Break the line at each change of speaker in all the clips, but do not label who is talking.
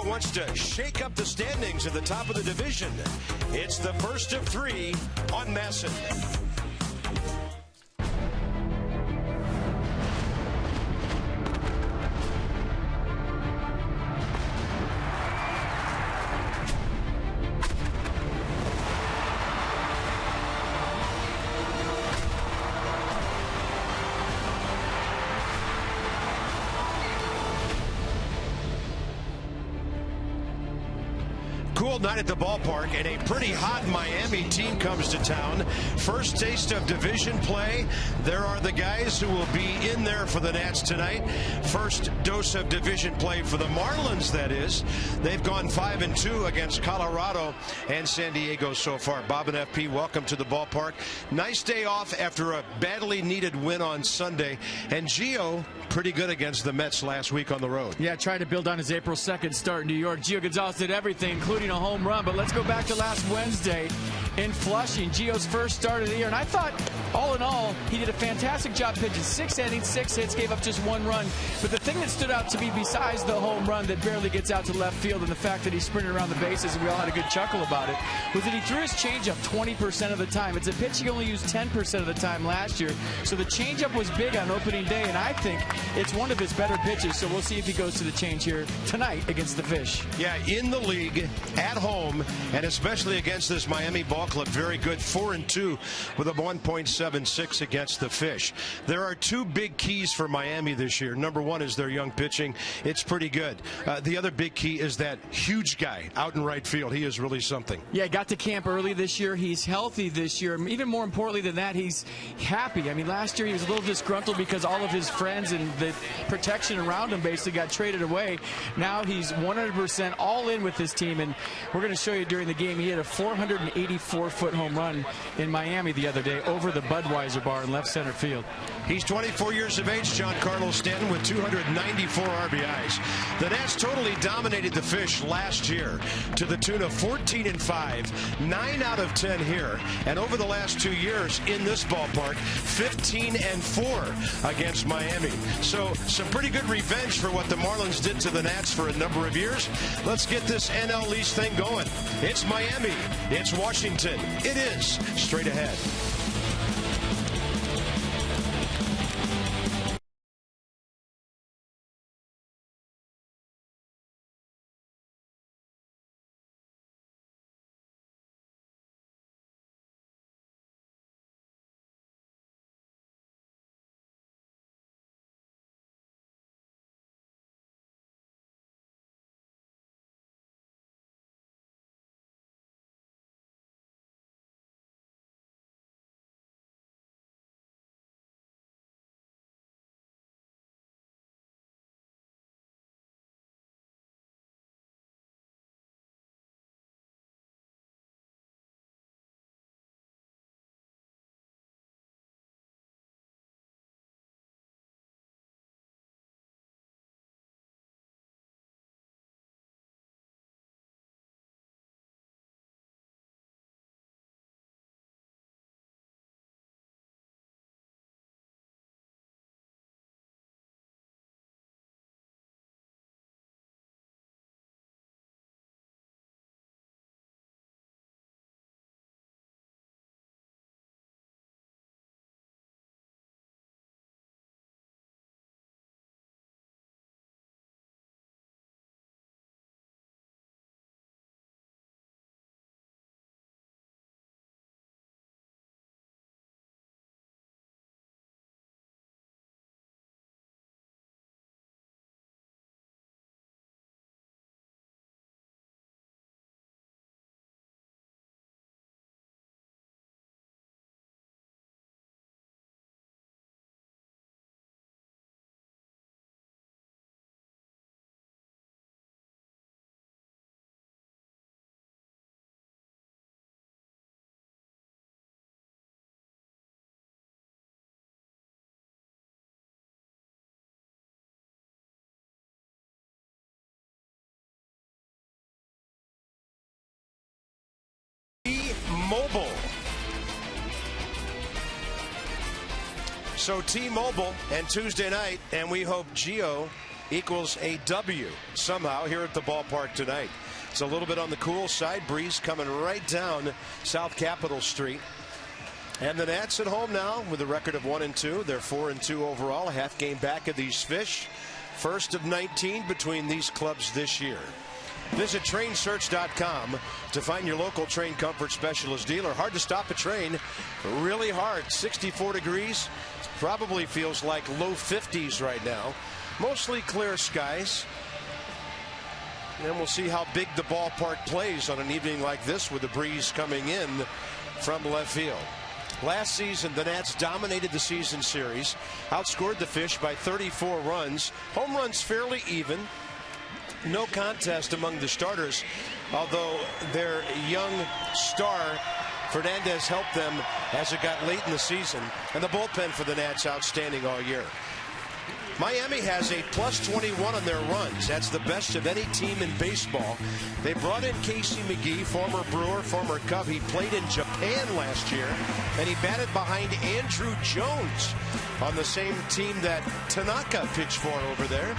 Gio wants to shake up the standings at the top of the division. It's the first of 3 on Masson. Cool night at the ballpark, and a pretty hot Miami team comes to town. First taste of division play. There are the guys who will be in there for the Nats tonight. First dose of division play for the Marlins, that is. They've gone 5-2 against Colorado and San Diego so far. Bob and FP, welcome to the ballpark. Nice day off after a badly needed win on Sunday. And Gio, pretty good against the Mets last week on the road.
Yeah, tried to build on his April 2nd start in New York. Gio Gonzalez did everything, including a home run. But let's go back to last Wednesday in Flushing, Gio's first start of the year. And I thought, all in all, he did a fantastic job pitching. 6 innings, 6 hits, gave up just 1 run. But the thing that stood out to me, besides the home run that barely gets out to left field and the fact that he sprinted around the bases, and we all had a good chuckle about it, was that he threw his changeup 20% of the time. It's a pitch he only used 10% of the time last year. So the changeup was big on opening day, and I think it's one of his better pitches. So we'll see if he goes to the change here tonight against the Fish.
Yeah, in the league, at home, and especially against this Miami ball club, very good. 4-2 with a 1.76 against the Fish. There are 2 big keys for Miami this year. Number 1 is their young pitching. It's pretty good. The other big key is that huge guy out in right field. He is really something.
Yeah, got to camp early this year. He's healthy this year. Even more importantly than that, he's happy. I mean, last year he was a little disgruntled because all of his friends and the protection around him basically got traded away. Now he's 100% all in with his team, and we're going to show you during the game, he had a 484-foot home run in Miami the other day over the Budweiser bar in left center field.
He's 24 years of age, John Carlos Stanton, with 294 RBIs. The Nats totally dominated the Fish last year to the tune of 14-5, 9 out of 10 here. And over the last 2 years in this ballpark, 15-4 against Miami. So some pretty good revenge for what the Marlins did to the Nats for a number of years. Let's get this NL East thing going. It's Miami. It's Washington. It is straight ahead. T-Mobile. So T-Mobile and Tuesday night, and we hope Gio equals a W somehow here at the ballpark tonight. It's a little bit on the cool side. Breeze coming right down South Capitol Street. And the Nats at home now with a record of 1-2. They're 4-2 overall, a half game back of these fish. First of 19 between these clubs this year. Visit trainsearch.com to find your local Train Comfort Specialist dealer. Hard to stop a train, really hard. 64 degrees, probably feels like low 50s right now. Mostly clear skies. And we'll see how big the ballpark plays on an evening like this with the breeze coming in from left field. Last season, the Nats dominated the season series, outscored the Fish by 34 runs. Home runs fairly even. No contest among the starters, although their young star Fernandez helped them as it got late in the season. And the bullpen for the Nats outstanding all year. Miami has a +21 on their runs. That's the best of any team in baseball. They brought in Casey McGee, former Brewer, former Cub. He played in Japan last year, and he batted behind Andrew Jones on the same team that Tanaka pitched for over there.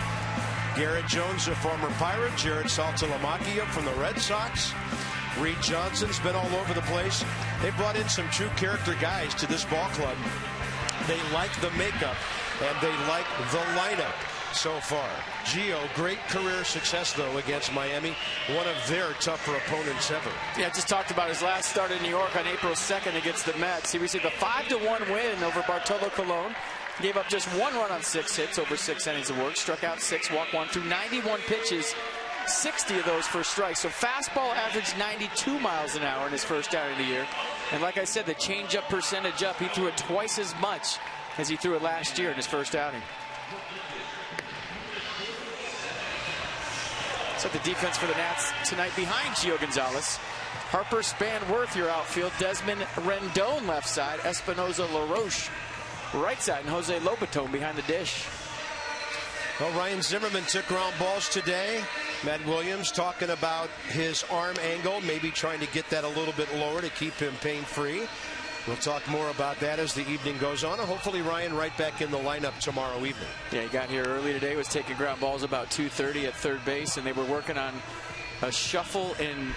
Garrett Jones, a former Pirate. Jared Saltalamacchia from the Red Sox. Reed Johnson's been all over the place. They brought in some true character guys to this ball club. They like the makeup, and they like the lineup so far. Gio, great career success, though, against Miami. One of their tougher opponents ever.
Yeah, just talked about his last start in New York on April 2nd against the Mets. He received a 5-1 win over Bartolo Colon. Gave up just 1 run on 6 hits over 6 innings of work. Struck out 6, walked 1 through 91 pitches. 60 of those for strikes. So fastball averaged 92 miles an hour in his first outing of the year. And like I said, the changeup percentage up. He threw it twice as much as he threw it last year in his first outing. So the defense for the Nats tonight behind Gio Gonzalez. Harper Spanworth, your outfield. Desmond Rendon left side. Espinoza LaRoche right side. And Jose Lobaton behind the dish.
Well, Ryan Zimmerman took ground balls today. Matt Williams talking about his arm angle, maybe trying to get that a little bit lower to keep him pain-free. We'll talk more about that as the evening goes on. And hopefully Ryan right back in the lineup tomorrow evening.
Yeah, he got here early today, was taking ground balls about 2:30 at third base, and they were working on a shuffle and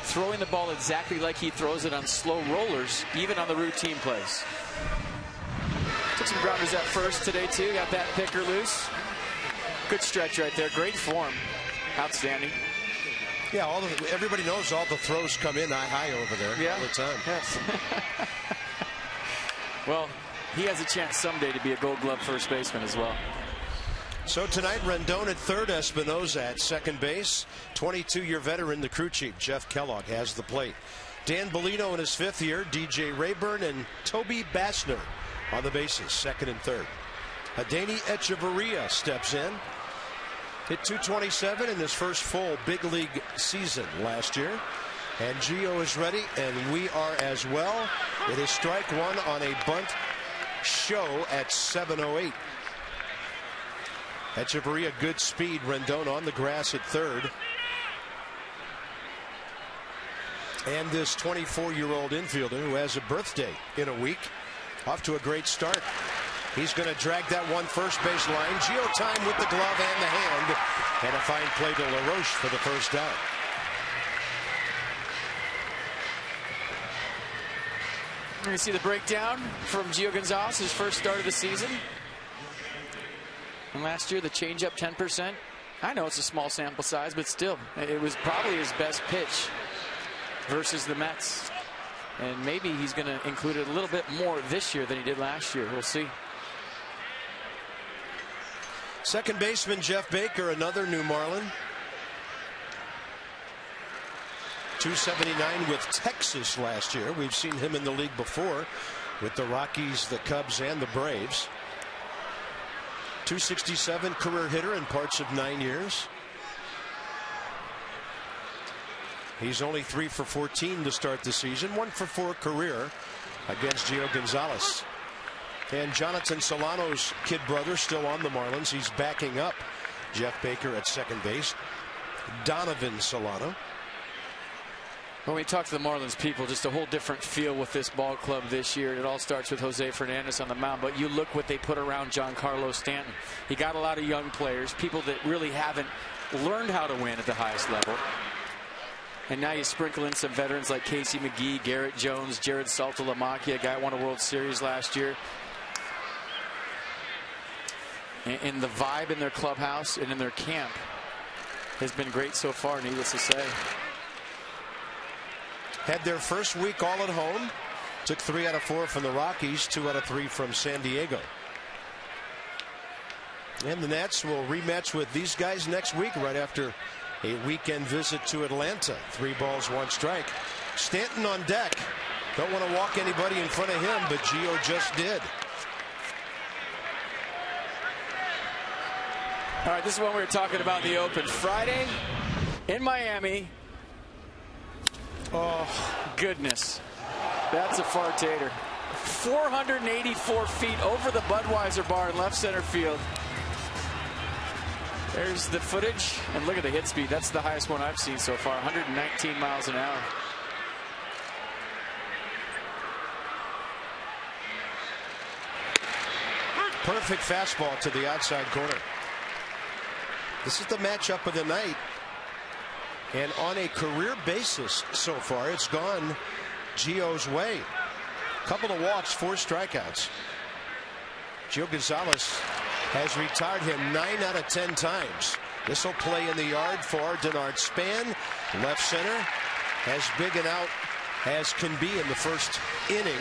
throwing the ball exactly like he throws it on slow rollers, even on the routine plays. Took some grounders at first today, too. Got that picker loose. Good stretch right there. Great form. Outstanding.
Yeah, everybody knows all the throws come in high over there all the time.
Yes. Well, he has a chance someday to be a Gold Glove first baseman as well.
So tonight, Rendon at third, Espinoza at second base. 22-year veteran, the crew chief, Jeff Kellogg, has the plate. Dan Bellino in his 5th year, DJ Rayburn and Toby Bassner on the bases, second and third. Adeiny Echeverria steps in. Hit .227 in his first full big league season last year. And Gio is ready, and we are as well. It is strike one on a bunt show at 7:08. Echeverria, good speed. Rendon on the grass at third. And this 24-year-old infielder who has a birthday in a week, off to a great start. He's going to drag that one first base line. Gio time with the glove and the hand. And a fine play to LaRoche for the first down.
We're going to see the breakdown from Gio Gonzalez, his first start of the season. And last year, the changeup 10%. I know it's a small sample size, but still, it was probably his best pitch versus the Mets. And maybe he's going to include it a little bit more this year than he did last year. We'll see.
Second baseman Jeff Baker, another new Marlin. .279 with Texas last year. We've seen him in the league before with the Rockies, the Cubs, and the Braves. .267 career hitter in parts of 9 years. He's only 3 for 14 to start the season. 1 for 4 career against Gio Gonzalez. And Jonathan Solano's kid brother still on the Marlins. He's backing up Jeff Baker at second base. Donovan Solano.
When we talk to the Marlins people, just a whole different feel with this ball club this year. It all starts with Jose Fernandez on the mound, but you look what they put around Giancarlo Stanton. He got a lot of young players, people that really haven't learned how to win at the highest level. And now you sprinkle in some veterans like Casey McGee, Garrett Jones, Jared Saltalamacchia, a guy who won a World Series last year. And the vibe in their clubhouse and in their camp has been great so far, needless to say.
Had their first week all at home. Took 3 out of 4 from the Rockies, 2 out of 3 from San Diego. And the Nats will rematch with these guys next week, right after a weekend visit to Atlanta. 3 balls, 1 strike. Stanton on deck. Don't want to walk anybody in front of him, but Gio just did.
All right, this is what we were talking about in the open. Friday in Miami. Oh, goodness. That's a fartator. 484 feet over the Budweiser bar in left center field. There's the footage. And look at the hit speed. That's the highest one I've seen so far. 119 miles an hour.
Perfect fastball to the outside corner. This is the matchup of the night. And on a career basis so far, it's gone Gio's way. Couple of walks, 4 strikeouts. Gio Gonzalez has retired him 9 out of 10 times. This will play in the yard for Denard Span. Left center, as big an out as can be in the first inning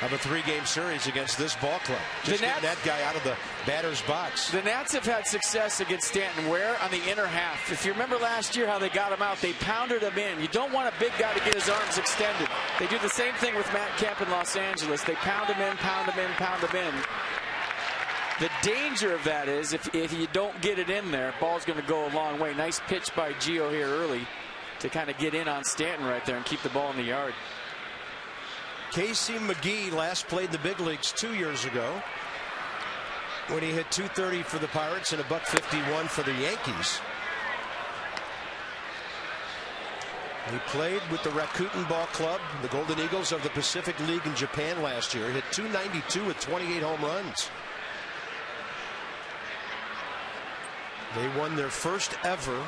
of a 3-game series against this ball club. Just getting that guy out of the batter's box.
The Nats have had success against Stanton. Where? On the inner half. If you remember last year how they got him out, they pounded him in. You don't want a big guy to get his arms extended. They do the same thing with Matt Kemp in Los Angeles. They pound him in, pound him in, pound him in. The danger of that is if you don't get it in there, ball's going to go a long way. Nice pitch by Gio here early to kind of get in on Stanton right there and keep the ball in the yard.
Casey McGee last played in the big leagues 2 years ago when he hit .230 for the Pirates and a .151 for the Yankees. He played with the Rakuten Ball Club, the Golden Eagles of the Pacific League in Japan last year. Hit .292 with 28 home runs. They won their first ever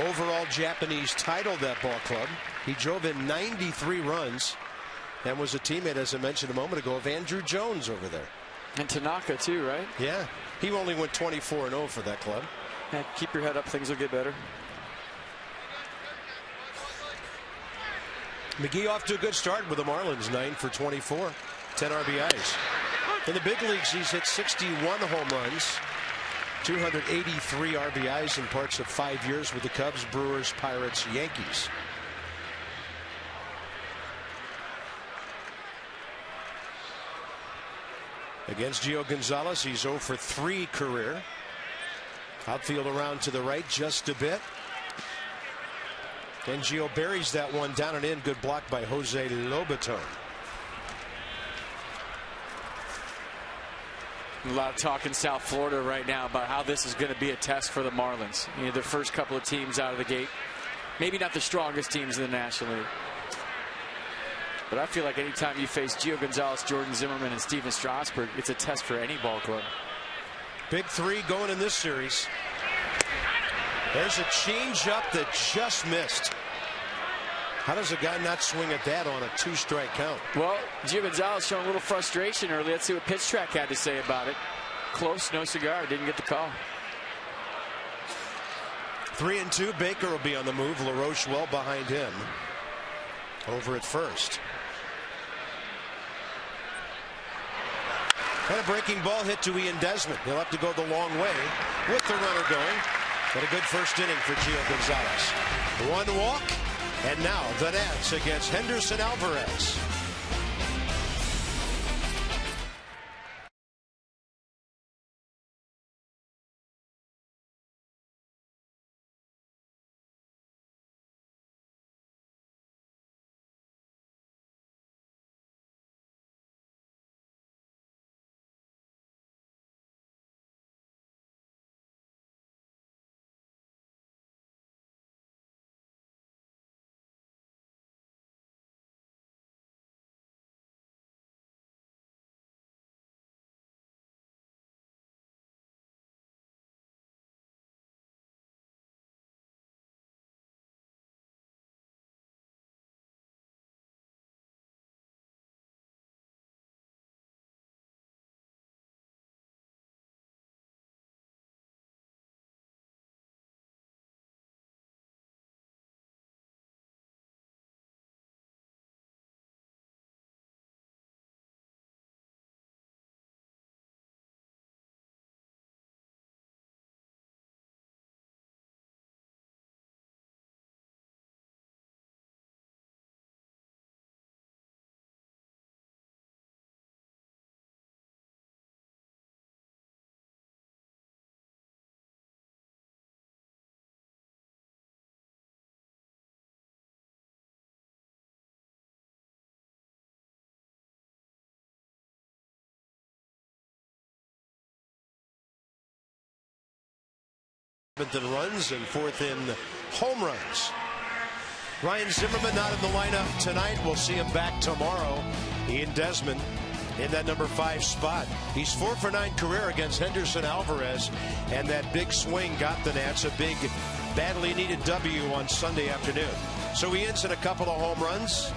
overall Japanese title, that ball club. He drove in 93 runs and was a teammate, as I mentioned a moment ago, of Andrew Jones over there.
And Tanaka too, right?
Yeah. He only went 24-0 for that club.
Yeah, keep your head up, things will get better.
McGee off to a good start with the Marlins, 9 for 24, 10 RBIs. In the big leagues, he's hit 61 home runs, 283 RBIs in parts of 5 years with the Cubs, Brewers, Pirates, Yankees. Against Gio Gonzalez, he's 0 for 3 career. Outfield around to the right just a bit. And Gio buries that one down and in. Good block by Jose Lobaton.
A lot of talk in South Florida right now about how this is going to be a test for the Marlins. You know, the first couple of teams out of the gate. Maybe not the strongest teams in the National League. But I feel like anytime you face Gio Gonzalez, Jordan Zimmerman, and Steven Strasburg, it's a test for any ball club.
Big 3 going in this series. There's a changeup that just missed. How does a guy not swing at that on a 2-strike count?
Well, Gio Gonzalez showing a little frustration early. Let's see what Pitch Track had to say about it. Close, no cigar, didn't get the call.
3-2. Baker will be on the move. LaRoche well behind him. Over at first. And a breaking ball hit to Ian Desmond. He'll have to go the long way with the runner going. But a good first inning for Gio Gonzalez. 1 walk. And now the Nats against Henderson Alvarez. in runs and 4th in home runs. Ryan Zimmerman not in the lineup tonight. We'll see him back tomorrow. Ian Desmond in that number 5 spot. He's 4 for 9 career against Henderson Alvarez, and that big swing got the Nats a big, badly needed W on Sunday afternoon. So Ian's in a couple of home runs,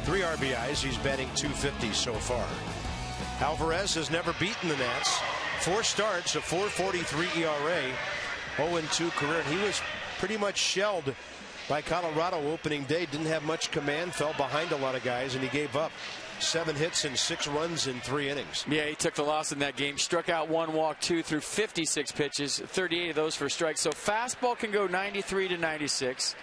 3 RBIs. He's batting .250 so far. Alvarez has never beaten the Nats. 4 starts, a 4.43 ERA, 0-2 career. He was pretty much shelled by Colorado opening day. Didn't have much command, fell behind a lot of guys, and he gave up 7 hits and 6 runs in 3 innings.
Yeah, he took the loss in that game. Struck out 1, walked 2 through 56 pitches, 38 of those for strikes. So fastball can go 93 to 96.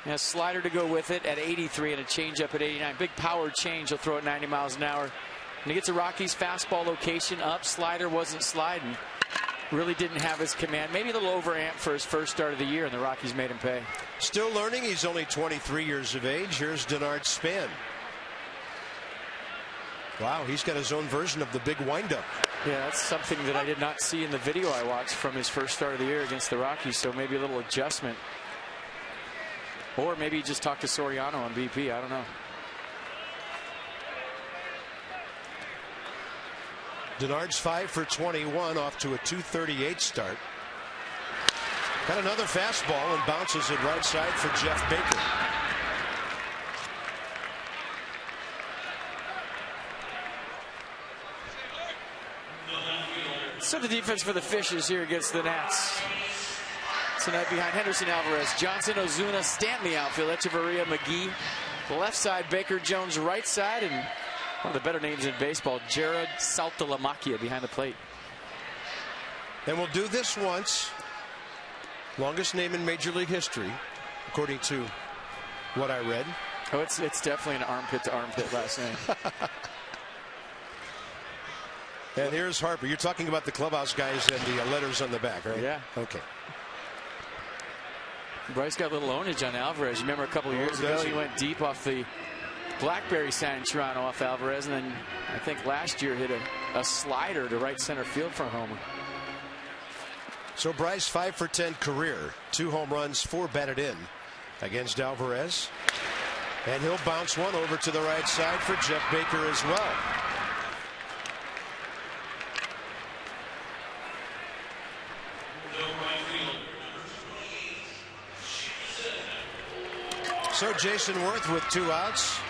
And a slider to go with it at 83 and a changeup at 89. Big power change. He'll throw it 90 miles an hour. And he gets a Rockies fastball location up. Slider wasn't sliding. Really didn't have his command. Maybe a little overamped for his first start of the year, and the Rockies made him pay.
Still learning. He's only 23 years of age. Here's Denard Span. Wow, he's got his own version of the big windup.
Yeah, that's something that I did not see in the video I watched from his first start of the year against the Rockies, so maybe a little adjustment. Or maybe he just talked to Soriano on BP. I don't know.
Denard's 5 for 21 off to a 238 start. Got another fastball and bounces it right side for Jeff Baker.
So the defense for the Fishes here against the Nats. Tonight behind Henderson Alvarez, Johnson, Ozuna, Stanley outfield, Echeverria, McGee. The left side, Baker, Jones right side, and one of the better names in baseball, Jared Saltalamacchia behind the plate.
And we'll do this once. Longest name in Major League history, according to what I read.
Oh, it's definitely an armpit to armpit last name.
And here's Harper. You're talking about the clubhouse guys and the letters on the back, right?
Yeah.
Okay.
Bryce got a little ownage on Alvarez. You remember a couple of years ago he went deep off the Blackberry sign in Toronto off Alvarez, and then I think last year hit a slider to right center field for a homer.
So Bryce 5 for 10 career, 2 home runs, 4 batted in against Alvarez, and he'll bounce one over to the right side for Jeff Baker as well. So Jason Worth with 2 outs.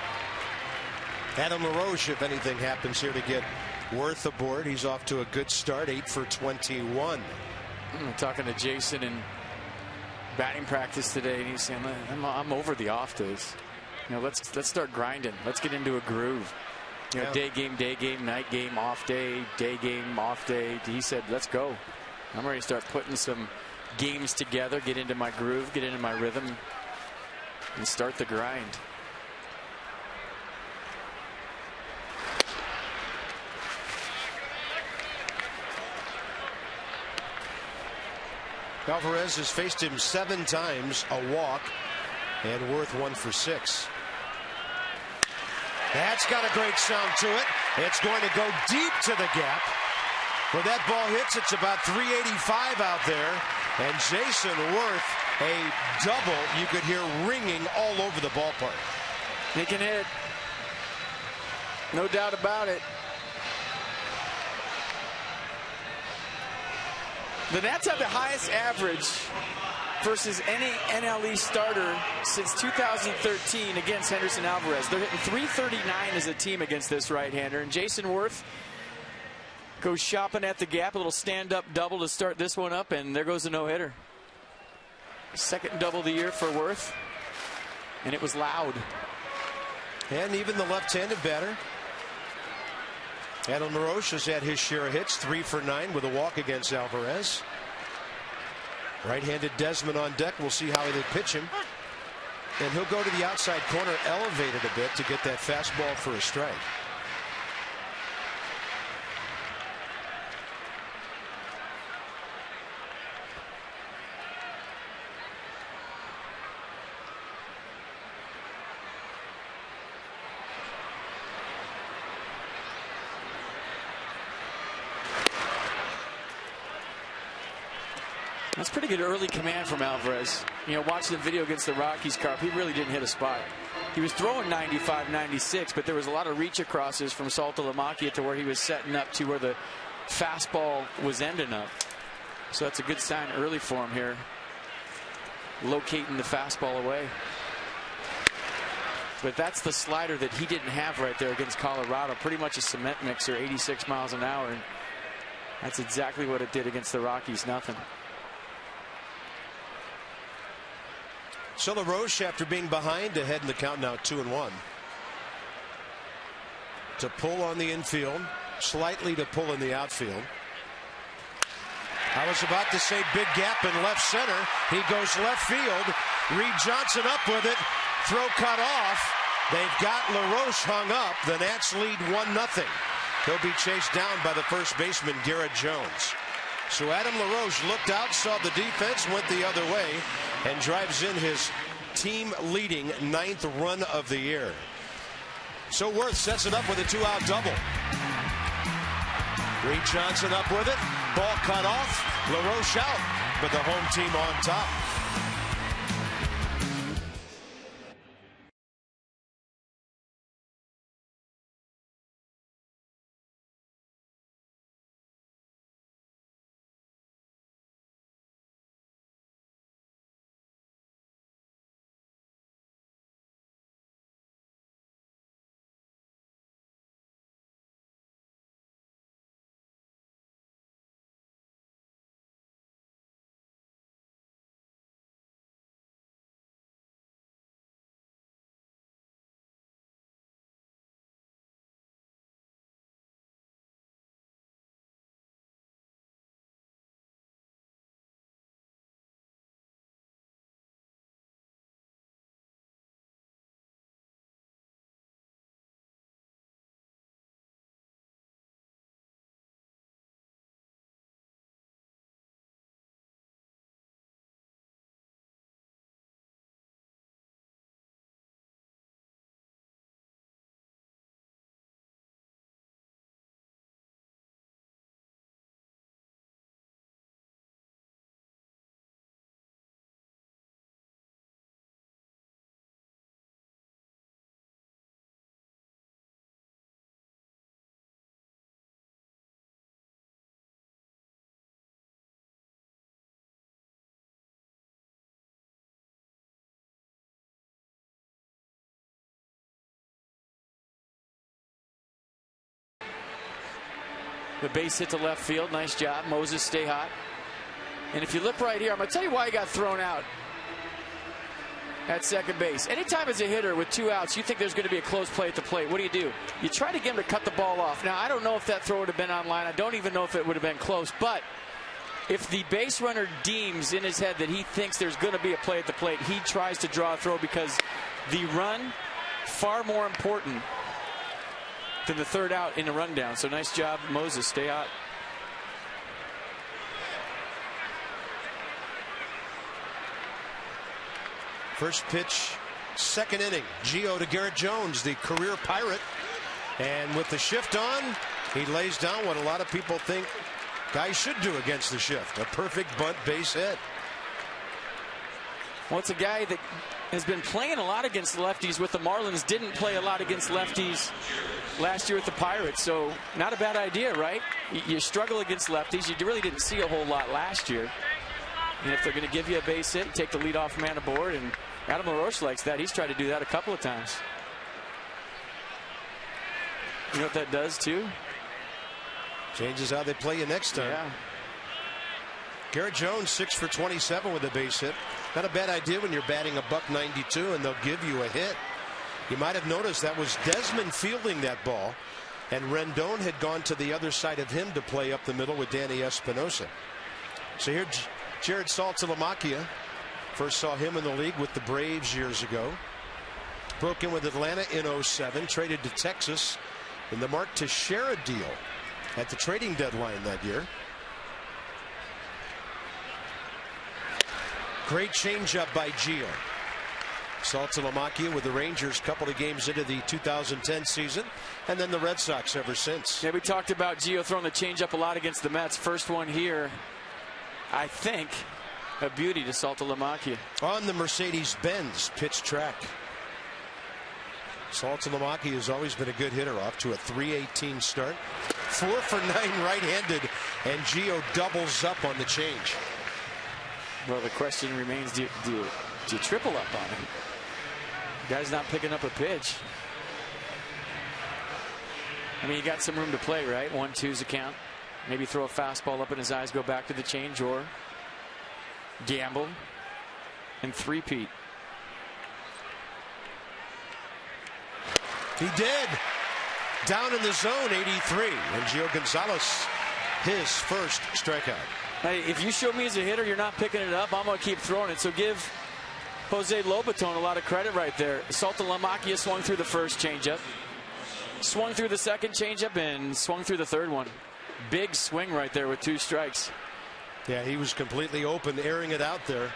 Adam LaRoche, if anything happens here, to get Worth aboard. He's off to a good start, 8 for 21.
I'm talking to Jason in batting practice today, and he's saying, I'm over the off days. You know, let's start grinding. Let's get into a groove. You know, day game, night game, off day game, off day. He said, let's go. I'm ready to start putting some games together, get into my groove, get into my rhythm, and start the grind.
Alvarez has faced him 7 times, a walk, and Worth 1 for 6. That's got a great sound to it. It's going to go deep to the gap. Where that ball hits, it's about 385 out there. And Jason Worth, a double you could hear ringing all over the ballpark.
He can hit. No doubt about it. The Nats have the highest average versus any NL East starter since 2013 against Henderson Alvarez. They're hitting 339 as a team against this right-hander. And Jason Worth goes shopping at the gap. A little stand-up double to start this one up, and there goes a no-hitter. Second double of the year for Worth, and it was loud.
And even the left-handed batter, Adam LaRoche, has had his share of hits, 3 for 9 with a walk against Alvarez. Right-handed Desmond on deck. We'll see how they pitch him. And he'll go to the outside corner, elevated a bit to get that fastball for a strike.
That's pretty good early command from Alvarez. You know, watching the video against the Rockies, Carp, he really didn't hit a spot. He was throwing 95, 96, but there was a lot of reach acrosses from Saltalamacchia to where he was setting up to where the fastball was ending up. So that's a good sign early for him here, locating the fastball away. But that's the slider that he didn't have right there against Colorado. Pretty much a cement mixer, 86 miles an hour. And that's exactly what it did against the Rockies. Nothing.
So LaRoche, after being behind, ahead in the count now 2-1. To pull on the infield, slightly to pull in the outfield. I was about to say big gap in left center. He goes left field. Reed Johnson up with it. Throw cut off. They've got LaRoche hung up. The Nats lead 1-0. He'll be chased down by the first baseman, Garrett Jones. So Adam LaRoche looked out, saw the defense, went the other way, and drives in his team-leading 9th run of the year. So Worth sets it up with a 2-out double. Reed Johnson up with it. Ball cut off. LaRoche out, but the home team on top.
The base hit to left field. Nice job. Moses, stay hot. And if you look right here, I'm going to tell you why he got thrown out at second base. Anytime as a hitter with 2 outs, you think there's going to be a close play at the plate. What do? You try to get him to cut the ball off. Now, I don't know if that throw would have been on line. I don't even know if it would have been close. But if the base runner deems in his head that he thinks there's going to be a play at the plate, he tries to draw a throw because the run, far more important than the third out in the rundown. So nice job, Moses. Stay hot.
First pitch, second inning. Gio to Garrett Jones, the career Pirate. And with the shift on, he lays down what a lot of people think guys should do against the shift. A perfect bunt base hit.
Well, it's a guy that has been playing a lot against lefties with the Marlins. Didn't play a lot against lefties last year with the Pirates. So not a bad idea, right? You struggle against lefties. You really didn't see a whole lot last year. And if they're going to give you a base hit, take the leadoff man aboard. And Adam LaRoche likes that. He's tried to do that a couple of times. You know what that does, too?
Changes how they play you next time.
Yeah.
Garrett Jones 6 for 27 with a base hit. Not a bad idea when you're batting $192 and they'll give you a hit. You might have noticed that was Desmond fielding that ball, and Rendon had gone to the other side of him to play up the middle with Danny Espinosa. So here Jared Saltalamacchia, first saw him in the league with the Braves years ago. Broke in with Atlanta in 07, traded to Texas in the Mark Teixeira deal at the trading deadline that year. Great changeup by Gio. Saltalamacchia with the Rangers a couple of games into the 2010 season, and then the Red Sox ever since.
Yeah, we talked about Gio throwing the changeup a lot against the Mets. First one here, I think, a beauty to Saltalamacchia.
On the Mercedes-Benz pitch track. Saltalamacchia has always been a good hitter, off to a .318 start. 4 for 9 right-handed, and Gio doubles up on the change.
Well, the question remains, do you triple up on him? Guy's not picking up a pitch. I mean, you got some room to play, right? 1-2's a count. Maybe throw a fastball up in his eyes, go back to the change, or gamble and three-peat.
He did. Down in the zone, 83. And Gio Gonzalez, his first strikeout.
Hey, if you show me as a hitter you're not picking it up, I'm going to keep throwing it. So give Jose Lobaton a lot of credit right there. Saltalamacchia swung through the first changeup, swung through the second changeup, and swung through the third one. Big swing right there with 2 strikes.
Yeah, he was completely open, airing it out there.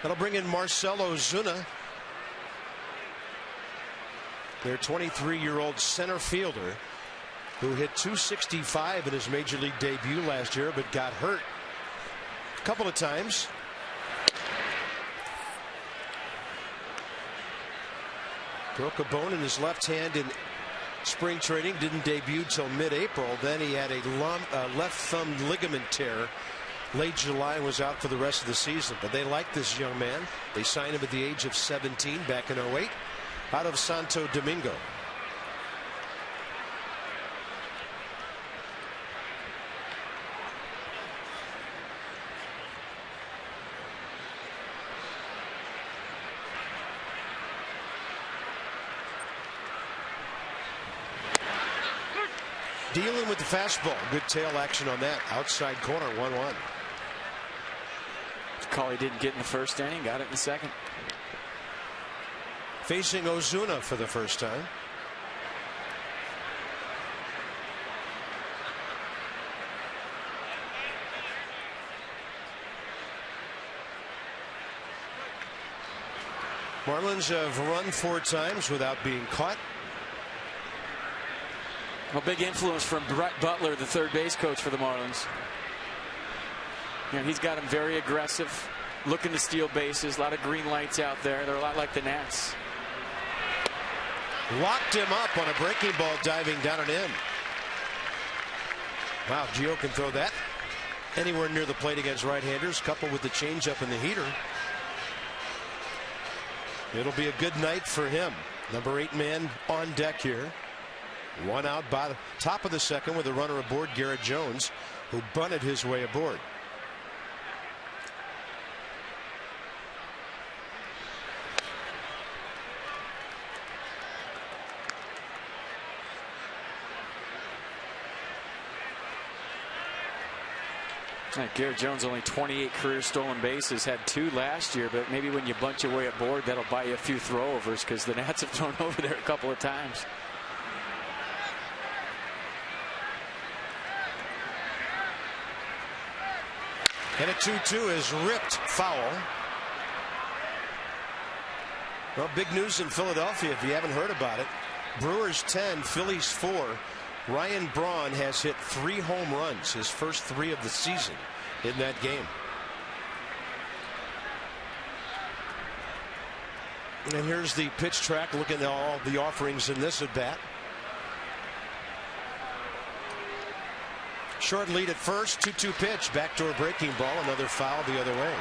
That'll bring in Marcell Ozuna, their 23-year-old center fielder, who hit .265 in his major league debut last year, but got hurt a couple of times. Broke a bone in his left hand in spring training, didn't debut till mid-April. Then he had a left thumb ligament tear late July and was out for the rest of the season. But they like this young man. They signed him at the age of 17 back in '08 out of Santo Domingo. Dealing with the fastball. Good tail action on that. Outside corner, 1-1.
Call he didn't get in the first inning, got it in the second.
Facing Ozuna for the first time. Marlins have run 4 times without being caught.
A big influence from Brett Butler, the third base coach for the Marlins. You know, he's got him very aggressive, looking to steal bases. A lot of green lights out there. They're a lot like the Nats.
Locked him up on a breaking ball, diving down and in. Wow, Gio can throw that anywhere near the plate against right-handers, coupled with the changeup and the heater. It'll be a good night for him. Number 8 man on deck here. 1 out by the top of the second with a runner aboard, Garrett Jones, who bunted his way aboard.
Garrett Jones, only 28 career stolen bases, had 2 last year, but maybe when you bunch your way aboard, that'll buy you a few throwovers, because the Nats have thrown over there a couple of times.
And a 2-2 is ripped foul. Well, big news in Philadelphia if you haven't heard about it. Brewers 10, Phillies 4. Ryan Braun has hit 3 home runs, his first 3 of the season in that game. And here's the pitch track, looking at all the offerings in this at bat. Short lead at first, 2-2 pitch, backdoor breaking ball, another foul the other way.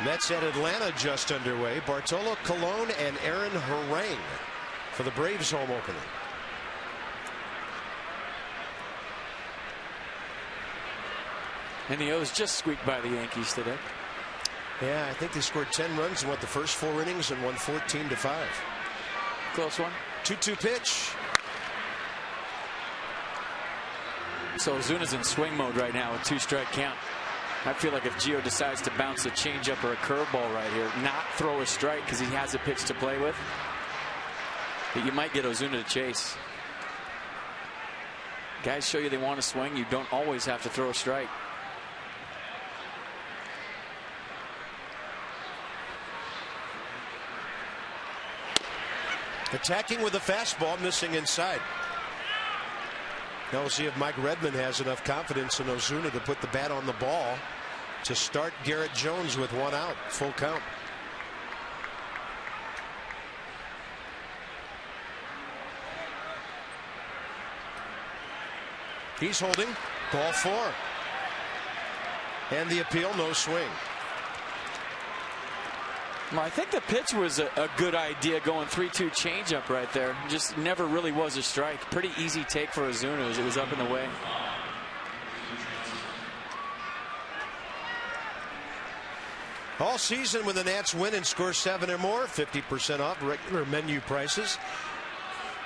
Mets at Atlanta just underway. Bartolo Colon and Aaron Harang for the Braves home opener.
And the O's just squeaked by the Yankees today.
Yeah, I think they scored 10 runs in the first 4 innings and won 14-5.
Close one.
2-2 pitch.
So Ozuna's in swing mode right now with 2-strike count. I feel like if Gio decides to bounce a changeup or a curveball right here, not throw a strike because he has a pitch to play with, that you might get Ozuna to chase. Guys show you they want to swing. You don't always have to throw a strike.
Attacking with a fastball, missing inside. Now we'll see if Mike Redmond has enough confidence in Ozuna to put the bat on the ball to start Garrett Jones with 1 out, full count. He's holding, ball 4. And the appeal, no swing.
Well, I think the pitch was a good idea, going 3-2 changeup right there. Just never really was a strike. Pretty easy take for Ozuna as it was up in the way.
All season when the Nats win and score 7 or more, 50% off regular menu prices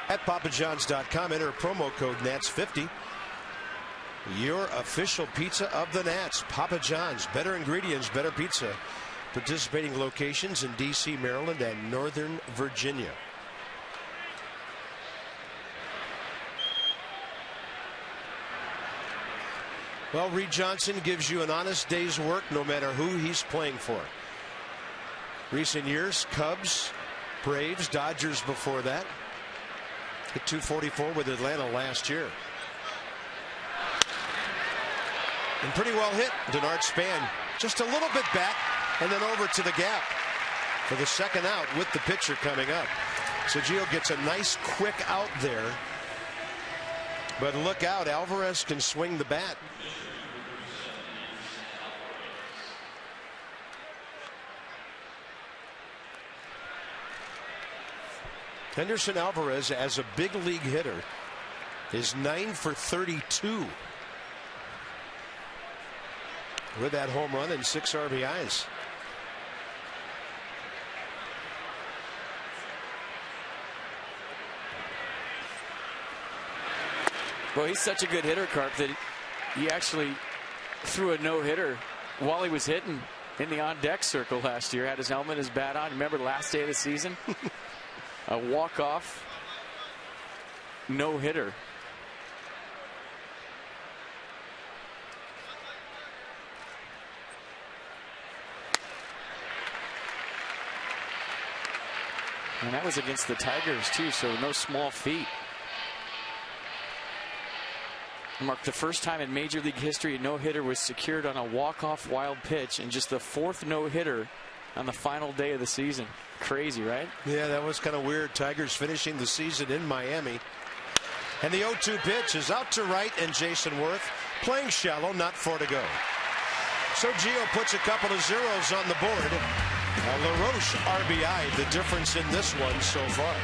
at papajohns.com. Enter promo code NATS50. Your official pizza of the Nats. Papa John's. Better ingredients, better pizza. Participating locations in D.C., Maryland, and Northern Virginia. Well, Reed Johnson gives you an honest day's work no matter who he's playing for. Recent years, Cubs, Braves, Dodgers before that. Hit .244 with Atlanta last year. And pretty well hit. Denard Span just a little bit back and then over to the gap for the second out with the pitcher coming up. So Gio gets a nice quick out there. But look out, Alvarez can swing the bat. Henderson Alvarez, as a big league hitter, is 9 for 32 with that home run and 6 RBIs.
Well, he's such a good hitter, Carp, that he actually threw a no-hitter while he was hitting in the on-deck circle last year. Had his helmet, his bat on. Remember the last day of the season? A walk-off no-hitter. And that was against the Tigers, too, so no small feat. Marked the first time in Major League history a no-hitter was secured on a walk-off wild pitch, and just the 4th no-hitter on the final day of the season. Crazy, right?
Yeah, that was kind of weird. Tigers finishing the season in Miami. And the 0-2 pitch is out to right, and Jason Worth playing shallow, not 4 to go. So Gio puts a couple of zeros on the board. LaRoche RBI, the difference in this one so far.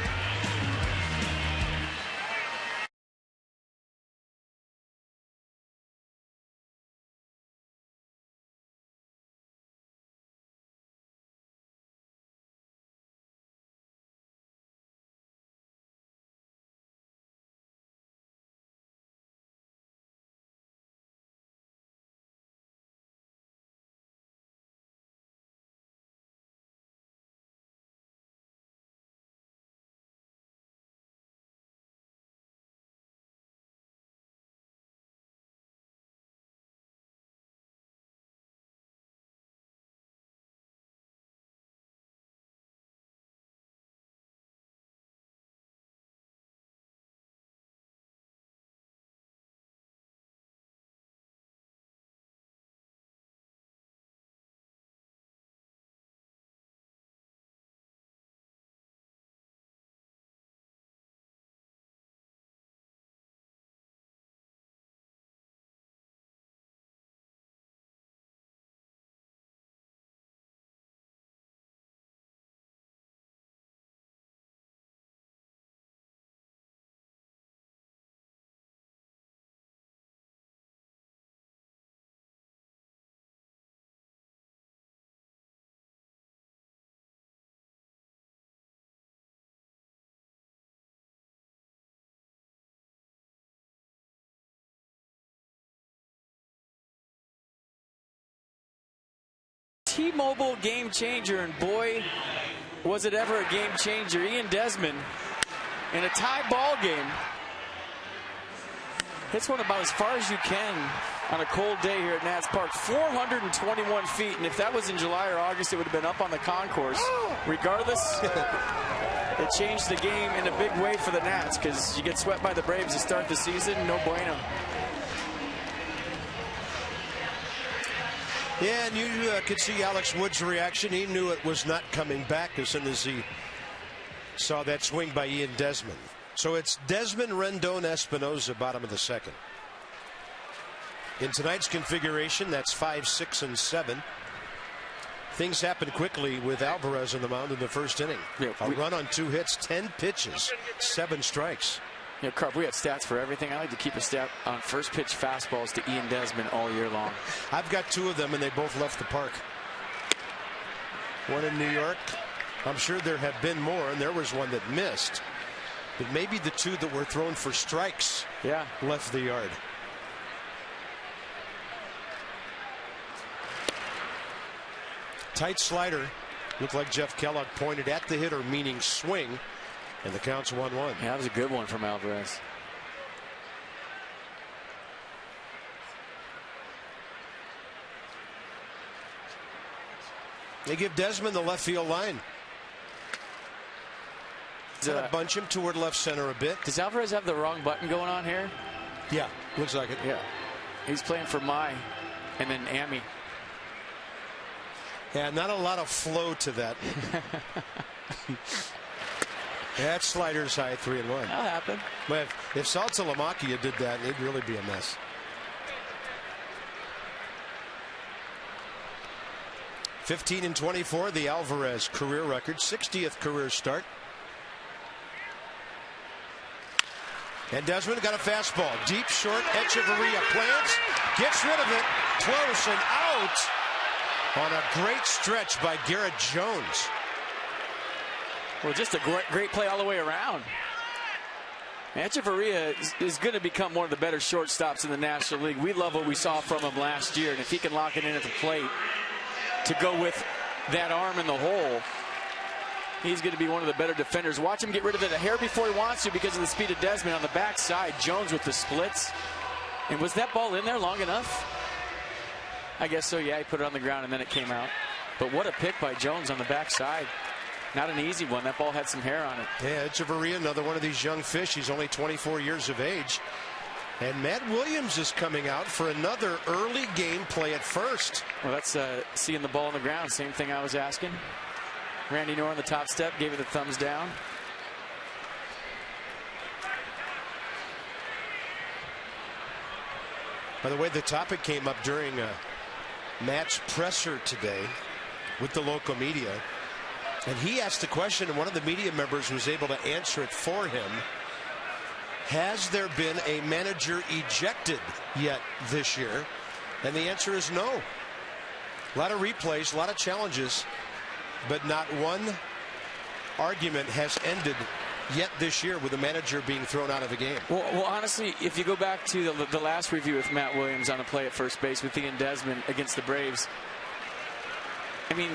T-Mobile game changer, and boy, was it ever a game changer. Ian Desmond in a tie ball game hits one about as far as you can on a cold day here at Nats Park. 421 feet, and if that was in July or August, it would have been up on the concourse. Regardless, It changed the game in a big way for the Nats because you get swept by the Braves to start the season. No bueno.
Yeah, and you could see Alex Wood's reaction. He knew it was not coming back as soon as he saw that swing by Ian Desmond. So it's Desmond, Rendon, Espinosa, bottom of the second. In tonight's configuration, that's 5, 6, and 7. Things happen quickly with Alvarez on the mound in the first inning. Yeah, a run on 2 hits, 10 pitches, 7 strikes.
You know, Carp, we have stats for everything. I like to keep a stat on first pitch fastballs to Ian Desmond all year long.
I've got 2 of them, and they both left the park. One in New York. I'm sure there have been more, and there was one that missed. But maybe the 2 that were thrown for strikes left the yard. Tight slider. Looked like Jeff Kellogg pointed at the hitter, meaning swing. And the count's 1-1.
Yeah, that was a good one from Alvarez.
They give Desmond the left field line. Kind of bunch him toward left center a bit.
Does Alvarez have the wrong button going on here?
Yeah, looks like it.
Yeah. He's playing for Mai and then Amy.
Yeah, not a lot of flow to that. That slider's high, 3-1.
That'll happen.
But if Saltalamacchia did that, it'd really be a mess. (15-24), the Alvarez career record, 60th career start. And Desmond got a fastball, deep, short. Echeverria plants, gets rid of it, close and out on a great stretch by Garrett Jones.
Well, just a great play all the way around. Echeverria is going to become one of the better shortstops in the National League. We love what we saw from him last year, and if he can lock it in at the plate to go with that arm in the hole, he's going to be one of the better defenders. Watch him get rid of it a hair before he wants to because of the speed of Desmond on the backside. Jones with the splits. And was that ball in there long enough? I guess so, yeah. He put it on the ground and then it came out. But what a pick by Jones on the backside. Not an easy one. That ball had some hair on it.
Yeah, Echeverria, another one of these young fish. He's only 24 years of age. And Matt Williams is coming out for another early game play at first.
Well, that's seeing the ball on the ground. Same thing I was asking. Randy Knorr on the top step, gave it the thumbs down.
By the way, the topic came up during Matt's presser today with the local media. And he asked the question, and one of the media members was able to answer it for him. Has there been a manager ejected yet this year? And the answer is no. A lot of replays, a lot of challenges, but not one argument has ended yet this year with a manager being thrown out of a game.
Well, honestly, if you go back to the last review with Matt Williams on a play at first base with Ian Desmond against the Braves, I mean,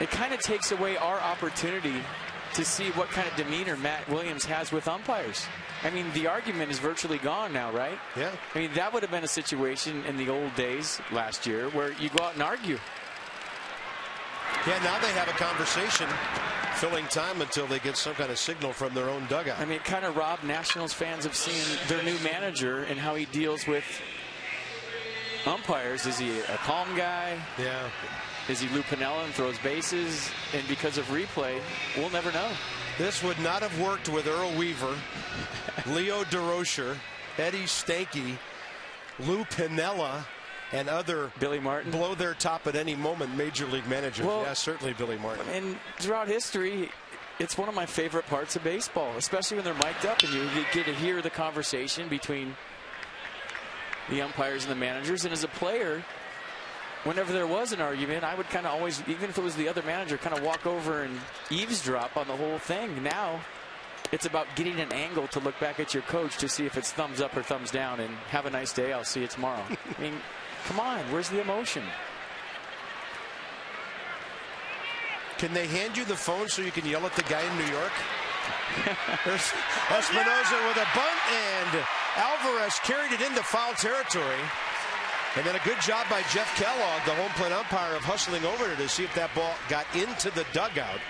it kind of takes away our opportunity to see what kind of demeanor Matt Williams has with umpires. I mean, the argument is virtually gone now, right?
Yeah.
I mean, that would have been a situation in the old days last year where you go out and argue.
Yeah, now they have a conversation, filling time until they get some kind of signal from their own dugout.
I mean, it kind of robbed Nationals fans of seeing their new manager and how he deals with umpires. Is he a calm guy?
Yeah.
Is he Lou Piniella and throws bases? And because of replay, we'll never know.
This would not have worked with Earl Weaver, Leo DeRocher, Eddie Stanky, Lou Piniella, and other
Billy Martin
blow their top at any moment major league managers.
Well,
yeah, certainly Billy Martin.
And throughout history, it's one of my favorite parts of baseball, especially when they're mic'd up and you get to hear the conversation between the umpires and the managers. And as a player, whenever there was an argument, I would kind of always, even if it was the other manager, kind of walk over and eavesdrop on the whole thing. Now it's about getting an angle to look back at your coach to see if it's thumbs up or thumbs down and have a nice day. I'll see you tomorrow. I mean, come on, where's the emotion?
Can they hand you the phone so you can yell at the guy in New York? There's Espinosa with a bunt, and Alvarez carried it into foul territory. And then a good job by Jeff Kellogg, the home plate umpire, of hustling over to see if that ball got into the dugout.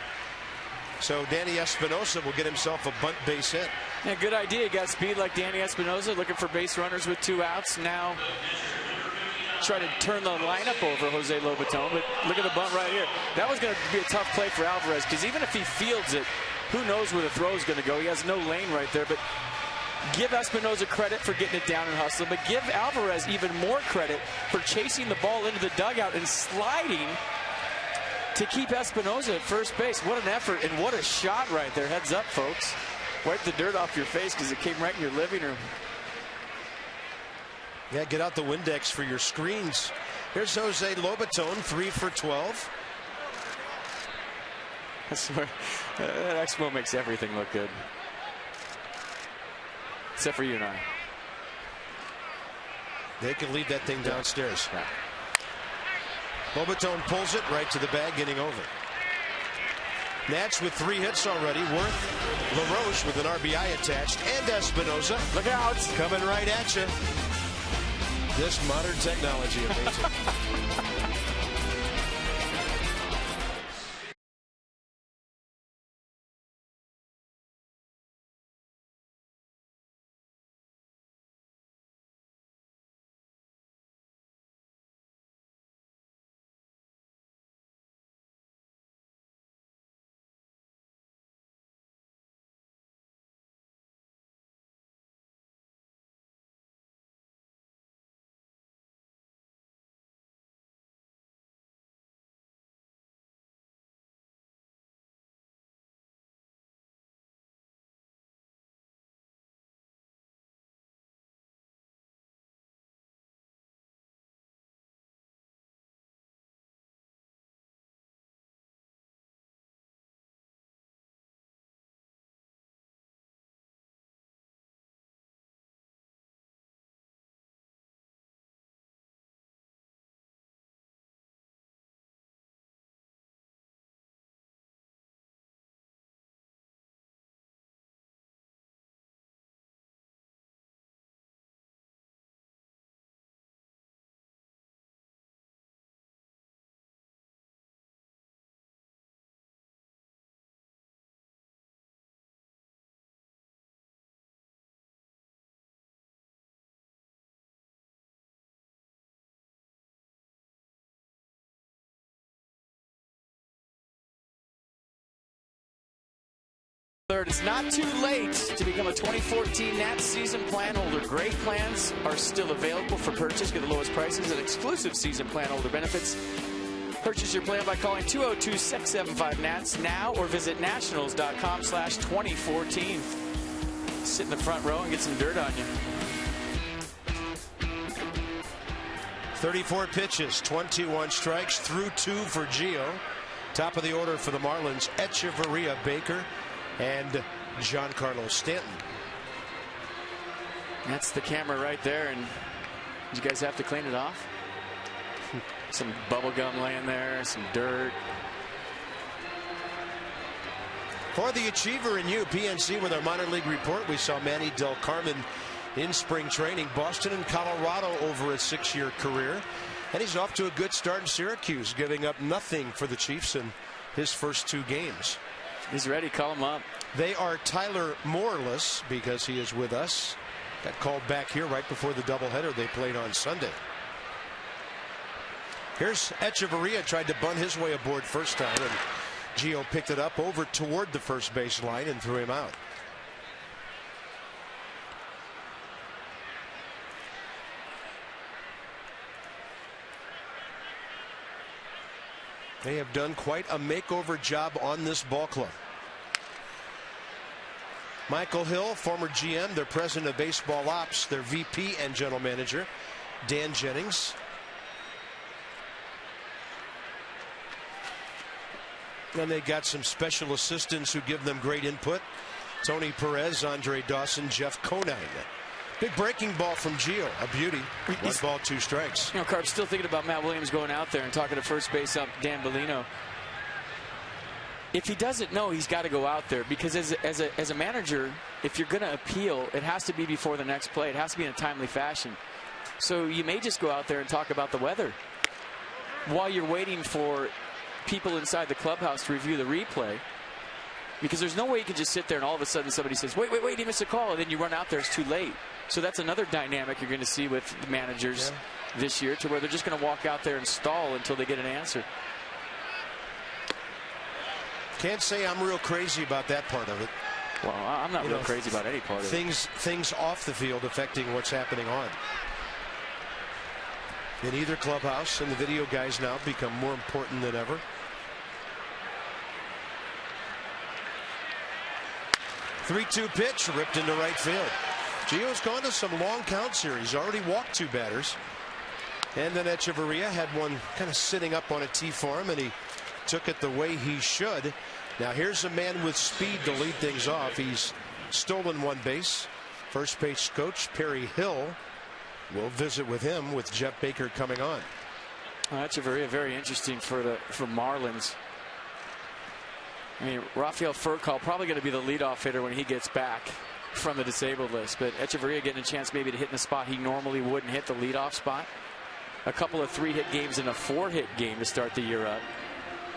So Danny Espinosa will get himself a bunt base hit.
Yeah, good idea. Got speed like Danny Espinosa, looking for base runners with 2 outs. Now try to turn the lineup over Jose Lobaton, but look at the bunt right here. That was going to be a tough play for Alvarez, because even if he fields it, who knows where the throw is going to go. He has no lane right there, but give Espinosa credit for getting it down and hustling, but give Alvarez even more credit for chasing the ball into the dugout and sliding to keep Espinosa at first base. What an effort, and what a shot right there. Heads up, folks. Wipe the dirt off your face, because it came right in your living room.
Yeah, get out the Windex for your screens. Here's Jose Lobaton, 3 for 12.
I swear, that Expo makes everything look good. Except for you and I.
They can lead that thing downstairs.
Yeah.
Lobaton pulls it right to the bag, getting over. Nats with 3 hits already. Worth, LaRoche with an RBI attached, and Espinosa.
Look out.
Coming right at you. This modern technology, amazing.
It's not too late to become a 2014 Nats season plan holder. Great plans are still available for purchase. Get the lowest prices and exclusive season plan holder benefits. Purchase your plan by calling 202-675-NATS now or visit nationals.com/2014. Sit in the front row and get some dirt on you.
34 pitches, 21 strikes, through 2 for Gio. Top of the order for the Marlins, Echeverria, Baker, and Giancarlo Stanton.
That's the camera right there, and did you guys have to clean it off? Some bubble gum laying there, some dirt.
For the Achiever and you, PNC with our minor league report. We saw Manny Del Carmen in spring training. Boston and Colorado over a 6-year career. And he's off to a good start in Syracuse, giving up nothing for the Chiefs in his first 2 games.
He's ready. Call him up.
They are Tyler Mooreless because he is with us. Got called back here right before the doubleheader they played on Sunday. Here's Echeverria, tried to bunt his way aboard first time, and Gio picked it up over toward the first base line and threw him out. They have done quite a makeover job on this ball club. Michael Hill, former GM, their president of baseball ops, their VP and general manager, Dan Jennings. And they got some special assistants who give them great input. Tony Perez, Andre Dawson, Jeff Conine. Big breaking ball from Gio, a beauty. 1 ball, 2 strikes.
You know, Carp's still thinking about Matt Williams going out there and talking to first base up Dan Bellino. If he doesn't know, he's got to go out there, because as a manager, if you're going to appeal, it has to be before the next play. It has to be in a timely fashion. So you may just go out there and talk about the weather while you're waiting for people inside the clubhouse to review the replay. Because there's no way you can just sit there and all of a sudden somebody says, wait, he missed a call, and then you run out there, it's too late. So that's another dynamic you're going to see with the managers this year, to where they're just going to walk out there and stall until they get an answer.
Can't say I'm real crazy about that part of it.
Well, I'm not real crazy about any part of it.
Things off the field affecting what's happening on. In either clubhouse, and the video guys now become more important than ever. 3-2 pitch ripped into right field. Gio's gone to some long counts here. He's already walked 2 batters. And then Echeverria had one kind of sitting up on a tee for him, and he took it the way he should. Now here's a man with speed to lead things off. He's stolen 1 base. First base coach Perry Hill will visit with him, with Jeff Baker coming on.
Echeverria, very interesting for Marlins. I mean, Rafael Furcal probably going to be the leadoff hitter when he gets back from the disabled list, but Echeverria getting a chance maybe to hit in a spot he normally wouldn't hit, the leadoff spot. A couple of 3-hit games and a 4-hit game to start the year up.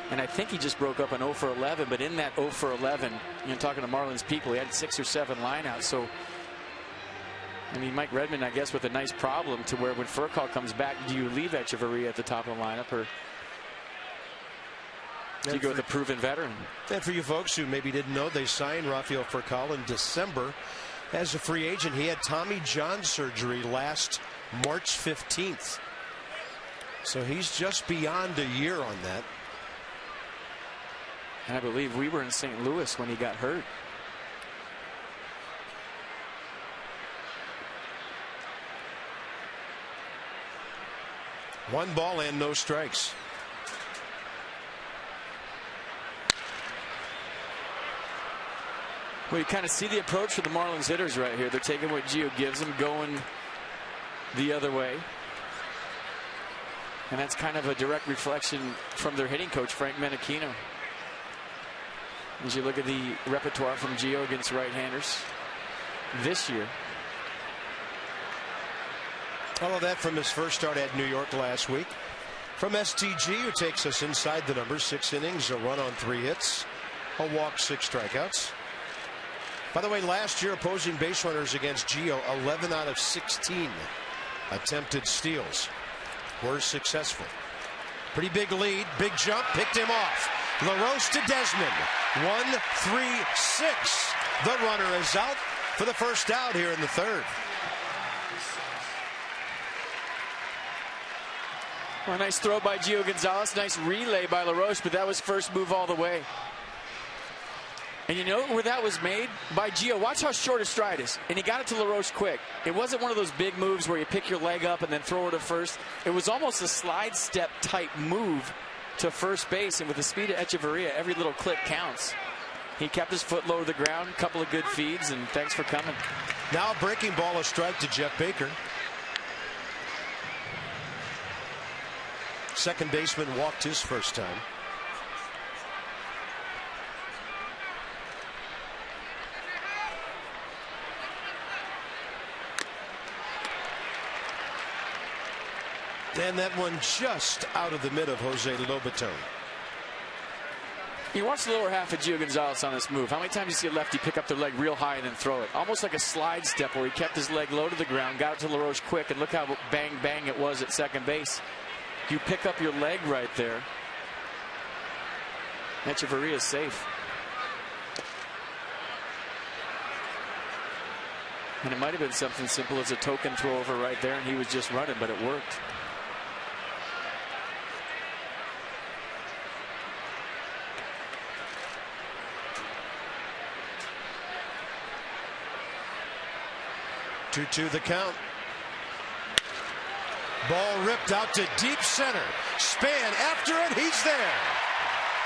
And I think he just broke up an 0 for 11, but in that 0 for 11, talking to Marlins people, he had 6 or 7 lineouts. So, I mean, Mike Redmond, I guess, with a nice problem to where when Furcal comes back, do you leave Echeverria at the top of the lineup, or do you go with a proven veteran?
And for you folks who maybe didn't know, they signed Rafael Furcal in December as a free agent. He had Tommy John surgery last March 15th. So he's just beyond a year on that.
And I believe we were in St. Louis when he got hurt.
One ball and no strikes.
Well, you kind of see the approach for the Marlins hitters right here. They're taking what Gio gives them, going the other way. And that's kind of a direct reflection from their hitting coach, Frank Menachino. As you look at the repertoire from Gio against right-handers this year.
All of that from his first start at New York last week. From STG, who takes us inside the numbers, 6 innings, a run on 3 hits, a walk, 6 strikeouts. By the way, last year, opposing base runners against Gio, 11 out of 16 attempted steals were successful. Pretty big lead, big jump, picked him off. LaRoche to Desmond, 1-3-6. The runner is out for the first out here in the 3rd.
Well, nice throw by Gio Gonzalez, nice relay by LaRoche, but that was first move all the way. And you know where that was made? By Gio. Watch how short his stride is. And he got it to LaRoche quick. It wasn't one of those big moves where you pick your leg up and then throw it to first. It was almost a slide step type move to first base. And with the speed of Echeverria, every little clip counts. He kept his foot low to the ground, a couple of good feeds, and thanks for coming.
Now a breaking ball, a strike to Jeff Baker. Second baseman walked his first time. And that one just out of the mid of Jose Lobaton.
You watch the lower half of Gio Gonzalez on this move. How many times do you see a lefty pick up their leg real high and then throw it? Almost like a slide step where he kept his leg low to the ground, got it to LaRoche quick, and look how bang, bang it was at second base. You pick up your leg right there. Echeverria is safe. And it might have been something simple as a token throw over right there, and he was just running, but it worked.
To the count. Ball ripped out to deep center. Span after it. He's there.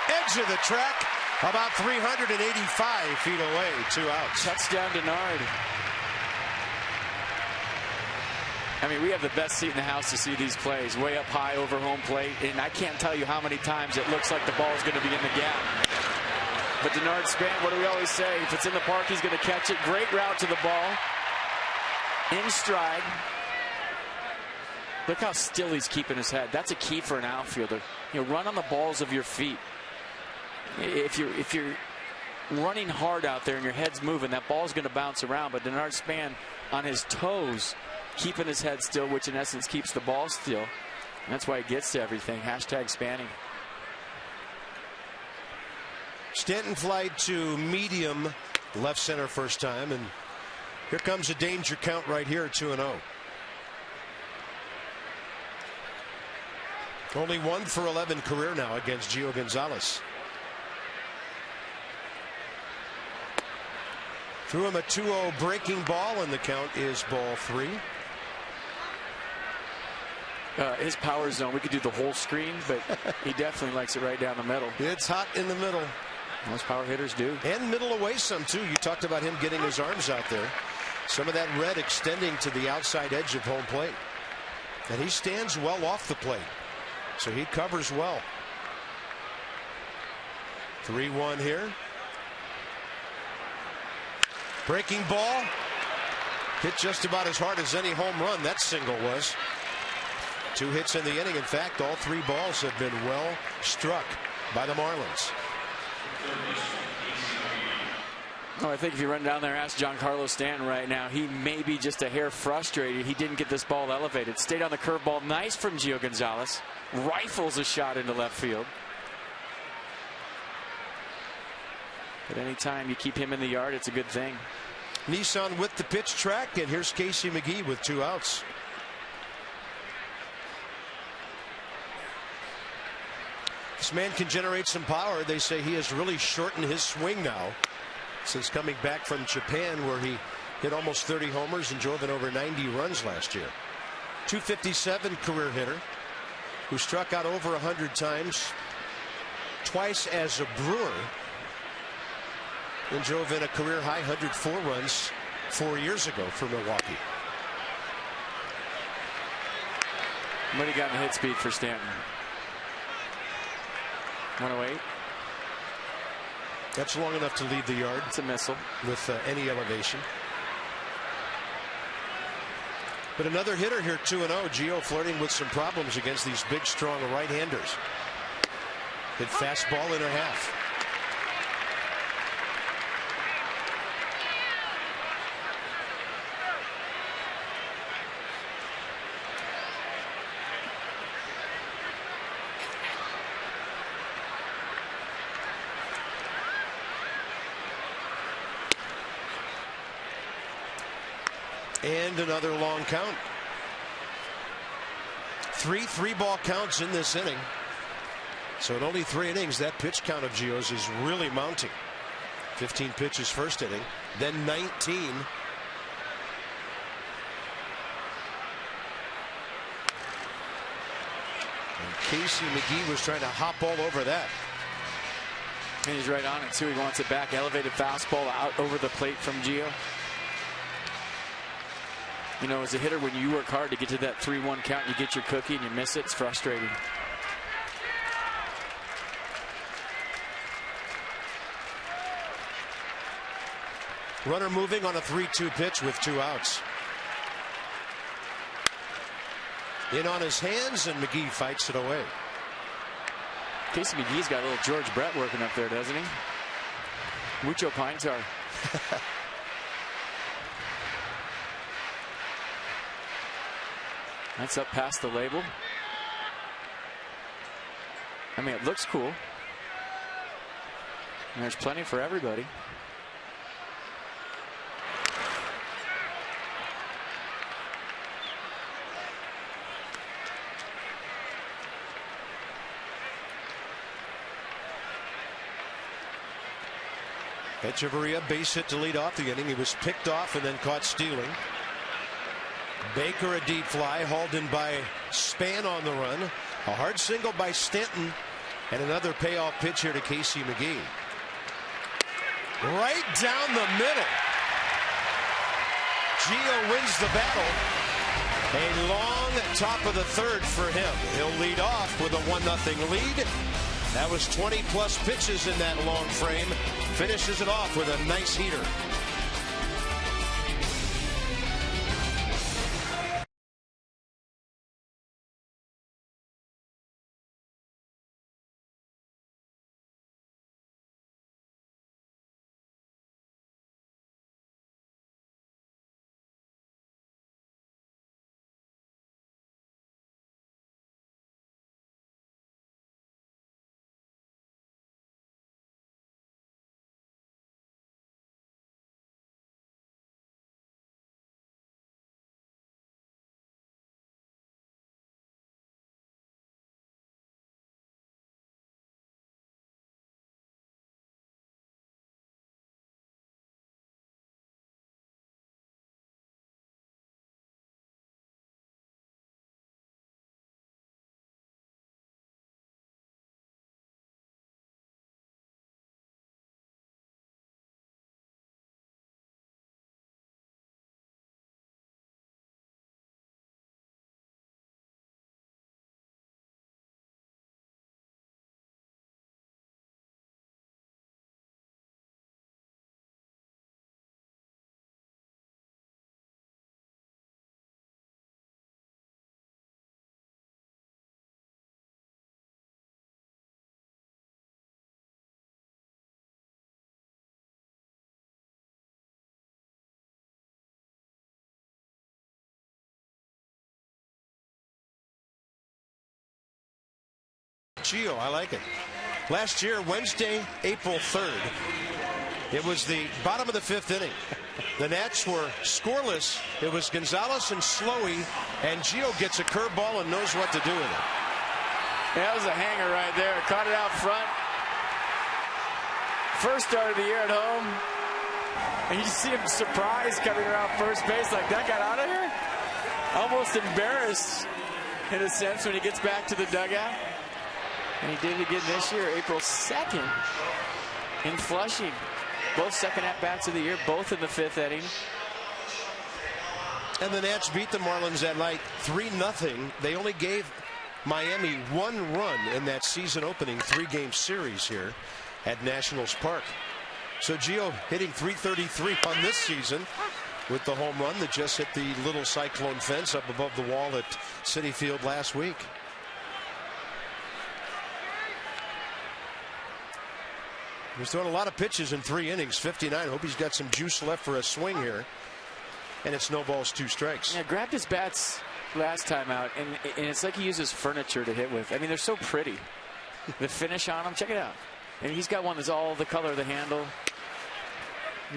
Edge of the track. About 385 feet away. 2 outs.
Touchdown Denard. I mean, we have the best seat in the house to see these plays. Way up high over home plate. And I can't tell you how many times it looks like the ball is going to be in the gap. But Denard Span, what do we always say? If it's in the park, he's going to catch it. Great route to the ball. In stride. Look how still he's keeping his head. That's a key for an outfielder. Run on the balls of your feet. If you're running hard out there and your head's moving, that ball's going to bounce around. But Denard Span on his toes, keeping his head still, which in essence keeps the ball still. And that's why he gets to everything. Hashtag Spanning.
Stanton fly to medium left center first time, and here comes a danger count right here, 2-0. Only 1 for 11 career now against Gio Gonzalez. Threw him a 2-0 breaking ball, and the count is ball 3.
His power zone, we could do the whole screen, but he definitely likes it right down the middle.
It's hot in the middle.
Most power hitters do.
And middle away some, too. You talked about him getting his arms out there. Some of that red extending to the outside edge of home plate. And he stands well off the plate. So he covers well. 3-1 here. Breaking ball. Hit just about as hard as any home run that single was. 2 hits in the inning. In fact, all 3 balls have been well struck by the Marlins.
Oh, I think if you run down there and ask Giancarlo Stanton right now, he may be just a hair frustrated. He didn't get this ball elevated. Stayed on the curveball. Nice from Gio Gonzalez. Rifles a shot into left field. But anytime you keep him in the yard, it's a good thing.
Nissan with the pitch track, and here's Casey McGee with 2 outs. This man can generate some power. They say he has really shortened his swing now since coming back from Japan, where he hit almost 30 homers and drove in over 90 runs last year. 257 career hitter who struck out over 100 times, twice as a Brewer, and drove in a career high 104 runs 4 years ago for Milwaukee.
What do you got in hit speed for Stanton? 108.
That's long enough to leave the yard.
It's a missile
with any elevation. But another hitter here, 2-0. Gio flirting with some problems against these big, strong right-handers. Hit fastball in a half. And another long count. 3 3-ball counts in this inning. So in only 3 innings, that pitch count of Gio's is really mounting. 15 pitches first inning, then 19. And Casey McGee was trying to hop all over that.
And he's right on it too. He wants it back. Elevated fastball out over the plate from Gio. You know, as a hitter, when you work hard to get to that 3-1 count, you get your cookie and you miss it, it's frustrating.
Runner moving on a 3-2 pitch with 2 outs. In on his hands, and McGee fights it away.
Casey McGee's got a little George Brett working up there, doesn't he? Mucho pine tar. That's up past the label. I mean, it looks cool. And there's plenty for everybody.
Echeverria base hit to lead off the inning. He was picked off and then caught stealing. Baker a deep fly, hauled in by Span on the run. A hard single by Stanton, and another payoff pitch here to Casey McGee. Right down the middle. Gio wins the battle. A long top of the third for him. He'll lead off with a 1-0 lead. That was 20-plus pitches in that long frame. Finishes it off with a nice heater. Gio. I like it. Last year, Wednesday, April 3rd, it was the bottom of the 5th inning. The Nats were scoreless. It was Gonzalez and Slowey, and Gio gets a curveball and knows what to do with it.
That was a hanger right there. Caught it out front. First start of the year at home. And you see him surprised coming around first base like that got out of here. Almost embarrassed in a sense when he gets back to the dugout. And he did it again this year, April 2nd in Flushing. Both second at-bats of the year, both in the 5th inning.
And the Nats beat the Marlins that night 3-0. They only gave Miami 1 run in that season opening 3-game series here at Nationals Park. So Gio hitting .333 on this season with the home run that just hit the little cyclone fence up above the wall at Citi Field last week. He's throwing a lot of pitches in 3 innings, 59. Hope he's got some juice left for a swing here. And it's no balls, 2 strikes.
Yeah, grabbed his bats last time out, and it's like he uses furniture to hit with. I mean, they're so pretty. The finish on them, check it out. And he's got one that's all the color of the handle.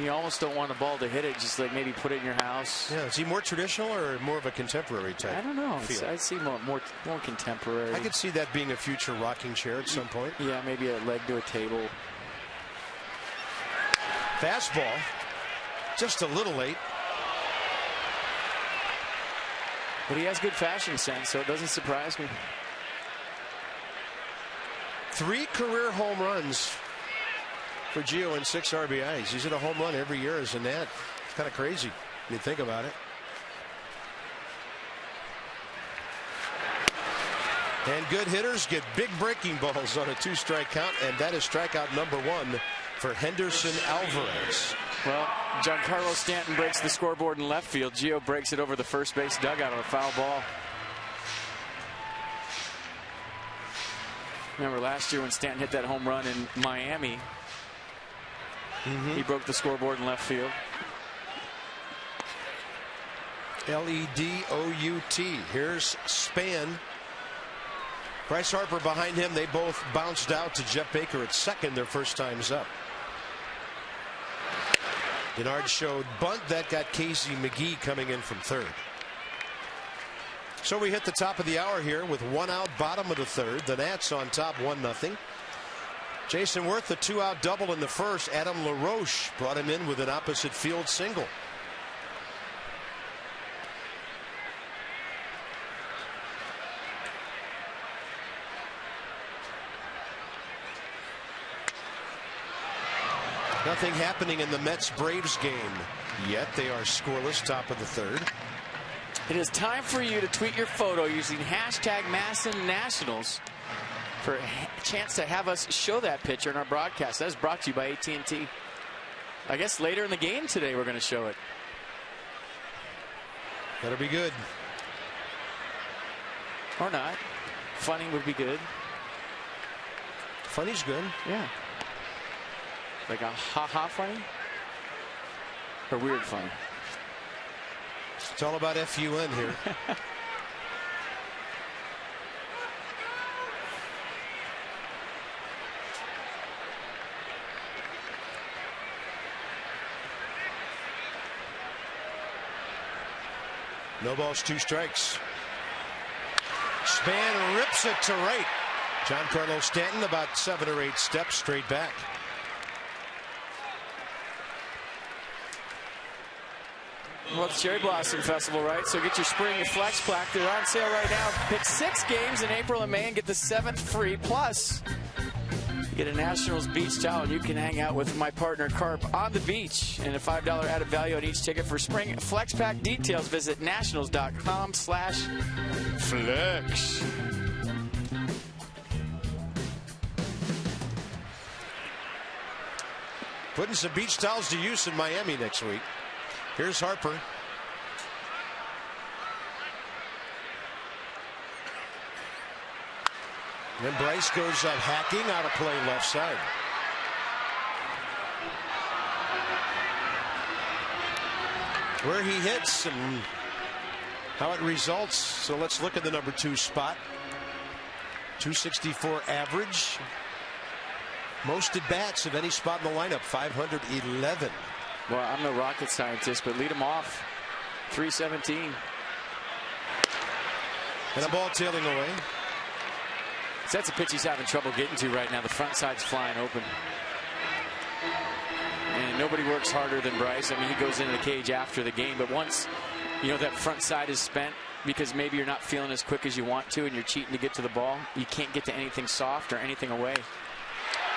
You almost don't want a ball to hit it, just like maybe put it in your house.
Yeah, is he more traditional or more of a contemporary type?
I don't know. I'd see more contemporary.
I could see that being a future rocking chair at some point.
Yeah, maybe a leg to a table.
Fastball, just a little late.
But he has good fashion sense, so it doesn't surprise me.
3 career home runs for Gio and 6 RBIs. He's hit a home run every year as a Nat. It's kind of crazy when you think about it. And good hitters get big breaking balls on a 2-strike count, and that is strikeout number 1 for Henderson Alvarez.
Well, Giancarlo Stanton breaks the scoreboard in left field. Gio breaks it over the first base dugout on a foul ball. Remember last year when Stanton hit that home run in Miami, he broke the scoreboard in left field.
L-E-D-O-U-T. Here's Span. Bryce Harper behind him. They both bounced out to Jeff Baker at second. Their first time's up. Denard showed bunt. That got Casey McGee coming in from third. So we hit the top of the hour here with 1 out, bottom of the 3rd. The Nats on top 1-0. Jason Worth, a 2-out double in the first. Adam LaRoche brought him in with an opposite field single. Nothing happening in the Mets-Braves game yet. They are scoreless, top of the 3rd.
It is time for you to tweet your photo using hashtag #MASSNNationals for a chance to have us show that picture in our broadcast. That is brought to you by AT&T. I guess later in the game today we're going to show it.
That'll be good.
Or not. Funny would be good.
Funny's good.
Yeah. Like a ha-ha funny? Or weird funny?
It's all about FUN here. No balls, 2 strikes. Span rips it to right. Giancarlo Stanton about 7 or 8 steps straight back.
Well, it's Cherry Blossom Festival, right? So get your spring and flex plaque. They're on sale right now. Pick 6 games in April and May and get the 7th free. Plus, you get a Nationals beach towel, and you can hang out with my partner Carp on the beach. And a $5 added value on each ticket for spring flex pack. Details, visit nationals.com/flex.
Putting some beach towels to use in Miami next week. Here's Harper. And Bryce goes up hacking, out of play left side. Where he hits and how it results. So let's look at the number 2 spot. .264 average. Most at bats of any spot in the lineup, 511.
Well, I'm no rocket scientist, but lead him off. 317.
And a ball tailing away.
So that's a pitch he's having trouble getting to right now. The front side's flying open. And nobody works harder than Bryce. I mean, he goes into the cage after the game, but once, you know, that front side is spent because maybe you're not feeling as quick as you want to and you're cheating to get to the ball, you can't get to anything soft or anything away.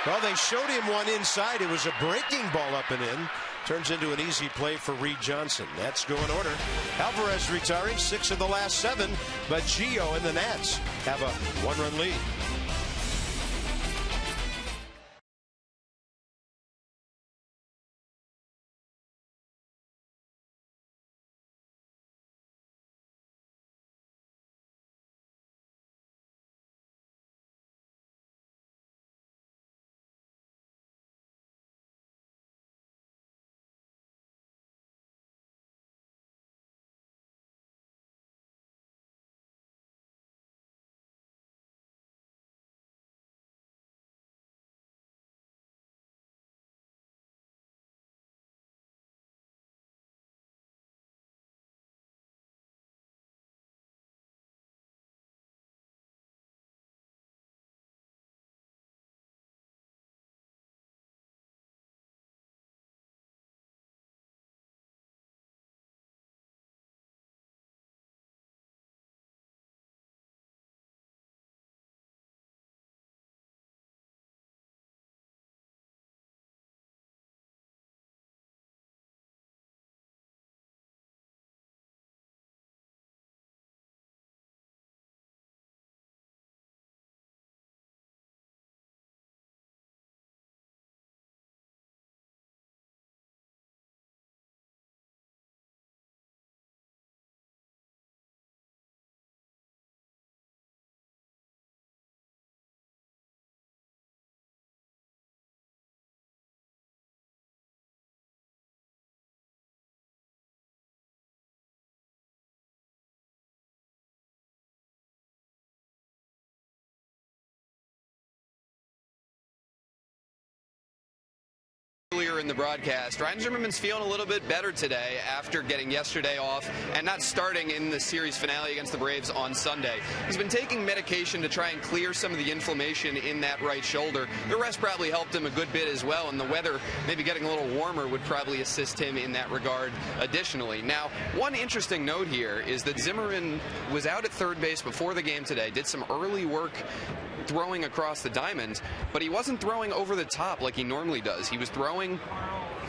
Well, they showed him one inside. It was a breaking ball up and in. Turns into an easy play for Reed Johnson. Nats go in order. Alvarez retiring 6 of the last 7, but Gio and the Nats have a 1-run lead.
Earlier in the broadcast, Ryan Zimmerman's feeling a little bit better today after getting yesterday off and not starting in the series finale against the Braves on Sunday. He's been taking medication to try and clear some of the inflammation in that right shoulder. The rest probably helped him a good bit as well, and the weather maybe getting a little warmer would probably assist him in that regard additionally. Now, one interesting note here is that Zimmerman was out at third base before the game today, did some early work throwing across the diamond, but he wasn't throwing over the top like he normally does. He was throwing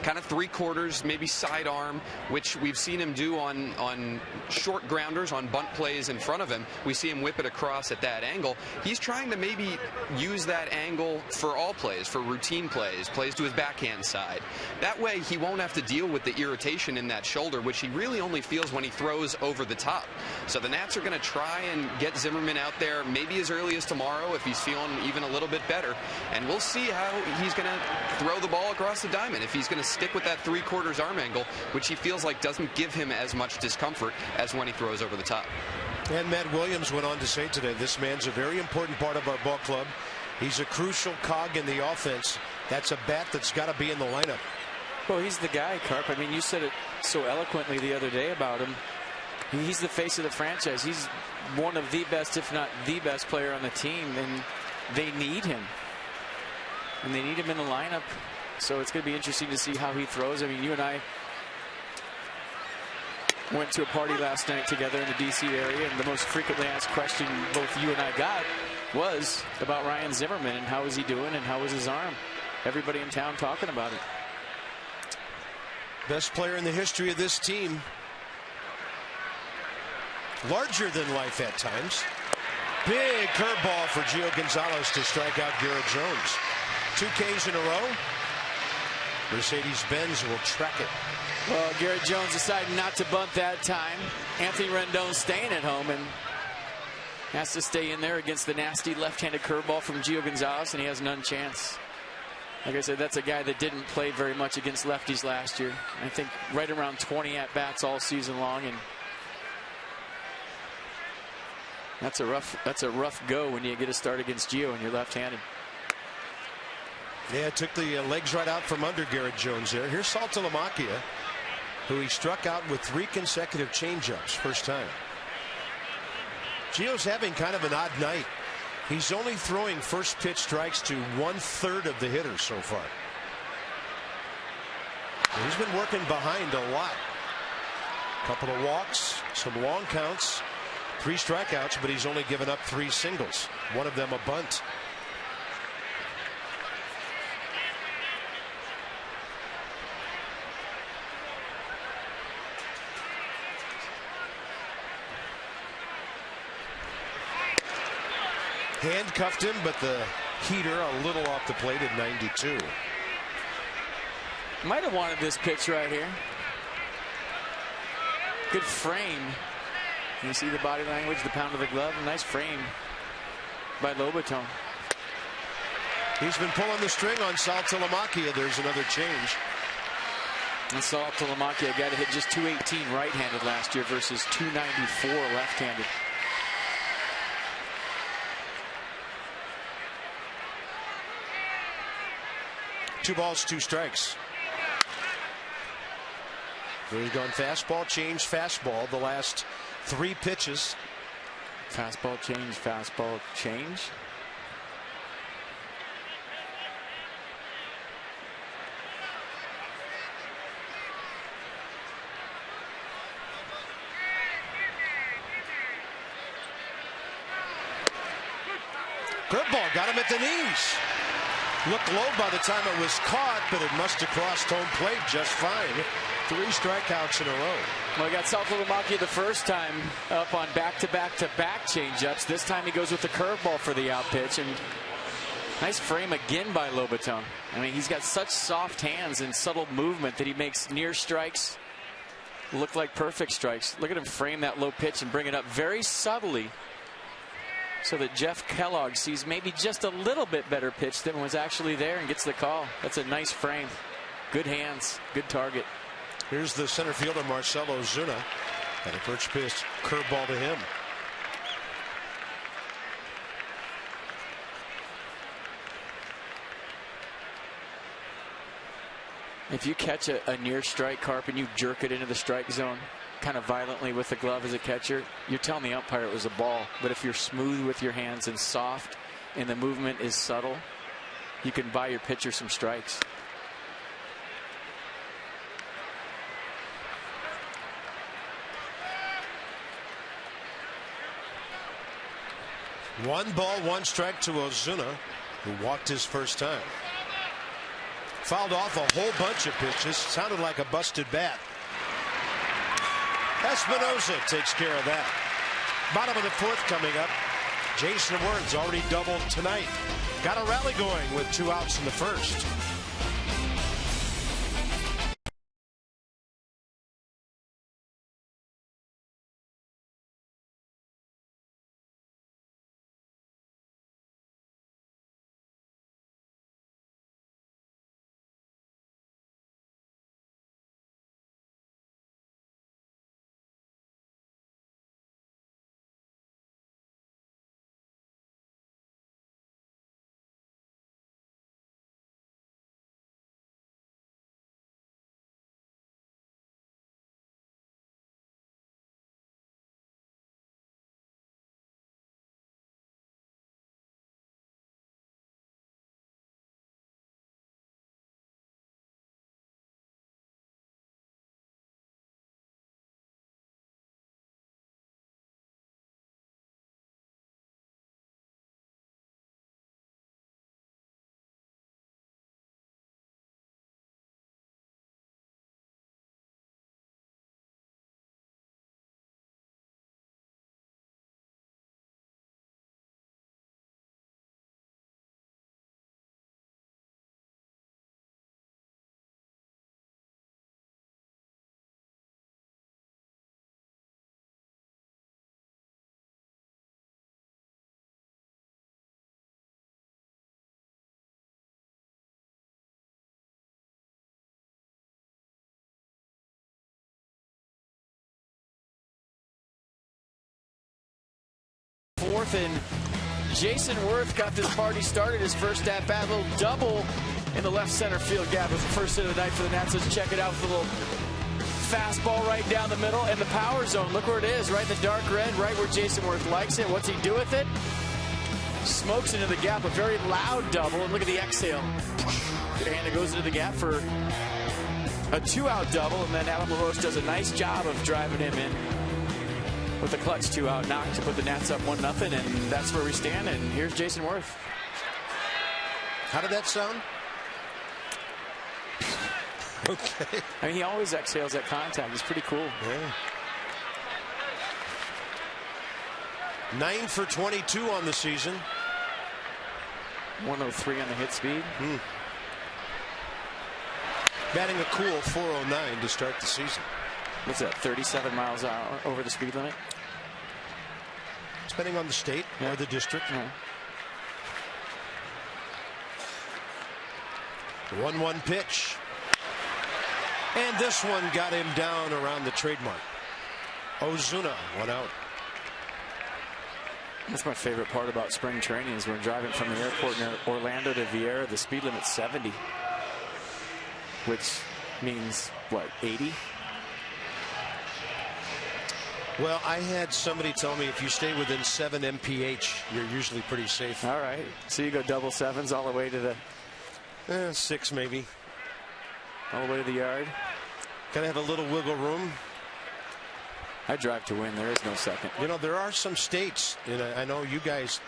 kind of 3/4, maybe sidearm, which we've seen him do on short grounders, on bunt plays in front of him. We see him whip it across at that angle. He's trying to maybe use that angle for all plays, for routine plays to his backhand side. That way he won't have to deal with the irritation in that shoulder, which he really only feels when he throws over the top. So the Nats are going to try and get Zimmerman out there maybe as early as tomorrow if he's feeling even a little bit better. And we'll see how he's going to throw the ball across the diamond, if he's going to stick with that 3/4 arm angle, which he feels like doesn't give him as much discomfort as when he throws over the top.
And Matt Williams went on to say today, this man's a very important part of our ball club. He's a crucial cog in the offense. That's a bat that's got to be in the lineup.
Well, he's the guy, Carp. I mean, you said it so eloquently the other day about him. He's the face of the franchise. He's one of the best, if not the best player on the team, and they need him. And they need him in the lineup. So it's going to be interesting to see how he throws. I mean, you and I went to a party last night together in the D.C. area, and the most frequently asked question both you and I got was about Ryan Zimmerman and how is he doing and how was his arm. Everybody in town talking about it.
Best player in the history of this team. Larger than life at times. Big curveball for Gio Gonzalez to strike out Garrett Jones. 2 Ks in a row. Mercedes-Benz will track it.
Well, Garrett Jones decided not to bunt that time. Anthony Rendon staying at home and has to stay in there against the nasty left-handed curveball from Gio Gonzalez, and he has none chance. Like I said, that's a guy that didn't play very much against lefties last year. I think right around 20 at-bats all season long. And That's a rough go when you get a start against Gio and you're left-handed.
Yeah, took the legs right out from under Garrett Jones there. Here's Saltalamacchia, who he struck out with 3 consecutive changeups, first time. Gio's having kind of an odd night. He's only throwing first pitch strikes to 1/3 of the hitters so far. He's been working behind a lot. Couple of walks, some long counts, 3 strikeouts, but he's only given up 3 singles. One of them a bunt. Handcuffed him, but the heater a little off the plate at 92.
Might have wanted this pitch right here. Good frame. You see the body language, the pound of the glove. Nice frame by Lobaton.
He's been pulling the string on Saltalamacchia. There's another change.
And Saltalamacchia got to hit just 218 right-handed last year versus 294 left-handed.
Two balls, 2 strikes. So he's gone fastball, change, fastball the last 3 pitches.
Fastball, change, fastball, change.
Curveball got him at the knees. Looked low by the time it was caught, but it must have crossed home plate just fine. 3 strikeouts in a row.
Well, he got Saltalamacchia the first time up on back-to-back-to-back changeups. This time he goes with the curveball for the out pitch, and nice frame again by Lobaton. I mean, he's got such soft hands and subtle movement that he makes near strikes look like perfect strikes. Look at him frame that low pitch and bring it up very subtly, so that Jeff Kellogg sees maybe just a little bit better pitch than was actually there and gets the call. That's a nice frame. Good hands, good target.
Here's the center fielder, Marcell Ozuna, and a first pitch curveball to him.
If you catch a near strike, Carp, and you jerk it into the strike zone kind of violently with the glove as a catcher, you're telling the umpire it was a ball. But if you're smooth with your hands and soft and the movement is subtle, you can buy your pitcher some strikes.
One ball, 1 strike to Ozuna, who walked his first time. Fouled off a whole bunch of pitches. Sounded like a busted bat. Espinosa takes care of that. Bottom of the 4th coming up. Jason Ward's already doubled tonight. Got a rally going with 2 outs in the first.
4th, and Jason Worth got this party started. His first at-bat, little double in the left center field gap. It was the first hit of the night for the Nats. Let's check it out with a little fastball right down the middle, and the power zone. Look where it is, right in the dark red, right where Jason Worth likes it. What's he do with it? Smokes into the gap, a very loud double, and look at the exhale. And it goes into the gap for a 2-out double, and then Adam LaRoche does a nice job of driving him in with a clutch 2-out knock to put the Nats up 1-0, and that's where we stand. And here's Jason Worth.
How did that sound? Okay.
I mean, he always exhales at contact. It's pretty cool.
Yeah. 9 for 22 on the season.
103 on the hit speed.
Batting a cool 409 to start the season.
What's that, 37 miles an hour over the speed limit?
Depending on the state or the district.
Yeah.
1-1 pitch. And this one got him down around the trademark. Ozuna, 1 out.
That's my favorite part about spring training is we're driving from the airport near Orlando to Vieira. The speed limit's 70, which means, what, 80?
Well, I had somebody tell me if you stay within 7 mph, you're usually pretty safe.
All right. So you go double sevens all the way to the...
6 maybe.
All the way to the yard.
Gotta have a little wiggle room.
I drive to win. There is no second.
You know, there are some states, and I know you guys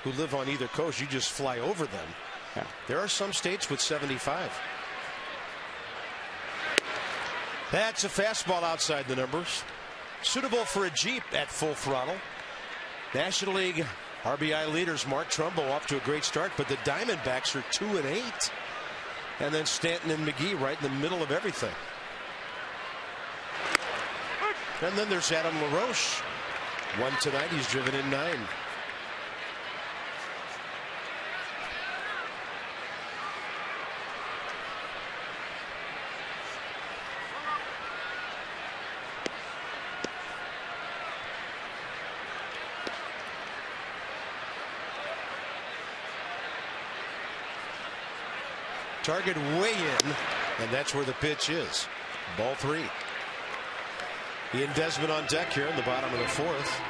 who live on either coast, you just fly over them.
Yeah.
There are some states with 75. That's a fastball outside the numbers. Suitable for a Jeep at full throttle. National League RBI leaders Mark Trumbo off to a great start, but the Diamondbacks are 2-8. And then Stanton and McGee right in the middle of everything. And then there's Adam LaRoche. 1 tonight. He's driven in 9. Target way in, and that's where the pitch is. Ball 3. Ian Desmond on deck here in the bottom of the 4th.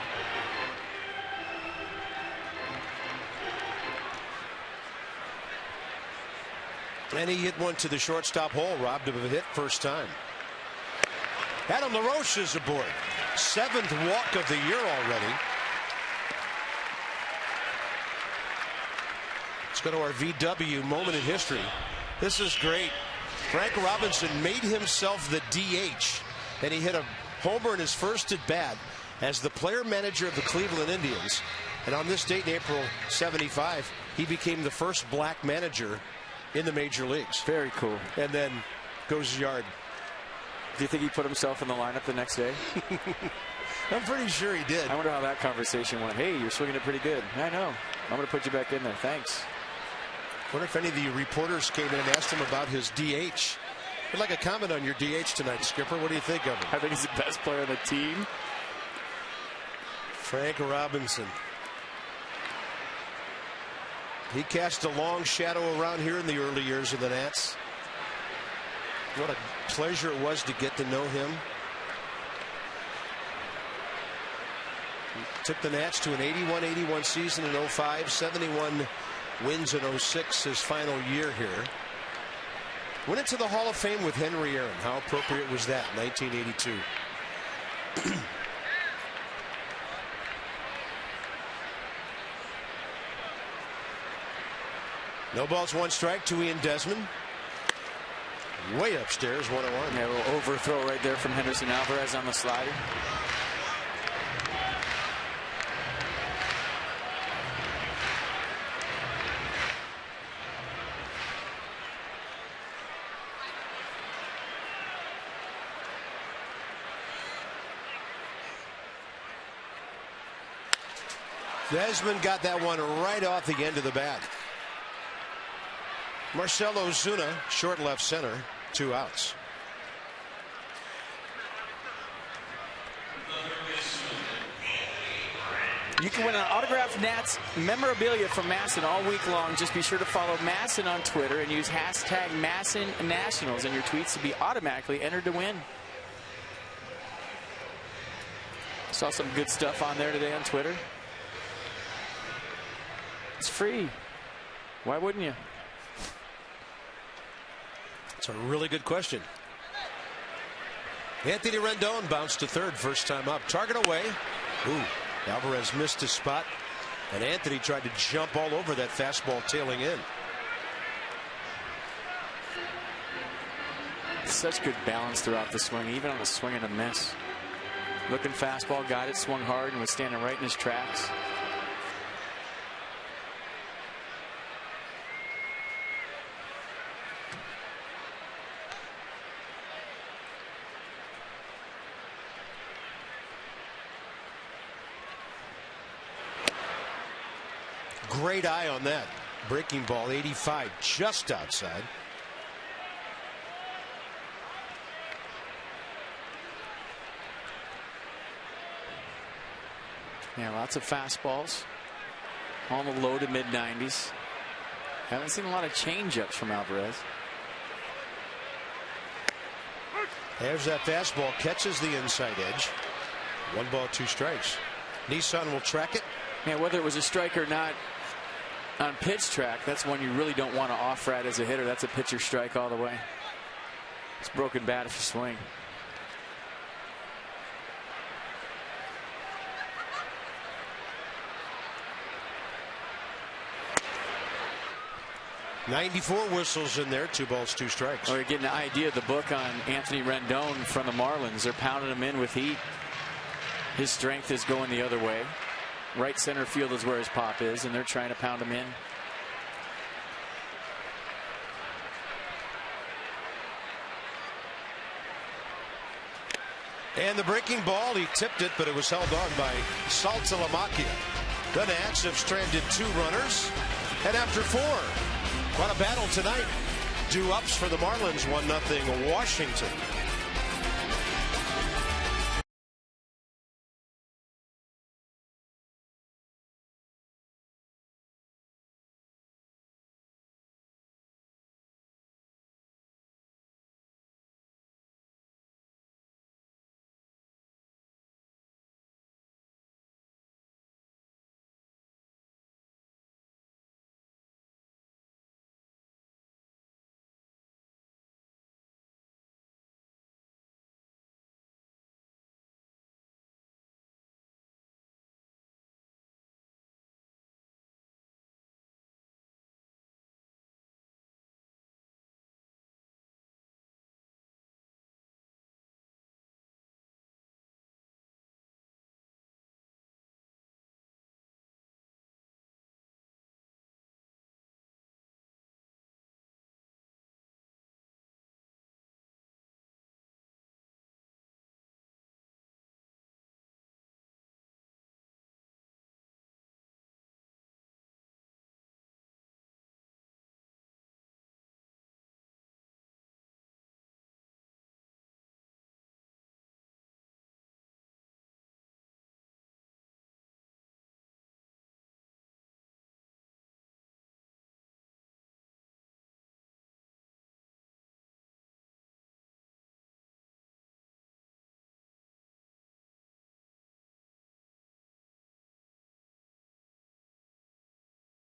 And he hit one to the shortstop hole, robbed of a hit first time. Adam LaRoche is aboard. 7th walk of the year already. Let's go to our VW moment in history. This is great. Frank Robinson made himself the DH, and he hit a homer in his first at bat as the player manager of the Cleveland Indians. And on this date in April '75, he became the first black manager in the major leagues.
Very cool.
And then goes yard.
Do you think he put himself in the lineup the next day?
I'm pretty sure he did.
I wonder how that conversation went. Hey, you're swinging it pretty good. I know. I'm going to put you back in there. Thanks.
I wonder if any of the reporters came in and asked him about his DH. I'd like a comment on your DH tonight, Skipper. What do you think of him?
I think he's the best player on the team.
Frank Robinson. He cast a long shadow around here in the early years of the Nats. What a pleasure it was to get to know him. He took the Nats to an 81-81 season in 05, 71 wins in 06, his final year here. Went into the Hall of Fame with Henry Aaron. How appropriate was that, 1982. No balls, 1 strike to Ian Desmond. Way upstairs, 1-1.
Yeah, a little overthrow right there from Henderson Alvarez on the slider.
Desmond got that one right off the end of the bat. Marcell Ozuna, short left center, 2 outs.
You can win an autographed Nats memorabilia from Masson all week long. Just be sure to follow Masson on Twitter and use hashtag MassonNationals in your tweets to be automatically entered to win. Saw some good stuff on there today on Twitter. It's free. Why wouldn't you?
It's a really good question. Anthony Rendon bounced to third first time up. Target away. Ooh, Alvarez missed his spot, and Anthony tried to jump all over that fastball tailing in.
Such good balance throughout the swing, even on a swing and a miss. Looking fastball, got it, swung hard, and was standing right in his tracks.
Great eye on that. Breaking ball 85 just outside.
Yeah, lots of fastballs. On the low to mid 90s. Haven't seen a lot of changeups from Alvarez.
There's that fastball, catches the inside edge. 1 ball, 2 strikes. Nissan will track it.
Yeah, whether it was a strike or not on pitch track, that's one you really don't want to off-rat as a hitter. That's a pitcher strike all the way. It's broken bat if you swing.
.94 whistles in there. 2 balls, 2 strikes.
Oh, you're getting an idea of the book on Anthony Rendon from the Marlins. They're pounding him in with heat. His strength is going the other way. Right center field is where his pop is, and they're trying to pound him in.
And the breaking ball, he tipped it, but it was held on by Saltalamacchia. The Nats have stranded 2 runners, and after 4, what a battle tonight. 2 ups for the Marlins, 1-0 Washington.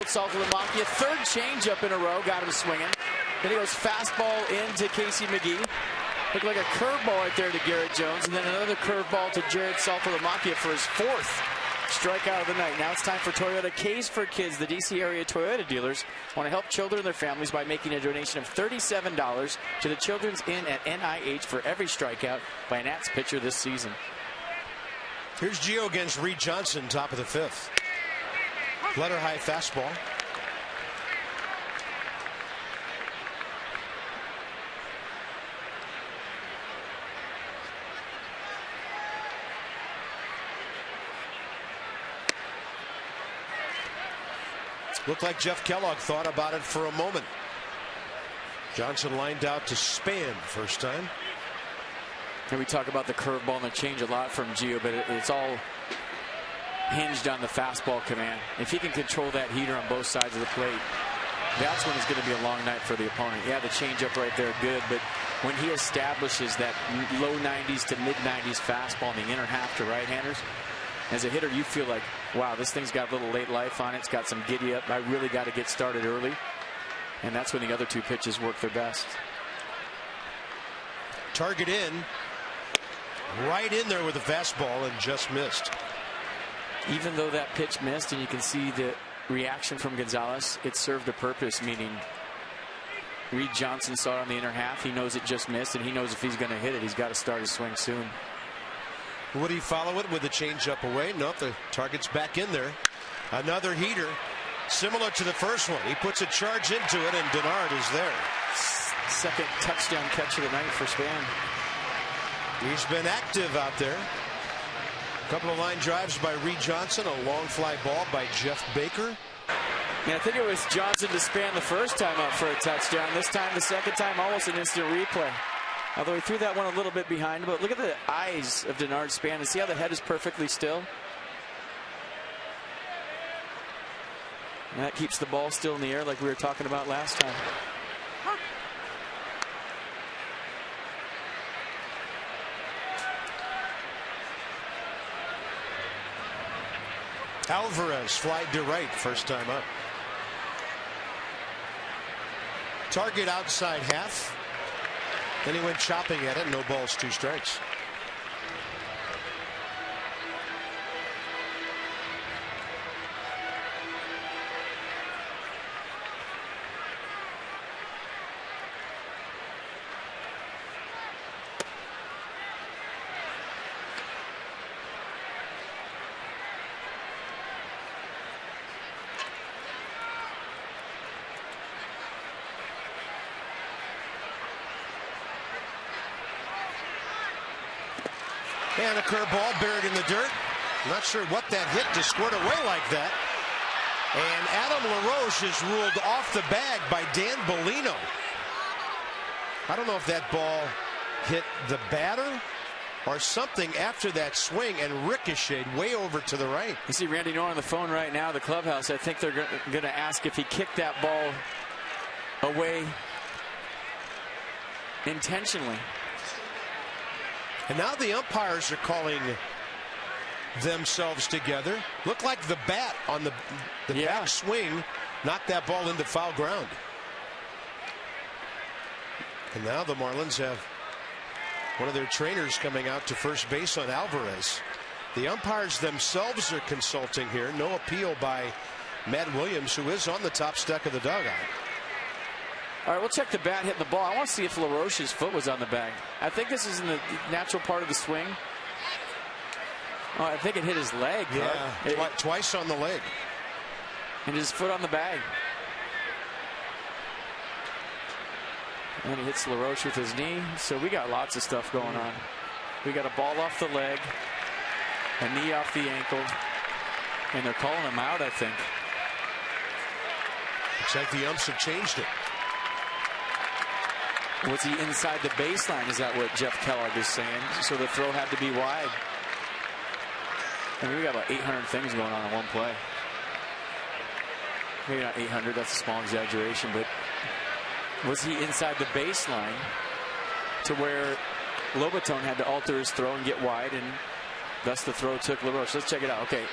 Saltalamacchia, 3rd changeup in a row, got him swinging. Then he goes fastball into Casey McGee. Looked like a curveball right there to Garrett Jones, and then another curveball to Jared Saltalamacchia for his 4th strikeout of the night. Now it's time for Toyota K's for Kids. The DC area Toyota dealers want to help children and their families by making a donation of $37 to the Children's Inn at NIH for every strikeout by a Nats pitcher this season.
Here's Gio against Reed Johnson, top of the 5th. Letter high fastball. Looked like Jeff Kellogg thought about it for a moment. Johnson lined out to Span first time.
And we talk about the curveball and the change a lot from Gio, but it's all hinged on the fastball command. If he can control that heater on both sides of the plate, that's when it's going to be a long night for the opponent. Yeah, the changeup right there, good, but when he establishes that low 90s to mid 90s fastball in the inner half to right-handers, as a hitter, you feel like, wow, this thing's got a little late life on it. It's got some giddy up. I really got to get started early. And that's when the other two pitches work their best.
Target in. Right in there with the fastball and just missed.
Even though that pitch missed, and you can see the reaction from Gonzalez, it served a purpose, meaning Reed Johnson saw it on the inner half. He knows it just missed, and he knows if he's going to hit it, he's got to start his swing soon.
Would he follow it with a changeup away? Nope, the target's back in there. Another heater, similar to the first one. He puts a charge into it, and Denard is there.
Second touchdown catch of the night for Span.
He's been active out there. A couple of line drives by Reed Johnson, a long fly ball by Jeff Baker.
Yeah, I think it was Johnson to Span the first time up for a touchdown. This time, the second time, almost an instant replay. Although he threw that one a little bit behind, but look at the eyes of Denard Span and see how the head is perfectly still. And that keeps the ball still in the air like we were talking about last time.
Alvarez flied to right first time up. Target outside half. Then he went chopping at it. No balls, 2 strikes. And a curveball buried in the dirt. Not sure what that hit to squirt away like that. And Adam LaRoche is ruled off the bag by Dan Bellino. I don't know if that ball hit the batter or something after that swing and ricocheted way over to the right.
You see Randy Knorr on the phone right now, the clubhouse. I think they're going to ask if he kicked that ball away intentionally.
And now the umpires are calling themselves together. Looked like the bat on the back swing knocked that ball into foul ground. And now the Marlins have one of their trainers coming out to first base on Alvarez. The umpires themselves are consulting here. No appeal by Matt Williams, who is on the top step of the dugout.
All right, we'll check the bat hitting the ball. I want to see if LaRoche's foot was on the bag. I think this is in the natural part of the swing. Oh, I think it hit his leg.
Yeah, twice on the leg.
And his foot on the bag. And he hits LaRoche with his knee. So we got lots of stuff going on. We got a ball off the leg, a knee off the ankle, and they're calling him out, I think.
Looks like the umps have changed it.
Was he inside the baseline? Is that what Jeff Kellogg is saying? So the throw had to be wide. I mean, we got about 800 things going on in one play. Maybe not 800, that's a small exaggeration, but was he inside the baseline to where Lobaton had to alter his throw and get wide, and thus the throw took LaRoche? Let's check it out. Okay,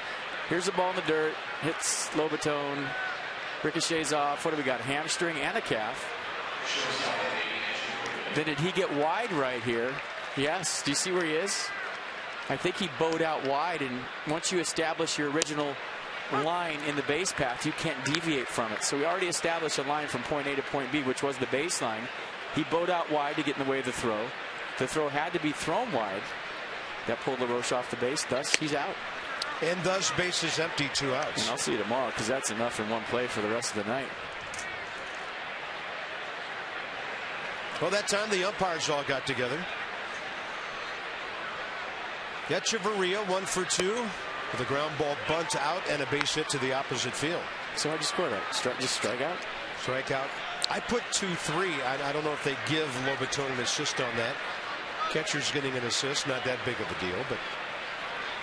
here's the ball in the dirt, hits Lobaton, ricochets off. What do we got? Hamstring and a calf. Then did he get wide right here? Yes. Do you see where he is? I think he bowed out wide, and once you establish your original line in the base path, you can't deviate from it. So we already established a line from point A to point B, which was the baseline. He bowed out wide to get in the way of the throw. The throw had to be thrown wide. That pulled LaRoche off the base. Thus, he's out.
And thus, bases empty, 2 outs.
And I'll see you tomorrow, because that's enough in one play for the rest of the night.
Well, that time the umpires all got together. Echeverria 1 for 2 with a ground ball bunt out and a base hit to the opposite field.
So how'd you score that? Just strike out?
Strike out. I put 2-3. I don't know if they give Lobaton an assist on that. Catcher's getting an assist. Not that big of a deal, but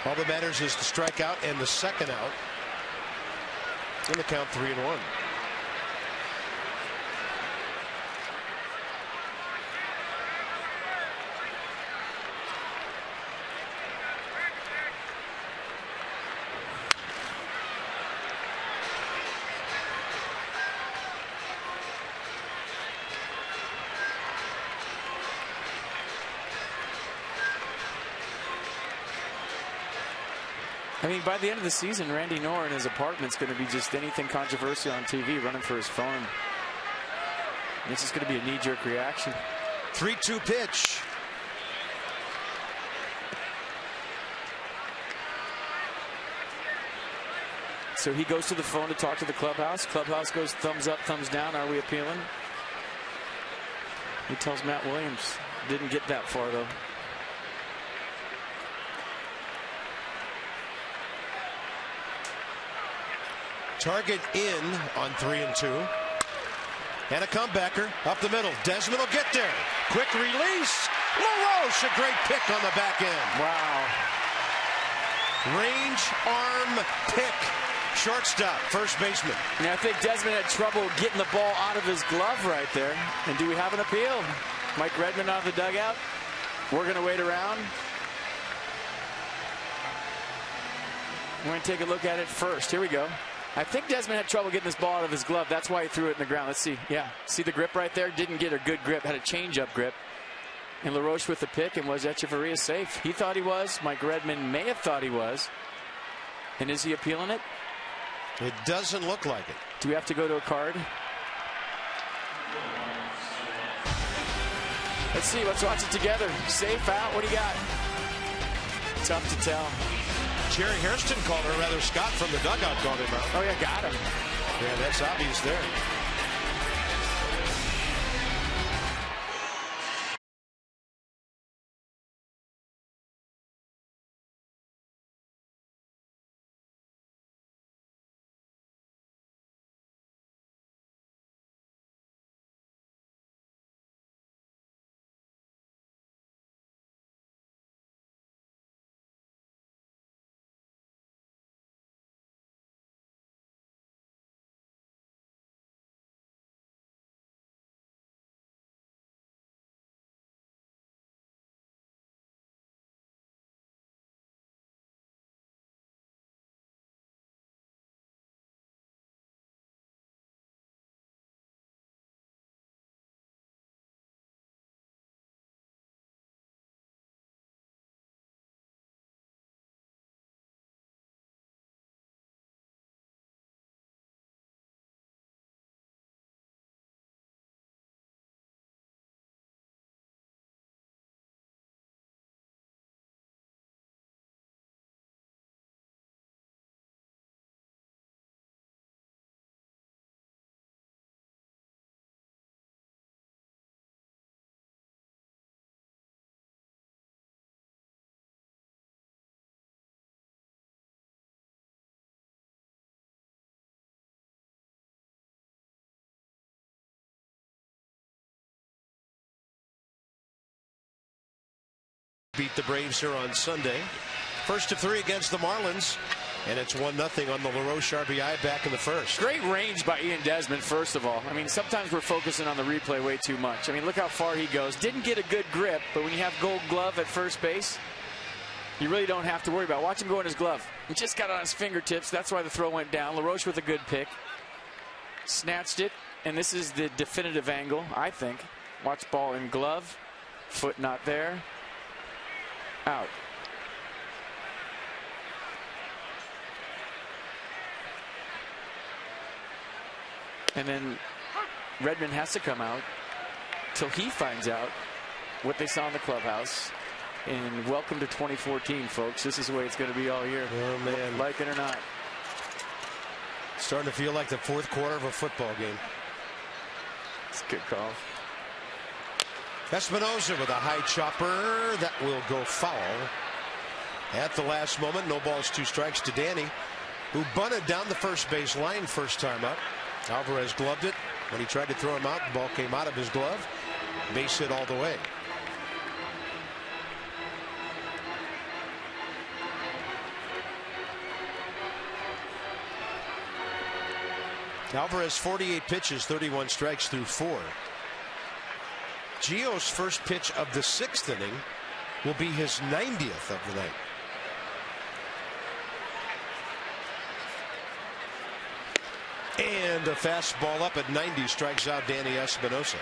All that matters is the strikeout and the second out. In the count 3-1.
I mean, by the end of the season, Randy Knorr in his apartment's going to be just anything controversial on TV, running for his phone. This is going to be a knee-jerk reaction.
3-2 pitch.
So he goes to the phone to talk to the clubhouse. Clubhouse goes thumbs up, thumbs down. Are we appealing? He tells Matt Williams. Didn't get that far, though.
Target in on 3-2. And a comebacker up the middle. Desmond will get there. Quick release. LaRoche, a great pick on the back end.
Wow.
Range arm pick. Shortstop, first baseman.
Yeah, I think Desmond had trouble getting the ball out of his glove right there. And do we have an appeal? Mike Redmond out of the dugout. We're going to wait around. We're going to take a look at it first. Here we go. I think Desmond had trouble getting this ball out of his glove. That's why he threw it in the ground. Let's see. Yeah. See the grip right there? Didn't get a good grip. Had a change-up grip. And LaRoche with the pick, and was Echeverria safe? He thought he was. Mike Redmond may have thought he was. And is he appealing it?
It doesn't look like it.
Do we have to go to a card? Let's see. Let's watch it together. Safe out. What do you got? Tough to tell.
Jerry Hairston called her, rather Scott from the dugout called him out.
Oh, yeah, got him.
Yeah, that's obvious there. Beat the Braves here on Sunday. First of 3 against the Marlins. And it's 1-0 on the LaRoche RBI back in the first.
Great range by Ian Desmond, first of all. I mean, sometimes we're focusing on the replay way too much. I mean, look how far he goes. Didn't get a good grip, but when you have Gold Glove at first base, you really don't have to worry about it. Watch him go in his glove. He just got it on his fingertips. That's why the throw went down. LaRoche with a good pick. Snatched it, and this is the definitive angle, I think. Watch ball in glove. Foot not there. Out. And then Redmond has to come out till he finds out what they saw in the clubhouse. And welcome to 2014, folks. This is the way it's going to be all year.
Oh, man.
Like it or not.
Starting to feel like the fourth quarter of a football game.
It's a good call.
Espinosa with a high chopper. That will go foul. At the last moment, no balls, 2 strikes to Danny, who bunted down the first base line first time up. Alvarez gloved it. When he tried to throw him out, the ball came out of his glove. Base hit all the way. Alvarez 48 pitches, 31 strikes through 4. Gio's first pitch of the 6th inning will be his 90th of the night. And a fastball up at 90 strikes out Danny Espinosa.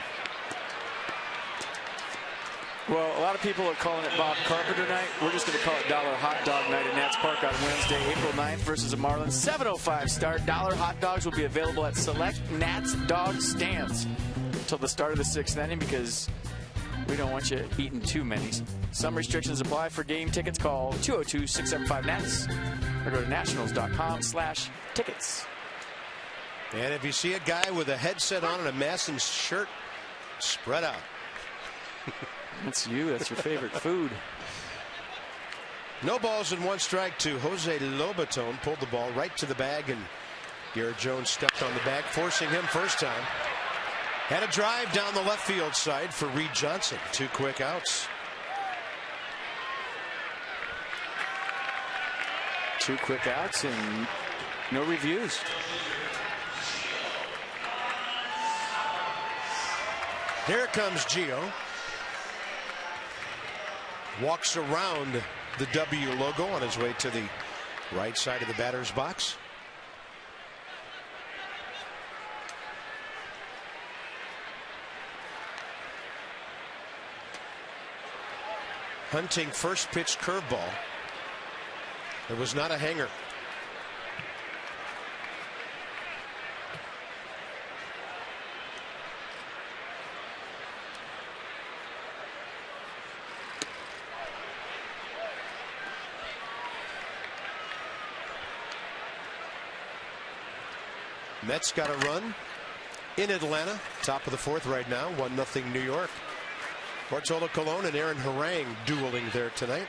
Well, a lot of people are calling it Bob Carpenter night. We're just going to call it Dollar Hot Dog Night at Nats Park on Wednesday, April 9th versus the Marlins. 7:05 start. Dollar hot dogs will be available at select Nats dog stands until the start of the 6th inning because we don't want you eating too many. Some restrictions apply. For game tickets, call 202-675-NATS or go to nationals.com/tickets.
And if you see a guy with a headset on and a Masson shirt, spread out.
That's you. That's your favorite food.
No balls and 1 strike to Jose Lobaton. Pulled the ball right to the bag, and Garrett Jones stepped on the bag, forcing him first time. Had a drive down the left field side for Reed Johnson. 2 quick outs.
2 quick outs and no reviews.
Here comes Gio. Walks around the W logo on his way to the right side of the batter's box. Hunting first pitch curveball. It was not a hanger. Mets got a run in Atlanta. Top of the 4th right now. 1-0 New York. Bartolo Colon and Aaron Harang dueling there tonight.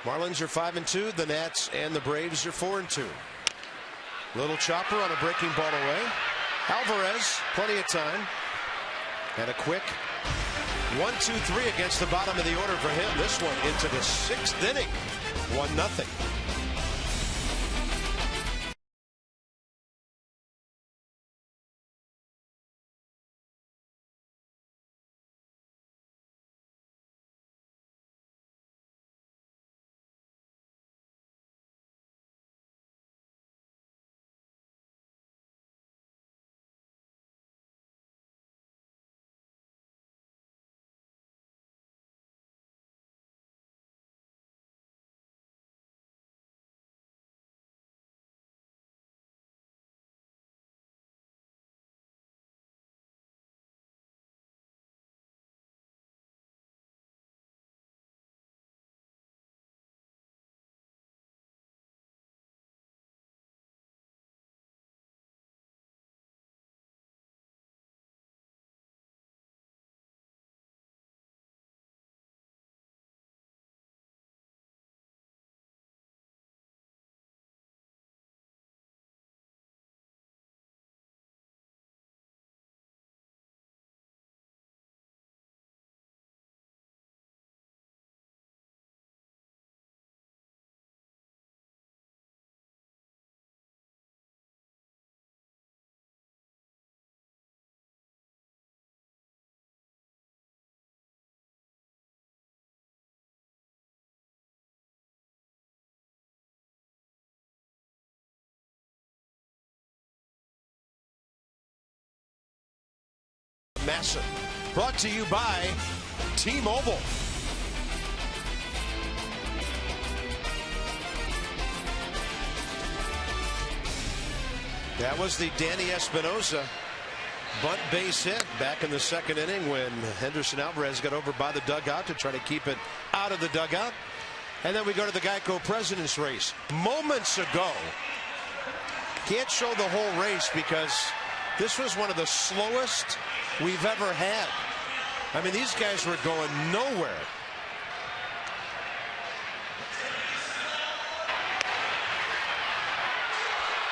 Marlins are 5-2. The Nats and the Braves are 4-2. Little chopper on a breaking ball away. Alvarez, plenty of time. And a quick 1-2-3 against the bottom of the order for him. This one into the 6th inning. 1-0. Massa. Brought to you by T-Mobile. That was the Danny Espinosa bunt base hit back in the 2nd inning when Henderson Alvarez got over by the dugout to try to keep it out of the dugout. And then we go to the Geico President's Race. Moments ago, can't show the whole race because this was one of the slowest we've ever had. I mean, these guys were going nowhere.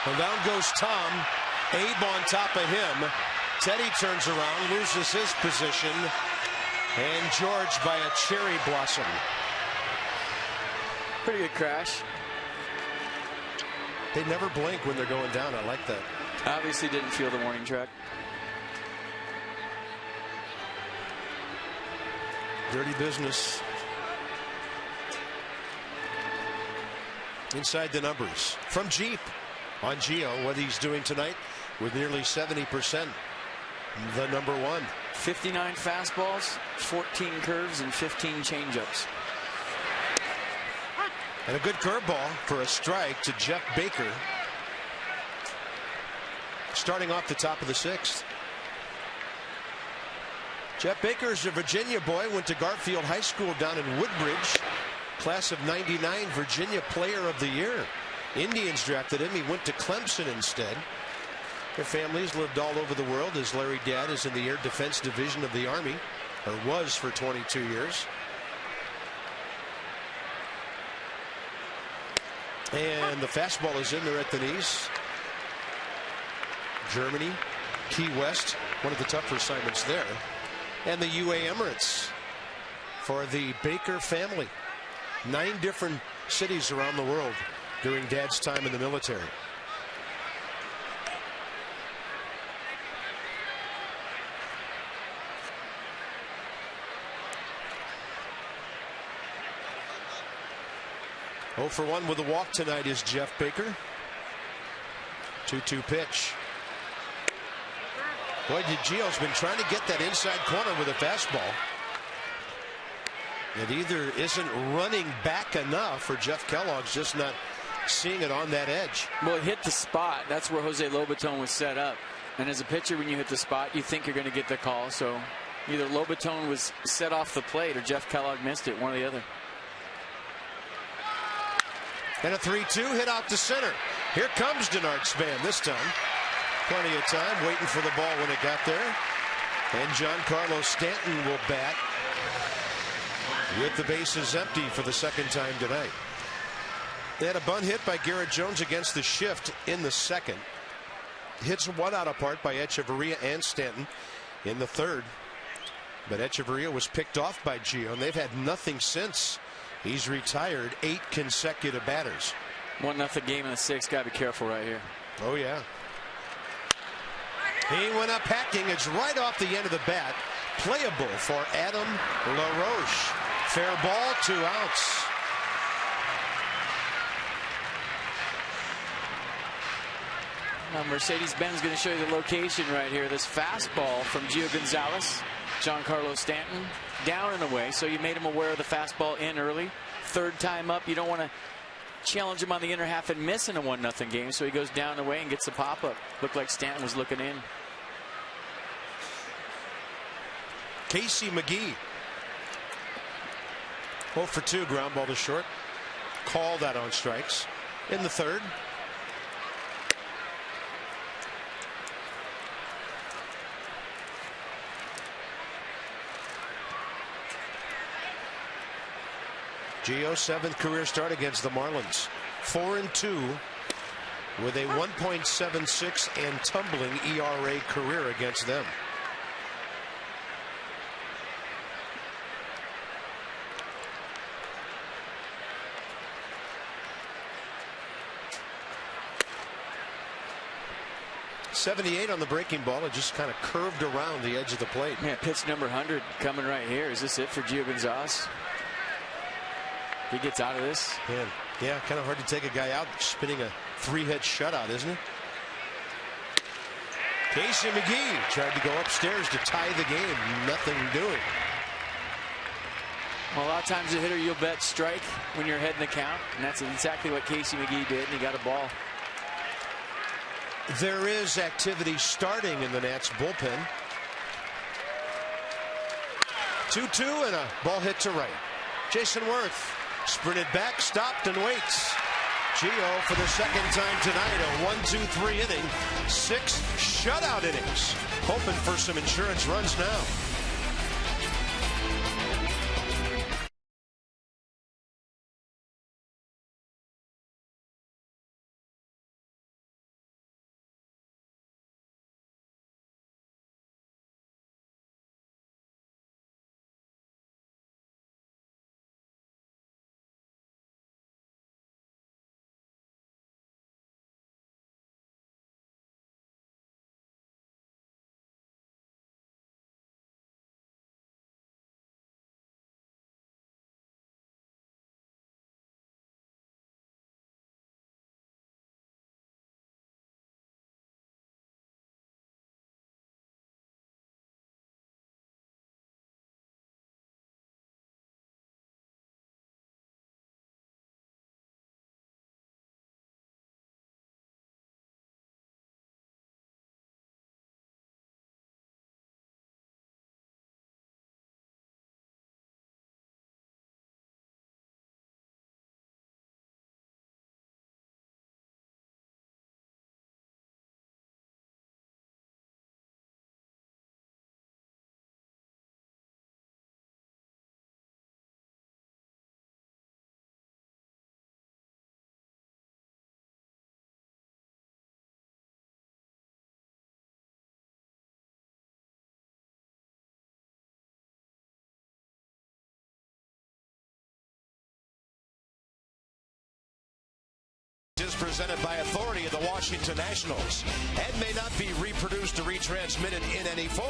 And down goes Tom. Abe on top of him. Teddy turns around, loses his position. And George by a cherry blossom.
Pretty good crash.
They never blink when they're going down. I like that.
Obviously didn't feel the warning track.
Dirty business. Inside the numbers from Jeep on Gio, what he's doing tonight with nearly 70%. The number one.
59 fastballs, 14 curves, and 15 changeups.
And a good curveball for a strike to Jeff Baker. Starting off the top of the 6th. Jeff Baker is a Virginia boy, went to Garfield High School down in Woodbridge. Class of '99 Virginia Player of the Year. Indians drafted him. He went to Clemson instead. Their families lived all over the world, as Larry Dad is in the Air Defense Division of the Army, or was for 22 years. And the fastball is in there at the knees. Germany, Key West, one of the tougher assignments there. And the UA Emirates for the Baker family. 9 different cities around the world during Dad's time in the military. Oh for 1 with a walk tonight is Jeff Baker. 2-2 pitch. Boy, Gio's been trying to get that inside corner with a fastball. It either isn't running back enough, or Jeff Kellogg's just not seeing it on that edge.
Well, it hit the spot. That's where Jose Lobaton was set up. And as a pitcher, when you hit the spot, you think you're going to get the call. So either Lobaton was set off the plate or Jeff Kellogg missed it, one or the other.
And a 3-2 hit out to center. Here comes Denard Span this time. Plenty of time waiting for the ball when it got there. And Giancarlo Stanton will bat with the bases empty for the 2nd time tonight. They had a bunt hit by Garrett Jones against the shift in the 2nd. Hits one out apart by Echeverria and Stanton in the 3rd. But Echeverria was picked off by Gio, and they've had nothing since. He's retired 8 consecutive batters.
1-0 game in the 6th. Got to be careful right here.
Oh, yeah. He went up hacking. It's right off the end of the bat. Playable for Adam LaRoche. Fair ball, 2 outs.
Now Mercedes-Benz going to show you the location right here. This fastball from Gio Gonzalez. Giancarlo Stanton down and away. So you made him aware of the fastball in early. 3rd time up. You don't want to challenge him on the inner half and miss in a 1-0 game. So he goes down and away and gets the pop-up. Looked like Stanton was looking in.
Casey McGee. 0 for 2, ground ball to short. Called out on strikes in the 3rd. Gio's 7th career start against the Marlins. 4-2 with a 1.76 and tumbling ERA career against them. .78 on the breaking ball. It just kind of curved around the edge of the plate.
Yeah, pitch number 100 coming right here. Is this it for Gio Gonzalez? He gets out of this.
Man, yeah, kind of hard to take a guy out spinning a 3-hit shutout, isn't it? Casey McGee tried to go upstairs to tie the game. Nothing doing.
Well, a lot of times a hitter, you'll bet strike when you're ahead in the count. And that's exactly what Casey McGee did, and he got a ball.
There is activity starting in the Nats bullpen. 2-2 and a ball hit to right. Jason Worth sprinted back, stopped, and waits. Gio for the 2nd time tonight, a 1-2-3 inning, 6 shutout innings. Hoping for some insurance runs now. is presented by authority of the Washington Nationals and may not be reproduced or retransmitted in any form.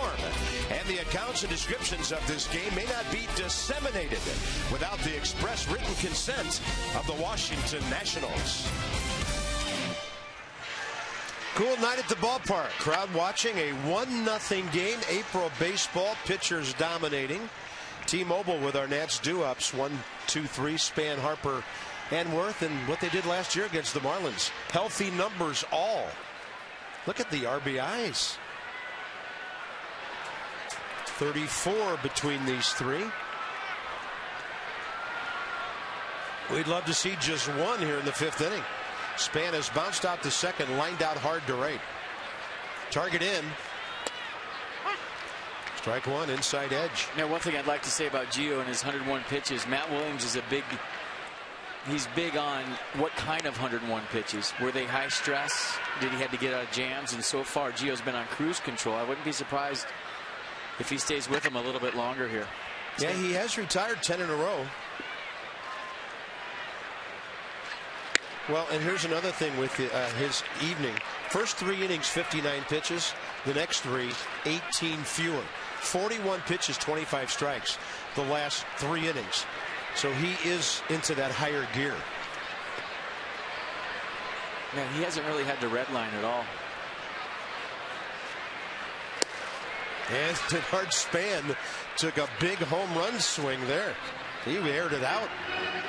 And the accounts and descriptions of this game may not be disseminated without the express written consent of the Washington Nationals. Cool night at the ballpark. Crowd watching a 1-0 game. April baseball. Pitchers dominating. T-Mobile with our Nats do-ups. 1, 2, 3. Span, Harper, and Worth. And what they did last year against the Marlins. Healthy numbers all. Look at the RBIs. 34 between these three. We'd love to see just one here in the 5th inning. Span has bounced out to second, lined out hard to right. Target in. Strike one, inside edge.
Now, one thing I'd like to say about Gio and his 101 pitches, Matt Williams is he's big on what kind of 101 pitches. Were they high stress? Did he have to get out of jams? And so far, Gio's been on cruise control. I wouldn't be surprised if he stays with him a little bit longer here.
Yeah, he has retired 10 in a row. Well, and here's another thing with his evening. First 3 innings, 59 pitches. The next 3, 18 fewer. 41 pitches, 25 strikes. The last 3 innings. So he is into that higher gear.
Man, he hasn't really had the red line at all.
And Denard Span took a big home run swing there. He aired it out.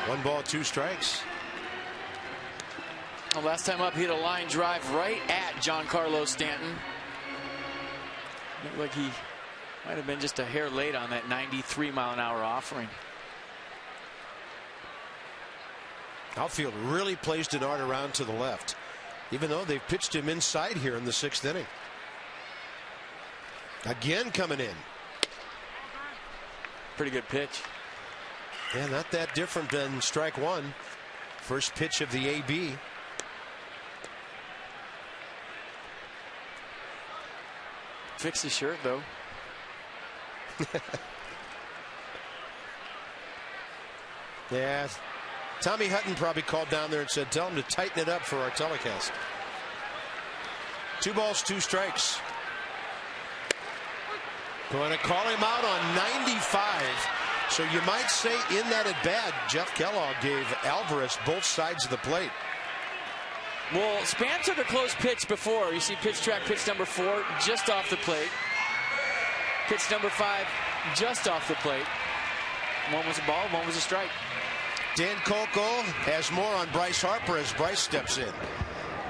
1 ball, 2 strikes.
Well, last time up, he had a line drive right at Giancarlo Stanton. Looked like he might have been just a hair late on that 93-mile-an-hour offering.
Outfield really plays Denard around to the left, even though they've pitched him inside here in the 6th inning. Again coming in.
Pretty good pitch.
Yeah, not that different than strike one. First pitch of the AB.
Fix his shirt, though.
Yeah. Tommy Hutton probably called down there and said, tell him to tighten it up for our telecast. 2 balls, 2 strikes. Going to call him out on 95. So you might say in that at bat, Jeff Kellogg gave Alvarez both sides of the plate.
Well, Span took a close pitch before. You see pitch track, pitch number 4, just off the plate. Pitch number 5, just off the plate. One was a ball, one was a strike.
Dan Coco has more on Bryce Harper as Bryce steps in.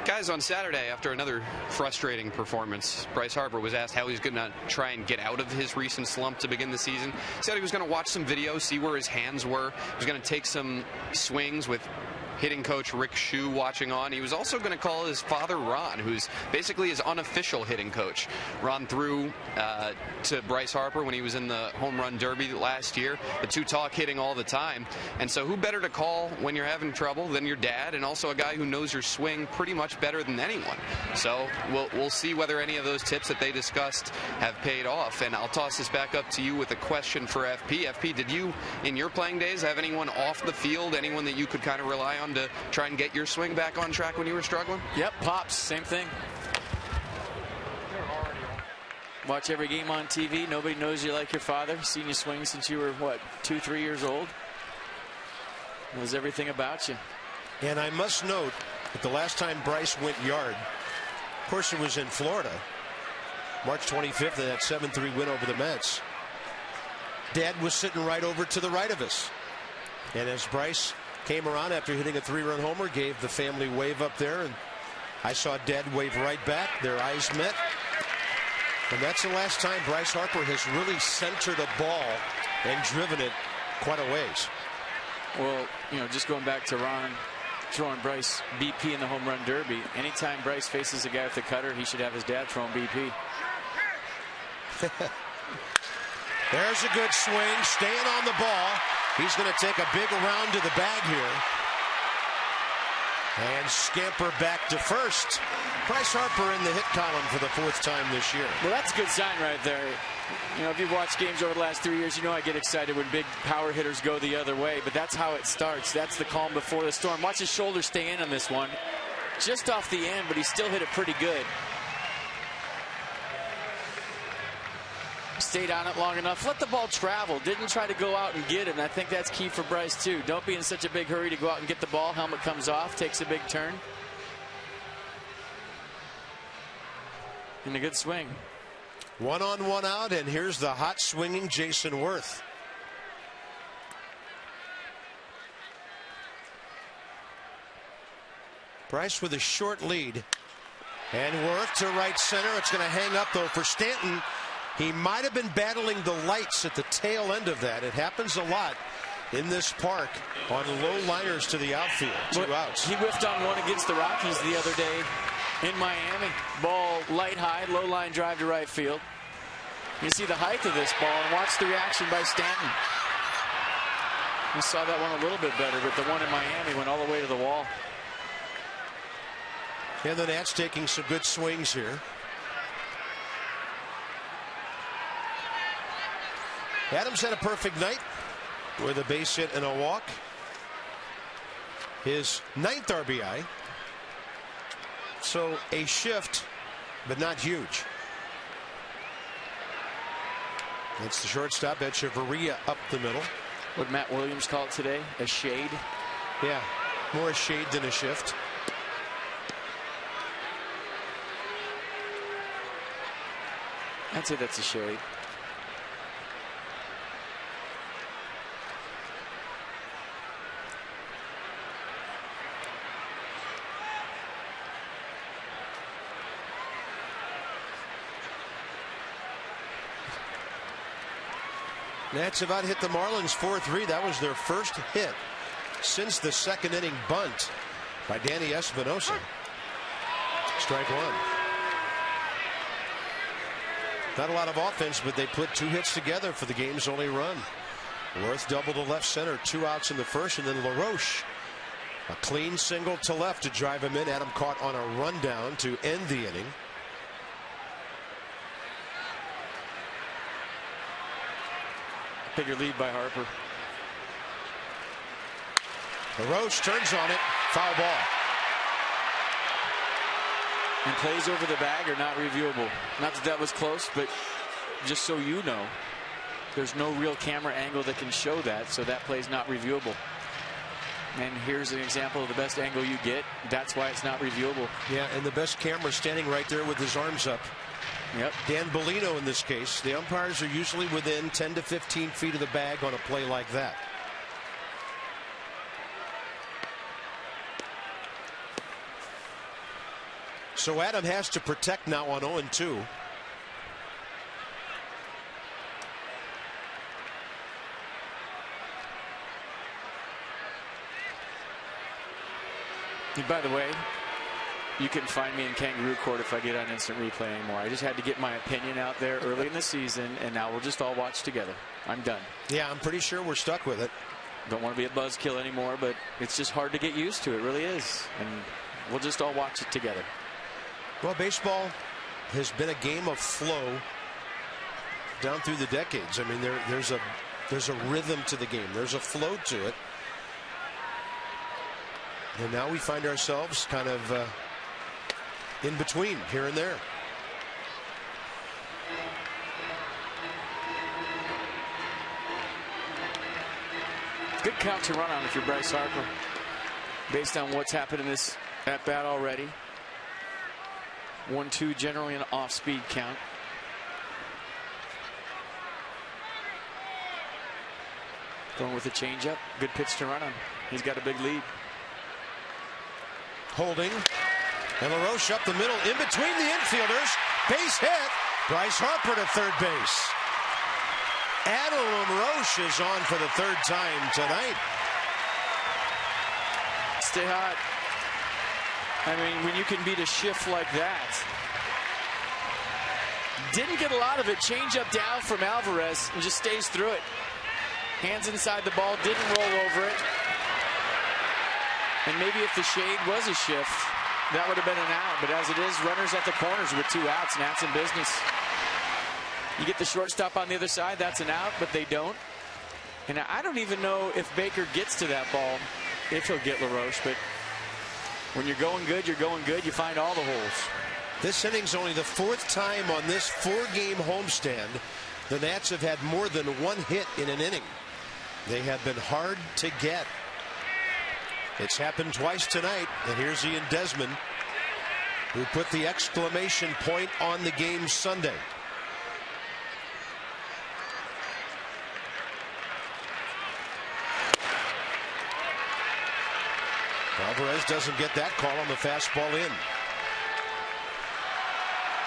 Guys, on Saturday, after another frustrating performance, Bryce Harper was asked how he's going to try and get out of his recent slump to begin the season. He said he was going to watch some video, see where his hands were. He was going to take some swings with hitting coach Rick Shue watching on. He was also going to call his father Ron, who's basically his unofficial hitting coach. Ron threw to Bryce Harper when he was in the home run derby last year. The two talk hitting all the time. And so who better to call when you're having trouble than your dad, and also a guy who knows your swing pretty much better than anyone. So we'll see whether any of those tips that they discussed have paid off. And I'll toss this back up to you with a question for FP. FP, did you, in your playing days, have anyone off the field, anyone that you could kind of rely on to try and get your swing back on track when you were struggling?
Yep, Pops, same thing. Watch every game on TV. Nobody knows you like your father. Seen you swing since you were, what, 2, 3 years old? Knows everything about you.
And I must note that the last time Bryce went yard, of course it was in Florida, March 25th, in that 7-3 win over the Mets. Dad was sitting right over to the right of us. And as Bryce came around after hitting a 3-run homer, gave the family wave up there, and I saw Dad wave right back. Their eyes met. And that's the last time Bryce Harper has really centered a ball and driven it quite a ways.
Well, you know, just going back to Ron throwing Bryce BP in the home run derby, anytime Bryce faces a guy with a cutter, he should have his dad throw him BP.
There's a good swing, staying on the ball. He's going to take a big round to the bag here and scamper back to first. Bryce Harper in the hit column for the 4th time this year.
Well, that's a good sign right there. You know, if you've watched games over the last 3 years, you know I get excited when big power hitters go the other way, but that's how it starts. That's the calm before the storm. Watch his shoulder stay in on this one. just off the end, but he still hit it pretty good. Stayed on it long enough. Let the ball travel. Didn't try to go out and get it. And I think that's key for Bryce, too. Don't be in such a big hurry to go out and get the ball. Helmet comes off, takes a big turn. And a good swing.
1 on, 1 out, and here's the hot swinging Jason Worth. Bryce with a short lead. And Worth to right center. It's going to hang up, though, for Stanton. He might have been battling the lights at the tail end of that. It happens a lot in this park on low liners to the outfield. 2 outs.
He whiffed on one against the Rockies the other day in Miami. Ball light high, low line drive to right field. You see the height of this ball and watch the reaction by Stanton. We saw that one a little bit better, but the one in Miami went all the way to the wall.
And the Nats taking some good swings here. Adams had a perfect night with a base hit and a walk. His 9th RBI. So a shift, but not huge. That's the shortstop, Echeverria up the middle.
What Matt Williams called it today, a shade.
Yeah, more a shade than a shift.
I'd say that's a shade.
Nats have out hit the Marlins 4-3. That was their first hit since the 2nd inning bunt by Danny Espinosa. Strike 1. Not a lot of offense, but they put 2 hits together for the game's only run. Worth double to left center, 2 outs in the first, and then LaRoche a clean single to left to drive him in. Adam caught on a rundown to end the inning.
Bigger lead by Harper.
LaRoche turns on it. Foul ball.
And plays over the bag are not reviewable. Not that that was close, but just so you know, there's no real camera angle that can show that, so that play's not reviewable. And here's an example of the best angle you get. That's why it's not reviewable.
Yeah, and the best camera standing right there with his arms up.
Yep.
Dan Bellino in this case. The umpires are usually within 10 to 15 feet of the bag on a play like that. So Adam has to protect now on 0-2.
And by the way, you can find me in Kangaroo Court if I get on instant replay anymore. I just had to get my opinion out there early in the season, and now we'll just all watch together. I'm done.
Yeah, I'm pretty sure we're stuck with it.
Don't want to be a buzzkill anymore, but it's just hard to get used to. It really is. And we'll just all watch it together.
Well, baseball has been a game of flow down through the decades. I mean, there's a rhythm to the game. There's a flow to it. And now we find ourselves kind of in between here and there.
Good count to run on if you're Bryce Harper, based on what's happened in this at bat already. 1-2, generally an off-speed count. Going with a changeup. Good pitch to run on. He's got a big lead.
Holding. And LaRoche up the middle in between the infielders. Base hit. Bryce Harper to third base. Adam LaRoche is on for the 3rd time tonight.
Stay hot. I mean, when you can beat a shift like that. Didn't get a lot of it. Change up down from Alvarez and just stays through it. Hands inside the ball, didn't roll over it. And maybe if the shade was a shift, that would have been an out. But as it is, runners at the corners with 2 outs. Nats in business. You get the shortstop on the other side, that's an out, but they don't. And I don't even know if Baker gets to that ball, if he'll get LaRoche, but When you're going good, you find all the holes.
This inning's only the 4th time on this 4-game homestand the Nats have had more than 1 hit in an inning. They have been hard to get. It's happened twice tonight, and here's Ian Desmond, who put the exclamation point on the game Sunday. Alvarez doesn't get that call on the fastball in.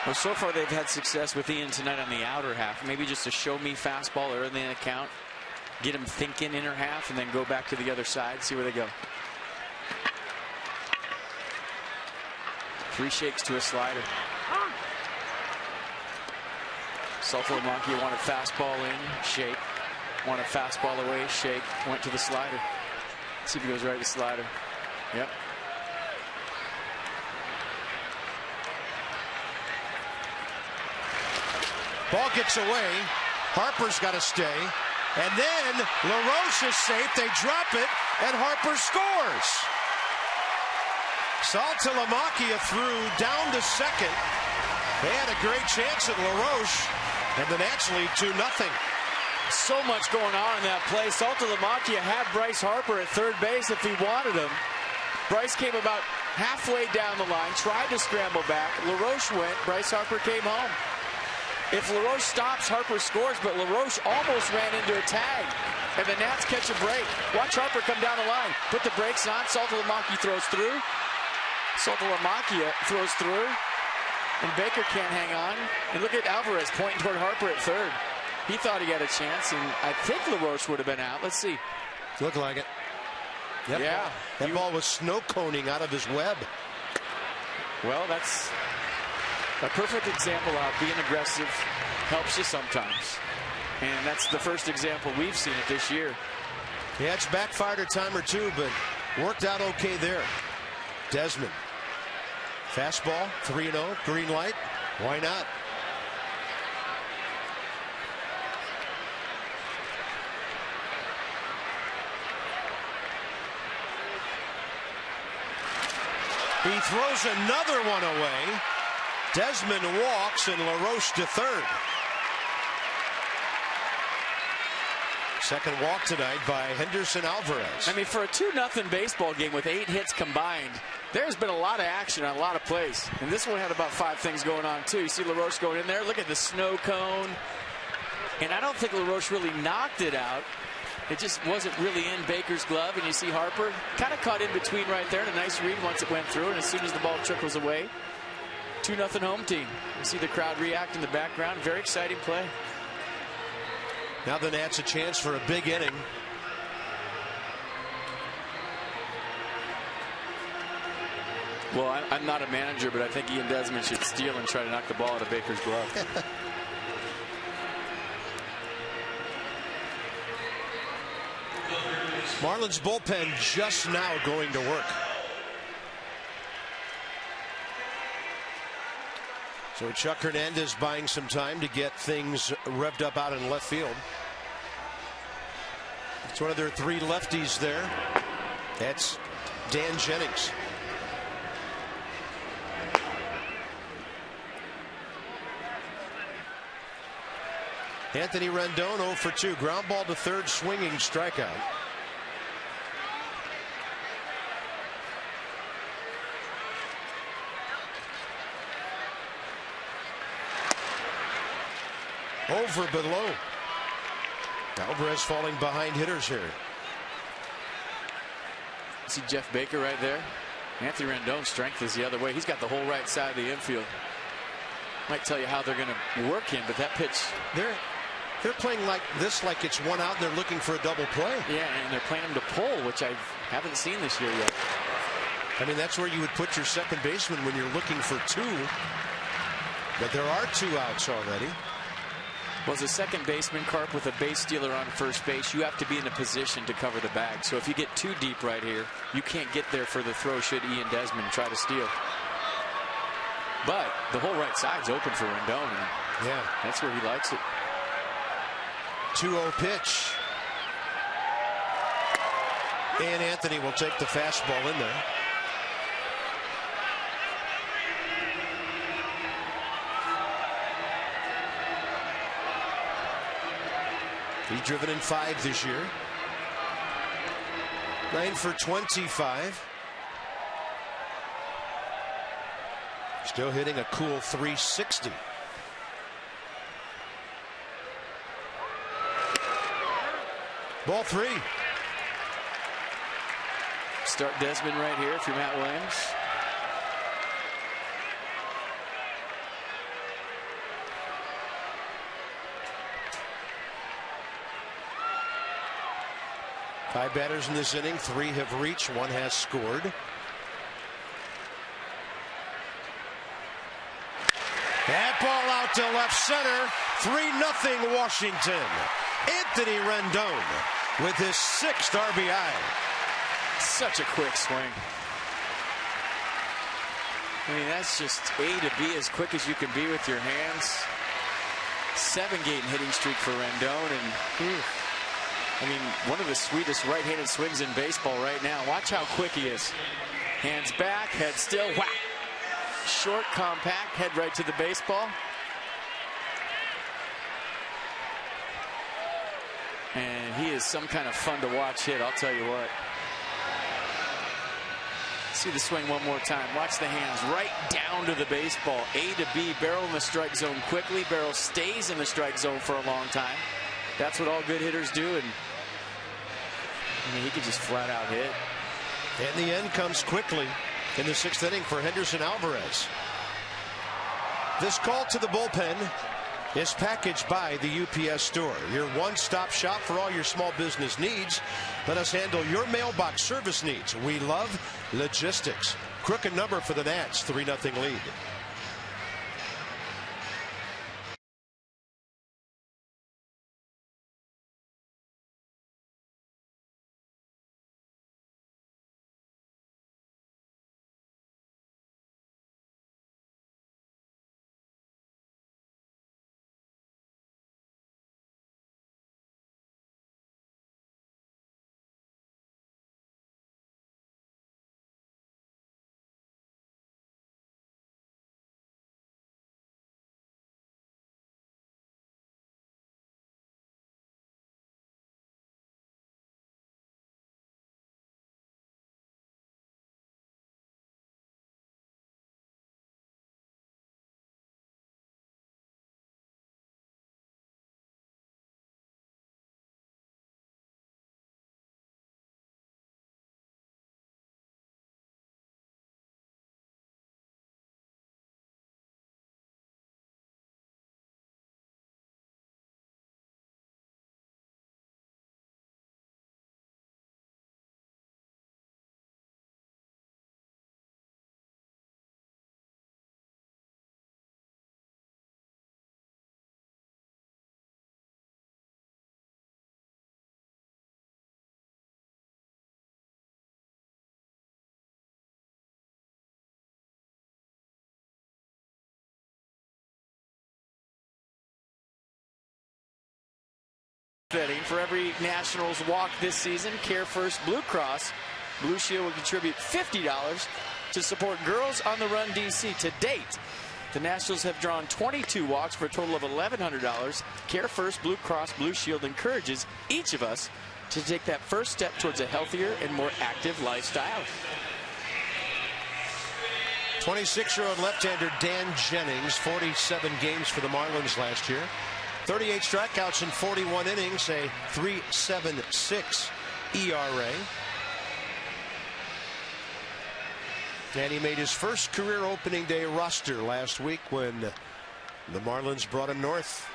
Well, so far they've had success with Ian tonight on the outer half. Maybe just a show-me fastball early in the count. Get him thinking inner half and then go back to the other side, see where they go. 3 shakes to a slider. Saltalamacchia wanted fastball in, shake. Wanted fastball away, shake. Went to the slider. Let's see if he goes right to the slider. Yep.
Ball gets away. Harper's got to stay. And then LaRoche is safe. They drop it, and Harper scores. Saltalamacchia threw down to second. They had a great chance at LaRoche, and the Nats lead 2-0.
So much going on in that play. Saltalamacchia had Bryce Harper at third base if he wanted him. Bryce came about halfway down the line, tried to scramble back. LaRoche went. Bryce Harper came home. If LaRoche stops, Harper scores, but LaRoche almost ran into a tag, and the Nats catch a break. Watch Harper come down the line. Put the brakes on. Saltalamacchia throws through. Saltalamacchia throws through, and Baker can't hang on. And look at Alvarez pointing toward Harper at third. He thought he had a chance, and I think LaRoche would have been out. Let's see.
Looked like it. Yep.
Yeah.
That ball was snow coning out of his web.
Well, that's a perfect example of being aggressive helps you sometimes. And that's the first example we've seen it this year.
Yeah, it's backfired a time or two, but worked out okay there. Desmond. Fastball, 3-0, green light. Why not? He throws another one away. Desmond walks, and LaRoche to third. Second walk tonight by Henderson Alvarez.
I mean, for a 2-0 baseball game with 8 hits combined, there's been a lot of action on a lot of plays. And this one had about 5 things going on, too. You see LaRoche going in there. Look at the snow cone. And I don't think LaRoche really knocked it out. It just wasn't really in Baker's glove. And you see Harper kind of caught in between right there. And a nice read once it went through. And as soon as the ball trickles away, 2-0 home team. You see the crowd react in the background. Very exciting play.
Now the Nats a chance for a big inning.
Well, I'm not a manager, but I think Ian Desmond should steal and try to knock the ball out of Baker's glove.
Marlins bullpen just now going to work. So Chuck Hernandez buying some time to get things revved up out in left field. It's one of their 3 lefties there. That's Dan Jennings. Anthony Rendon 0 for 2. Ground ball to third, swinging strikeout. Over below. Alvarez falling behind hitters here.
See Jeff Baker right there. Anthony Rendon's strength is the other way. He's got the whole right side of the infield. Might tell you how they're going to work him, but that pitch.
They're playing like this, like it's 1 out. They're looking for a double play.
Yeah, and they're playing him to pull, which I haven't seen this year yet.
I mean, that's where you would put your second baseman when you're looking for 2. But there are 2 outs already.
Well, as a second baseman, Carp, with a base stealer on first base, you have to be in a position to cover the bag. So if you get too deep right here, you can't get there for the throw should Ian Desmond try to steal. But the whole right side's open for Rendon. And
yeah,
that's where he likes it.
2-0 pitch. And Anthony will take the fastball in there. He's driven in 5 this year. 9 for 25. Still hitting a cool 360. Ball 3.
Start Desmond right here if you're Matt Williams.
Five batters in this inning. 3 have reached. 1 has scored. That ball out to left center. 3-0 Washington. Anthony Rendon with his 6th RBI.
Such a quick swing. I mean, that's just A to B as quick as you can be with your hands. 7-game hitting streak for Rendon, and I mean, one of the sweetest right-handed swings in baseball right now. Watch how quick he is. Hands back, head still, whack. Short, compact, head right to the baseball. And he is some kind of fun to watch hit, I'll tell you what. See the swing one more time. Watch the hands right down to the baseball. A to B, barrel in the strike zone quickly. Barrel stays in the strike zone for a long time. That's what all good hitters do, and I mean, he could just flat out hit.
And the end comes quickly in the 6th inning for Henderson Alvarez. This call to the bullpen is packaged by the UPS Store, your one-stop shop for all your small business needs. Let us handle your mailbox service needs. We love logistics. Crooked number for the Nats, 3-0 lead.
For every Nationals walk this season, Care First Blue Cross Blue Shield will contribute $50 to support Girls on the Run DC. To date, the Nationals have drawn 22 walks for a total of $1,100. Care First Blue Cross Blue Shield encourages each of us to take that first step towards a healthier and more active lifestyle.
26-year-old left-hander Dan Jennings, 47 games for the Marlins last year. 38 strikeouts in 41 innings, a 3.76 ERA. And he made his first career opening day roster last week when the Marlins brought him north.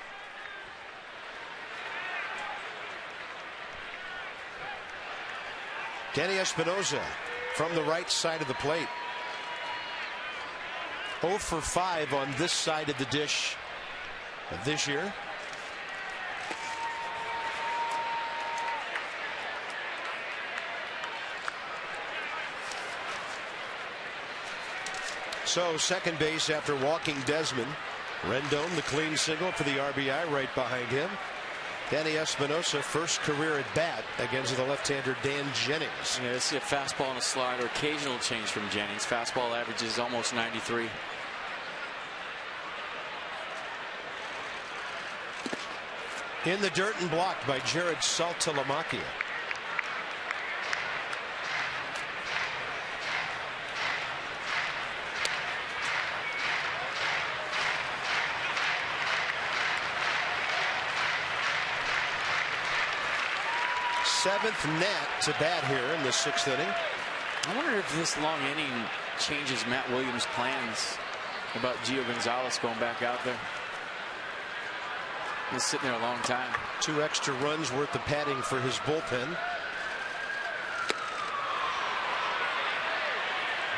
Danny Espinosa from the right side of the plate. 0 for 5 on this side of the dish this year. So second base after walking Desmond. Rendon, the clean single for the RBI right behind him. Danny Espinosa, first career at bat against the left-hander Dan Jennings.
Yeah, see a fastball and a slider, occasional change from Jennings. Fastball averages almost 93.
In the dirt and blocked by Jared Saltalamacchia. Seventh Nat to bat here in the 6th inning.
I wonder if this long inning changes Matt Williams' plans about Gio Gonzalez going back out there. He's sitting there a long time.
2 extra runs worth of padding for his bullpen.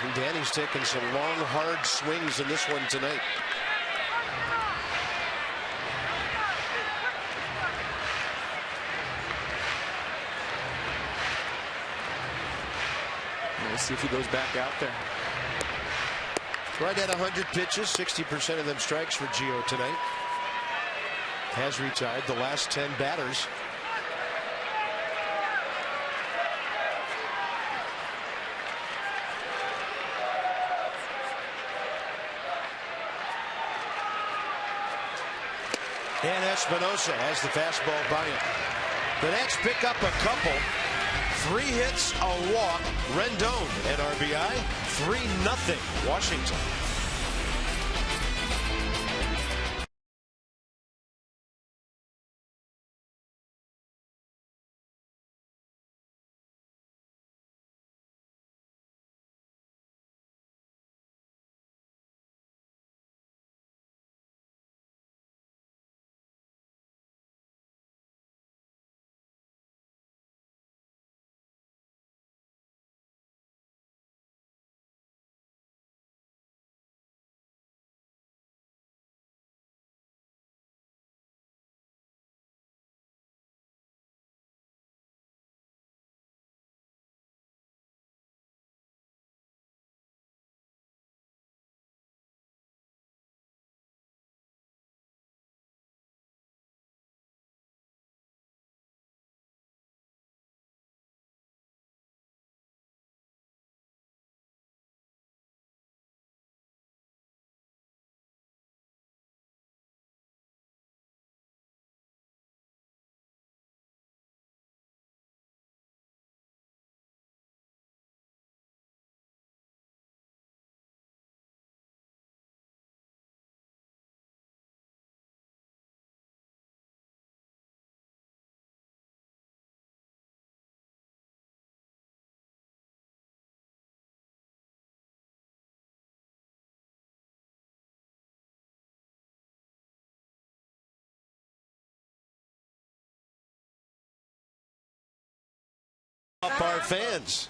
And Danny's taking some long, hard swings in this one tonight.
Let's see if he goes back out there.
Right at 100 pitches, 60% of them strikes for Gio tonight. Has retired the last 10 batters. And Espinosa has the fastball by him. The Nats pick up a couple. 3 hits, a walk. Rendon at RBI. 3-0 Washington. Up our fans.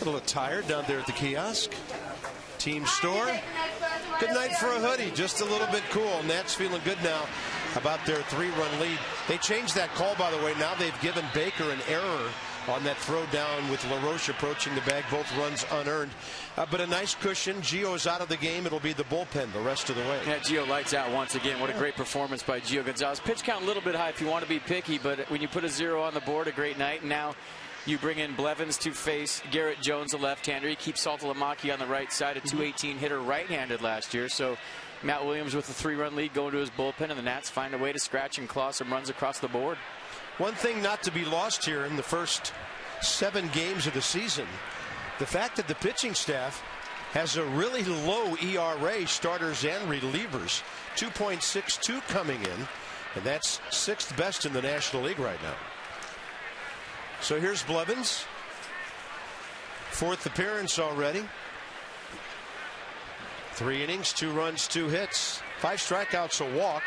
A little tired down there at the kiosk. Team store. Good night for a hoodie. Just a little bit cool. Nats feeling good now about their 3-run lead. They changed that call, by the way. Now they've given Baker an error on that throw down with LaRoche approaching the bag. Both runs unearned. But a nice cushion. Gio's out of the game. It'll be the bullpen the rest of the way.
Yeah, Gio lights out once again. What a great performance by Gio Gonzalez. Pitch count a little bit high if you want to be picky, but when you put a 0 on the board, a great night. And now you bring in Blevins to face Garrett Jones, a left-hander. He keeps Saltalamacchia on the right side, a .218 hitter right-handed last year. So Matt Williams with a 3-run lead going to his bullpen, and the Nats find a way to scratch and claw some runs across the board.
One thing not to be lost here in the first 7 games of the season, the fact that the pitching staff has a really low ERA, starters and relievers, 2.62 coming in, and that's 6th best in the National League right now. So here's Blevins, 4th appearance already. 3 innings, 2 runs, 2 hits, 5 strikeouts, a walk.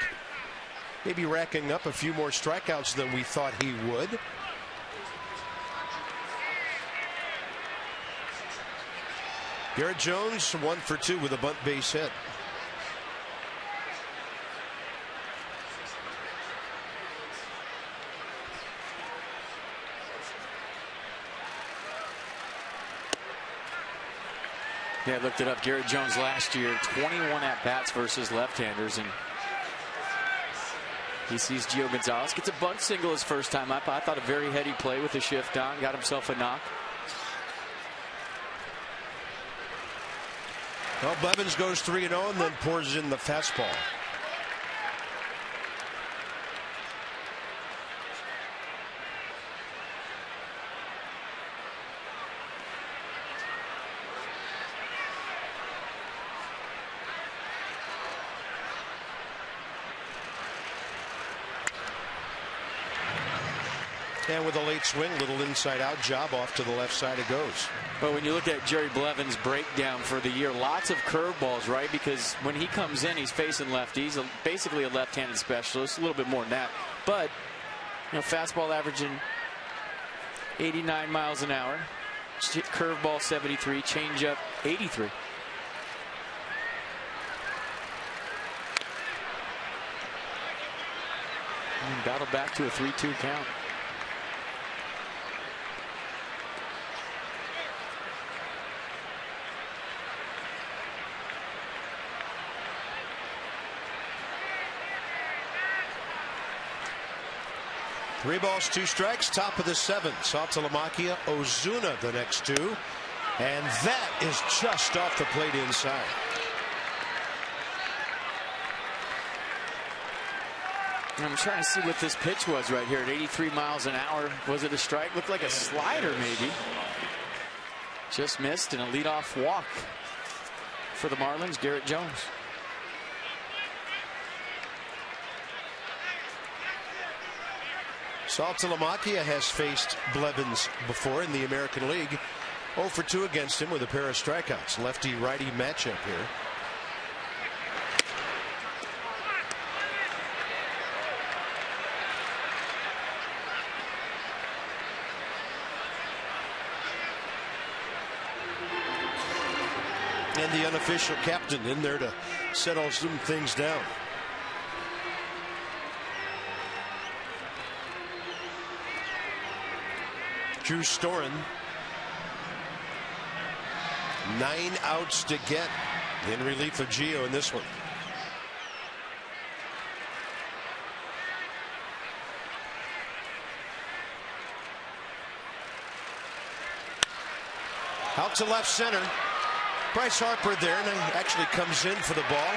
Maybe racking up a few more strikeouts than we thought he would. Garrett Jones 1 for 2 with a bunt base hit.
Yeah, I looked it up. Garrett Jones last year, 21 at-bats versus left-handers, and he sees Gio Gonzalez. Gets a bunt single his first time up. I thought a very heady play with the shift on. Got himself a knock.
Well, Blevins goes 3-0 and then pours in the fastball. And with a late swing, little inside-out job off to the left side it goes.
But when you look at Jerry Blevin's breakdown for the year, lots of curveballs, right? Because when he comes in, he's facing lefties, basically a left-handed specialist, a little bit more than that. But, fastball averaging 89 miles an hour, curveball 73, changeup 83. And battle back to a 3-2 count.
Three balls, two strikes, top of the seventh. Saltalamacchia, Ozuna the next two. And that is just off the plate inside.
I'm trying to see what this pitch was right here at 83 miles an hour. Was it a strike? Looked like a slider maybe. Just missed, and a leadoff walk for the Marlins, Garrett Jones.
Saltalamacchia has faced Blevins before in the American League. 0 for 2 against him with a pair of strikeouts. Lefty-righty matchup here. And the unofficial captain in there to settle some things down. Drew Storen, 9 outs to get in relief of Gio in this one. Out to left center. Bryce Harper there, and he actually comes in for the ball.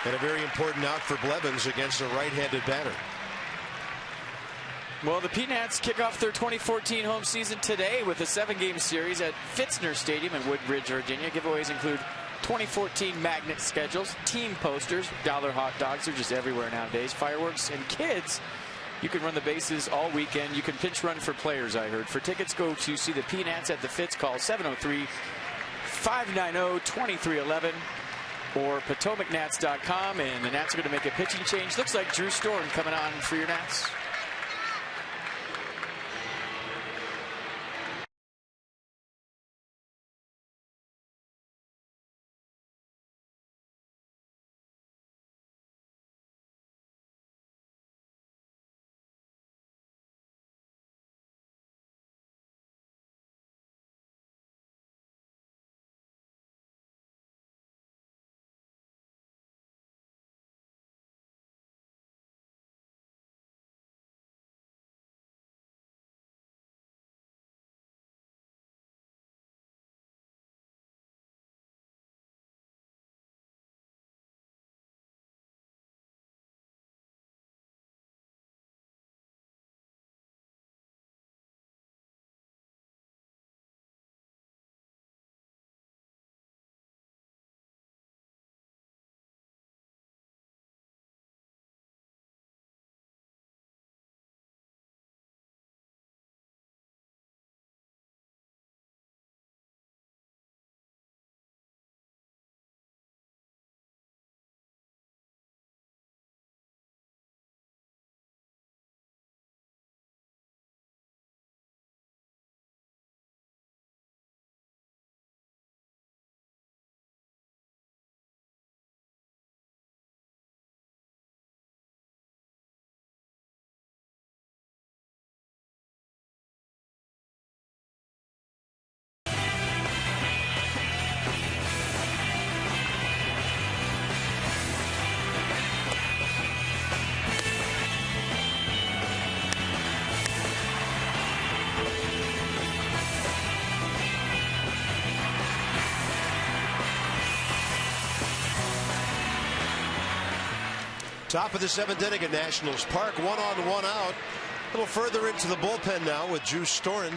And a very important out for Blevins against a right-handed batter.
Well, the Peanuts kick off their 2014 home season today with a 7-game series at Fitzner Stadium in Woodbridge, Virginia. Giveaways include 2014 magnet schedules, team posters, dollar hot dogs. They're just everywhere nowadays. Fireworks, and kids, you can run the bases all weekend. You can pinch run for players, I heard. For tickets, go to see the Peanuts at the Fitz. Call 703-590-2311 or PotomacNats.com. And the Nats are going to make a pitching change. Looks like Drew Storen coming on for your Nats.
Top of the 7th inning at Nationals Park. 1 on, 1 out. A little further into the bullpen now with Drew Storen.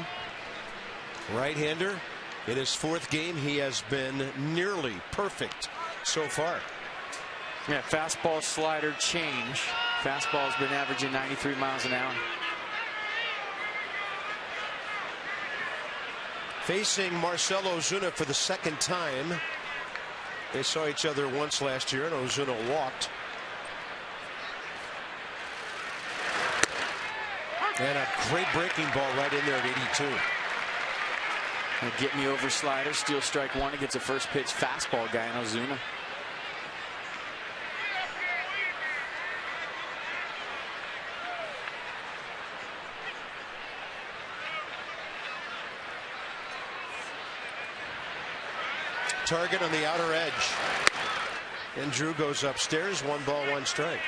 Right-hander. In his 4th game, he has been nearly perfect so far.
Yeah, fastball, slider, change. Fastball's been averaging 93 miles an hour.
Facing Marcell Ozuna for the second time. They saw each other once last year, and Ozuna walked. And a great breaking ball right in there at 82.
A get me over slider, steal strike one against a first pitch fastball guy in Ozuna.
Target on the outer edge. And Drew goes upstairs. 1 ball, 1 strike.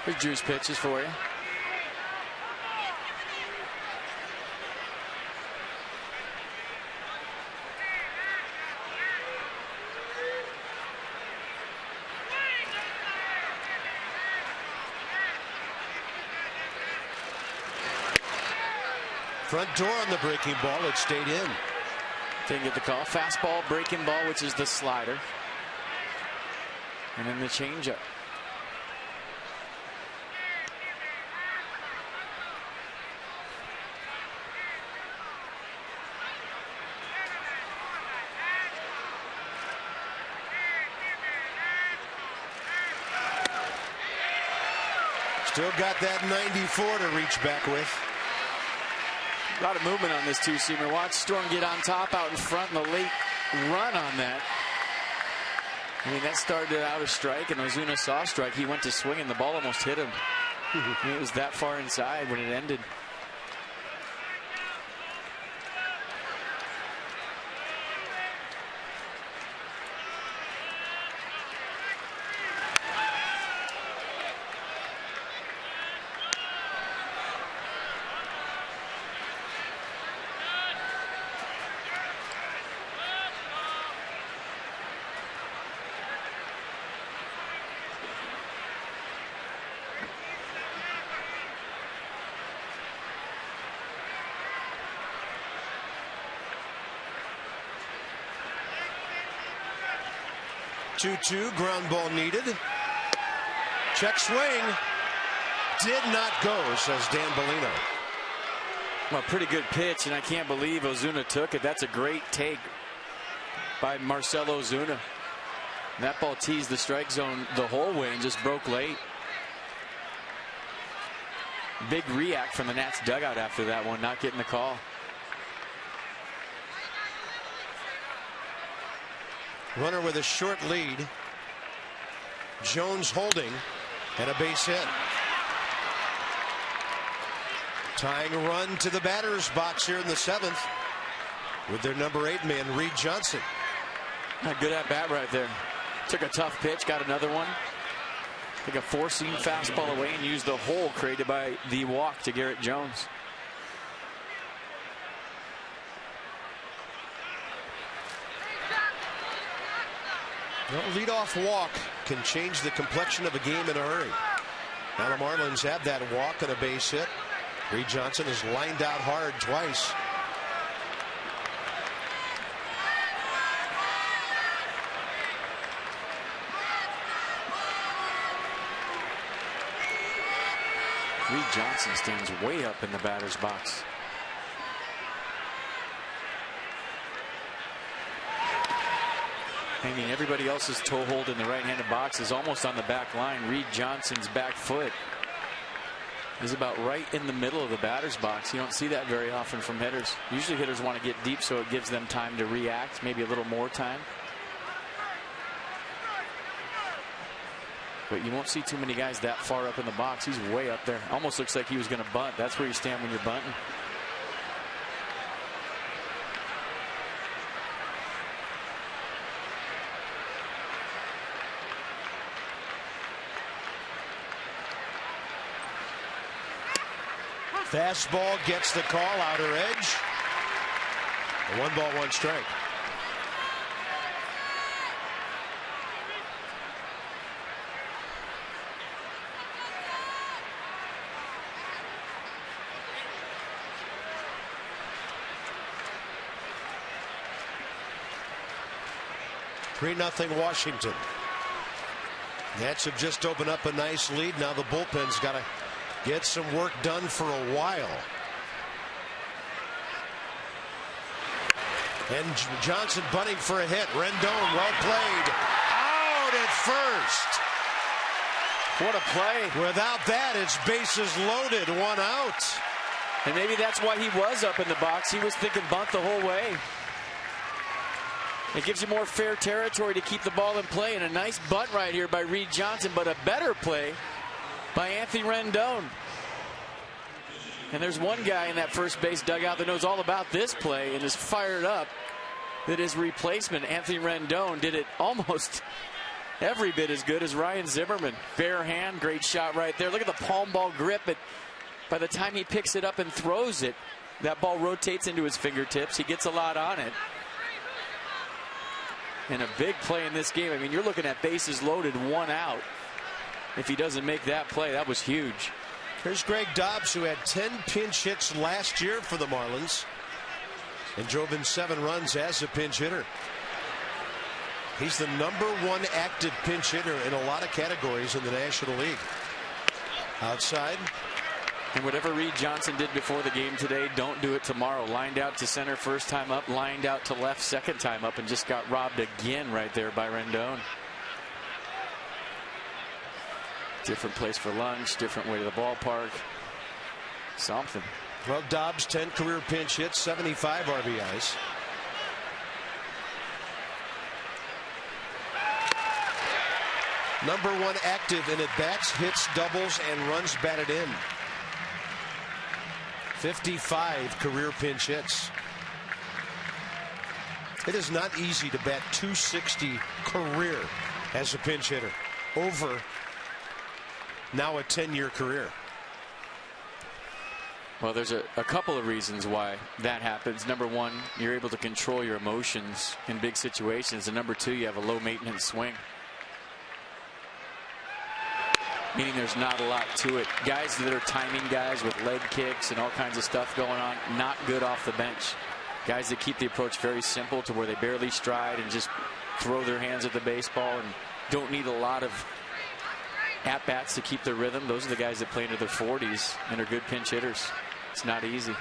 Here's Drew's pitches for you.
Front door on the breaking ball. It stayed in.
Didn't get the call. Fastball, breaking ball, which is the slider. And then the changeup.
Still got that 94 to reach back with.
A lot of movement on this two-seamer. Watch Storm get on top out in front in the late run on that. I mean, that started out a strike, and Ozuna saw a strike. He went to swing, and the ball almost hit him. It was that far inside when it ended.
Two, ground ball needed. Check swing. Did not go, says Dan Bellino.
Well, pretty good pitch, and I can't believe Ozuna took it. That's a great take by Marcell Ozuna. That ball teased the strike zone the whole way and just broke late. Big react from the Nats dugout after that one, not getting the call.
Runner with a short lead. Jones holding, and a base hit. Tying run to the batter's box here in the 7th with their number 8 man, Reed Johnson.
A good at bat right there. Took a tough pitch, got another one. Took a 4-seam fastball away and used the hole created by the walk to Garrett Jones.
Well, leadoff walk can change the complexion of a game in a hurry. Now the Marlins have that walk and a base hit. Reed Johnson has lined out hard twice.
Reed Johnson stands way up in the batter's box. I mean, everybody else's toe hold in the right-handed box is almost on the back line. Reed Johnson's back foot is about right in the middle of the batter's box. You don't see that very often from hitters. Usually hitters want to get deep so it gives them time to react, maybe a little more time. But you won't see too many guys that far up in the box. He's way up there. Almost looks like he was going to bunt. That's where you stand when you're bunting.
Fastball gets the call, outer edge. A 1 ball, 1 strike. (3-0) Washington. Nats have just opened up a nice lead. Now the bullpen's got to get some work done for a while. And Johnson bunting for a hit. Rendon, well played. Out at first.
What a play.
Without that, it's bases loaded, 1 out.
And maybe that's why he was up in the box. He was thinking bunt the whole way. It gives you more fair territory to keep the ball in play. And a nice bunt right here by Reed Johnson, but a better play by Anthony Rendon. And there's one guy in that first base dugout that knows all about this play and is fired up that his replacement, Anthony Rendon, did it almost every bit as good as Ryan Zimmerman. Bare hand, great shot right there. Look at the palm ball grip. But by the time he picks it up and throws it, that ball rotates into his fingertips. He gets a lot on it. And a big play in this game. I mean, you're looking at bases loaded, 1 out. If he doesn't make that play, that was huge.
Here's Greg Dobbs, who had 10 pinch hits last year for the Marlins and drove in 7 runs as a pinch hitter. He's the #1 active pinch hitter in a lot of categories in the National League. Outside.
And whatever Reed Johnson did before the game today, don't do it tomorrow. Lined out to center first time up, lined out to left second time up, and just got robbed again right there by Rendon. Different place for lunch, different way to the ballpark. Something.
Well, Dobbs, 10 career pinch hits, 75 RBIs. #1 active in at-bats, hits, doubles, and runs batted in. 55 career pinch hits. It is not easy to bat .260 career as a pinch hitter. Over now a 10-year career.
Well, there's a couple of reasons why that happens. #1, you're able to control your emotions in big situations. And #2, you have a low maintenance swing. Meaning there's not a lot to it. Guys that are timing guys with leg kicks and all kinds of stuff going on, not good off the bench. Guys that keep the approach very simple to where they barely stride and just throw their hands at the baseball and don't need a lot of at-bats to keep their rhythm. Those are the guys that play into their 40s and are good pinch hitters. It's not easy.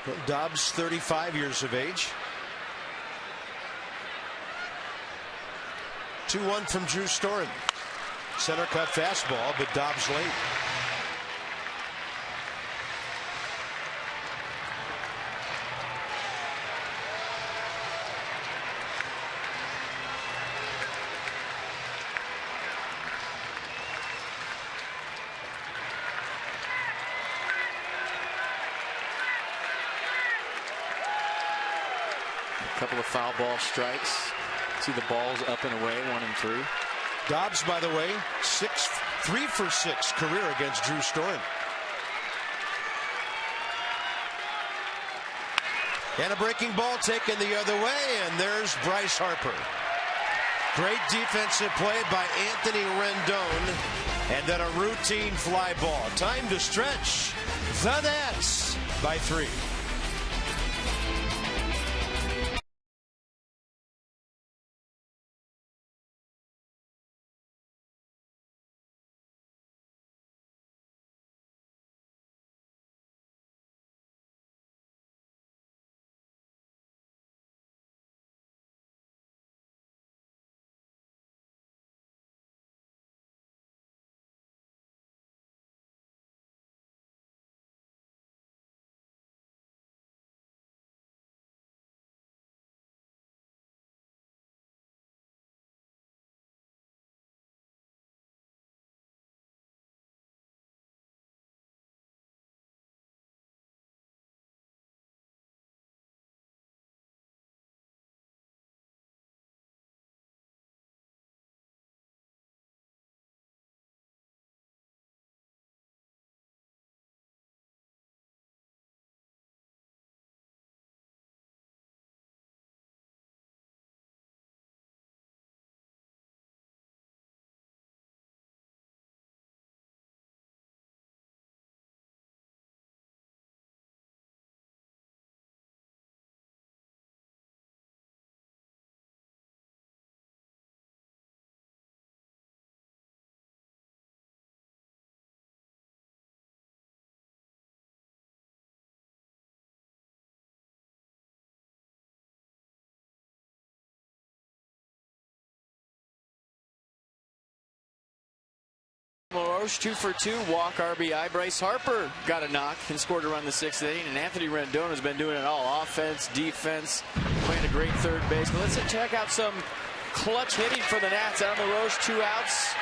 Well, Dobbs, 35 years of age. 2-1 from Drew Storen. Center cut fastball, but Dobbs late.
A couple of foul ball strikes. See the balls up and away, 1 and 3.
Dobbs, by the way, 3 for 6 career against Drew Storen. And a breaking ball taken the other way, and there's Bryce Harper. Great defensive play by Anthony Rendon, and then a routine fly ball. Time to stretch the Nats by 3.
LaRoche, 2 for 2, walk, RBI. Bryce Harper got a knock and scored a run in the 6th inning. And Anthony Rendon has been doing it all, offense, defense, playing a great third base. But let's check out some clutch hitting for the Nats. Adam LaRoche, 2 outs.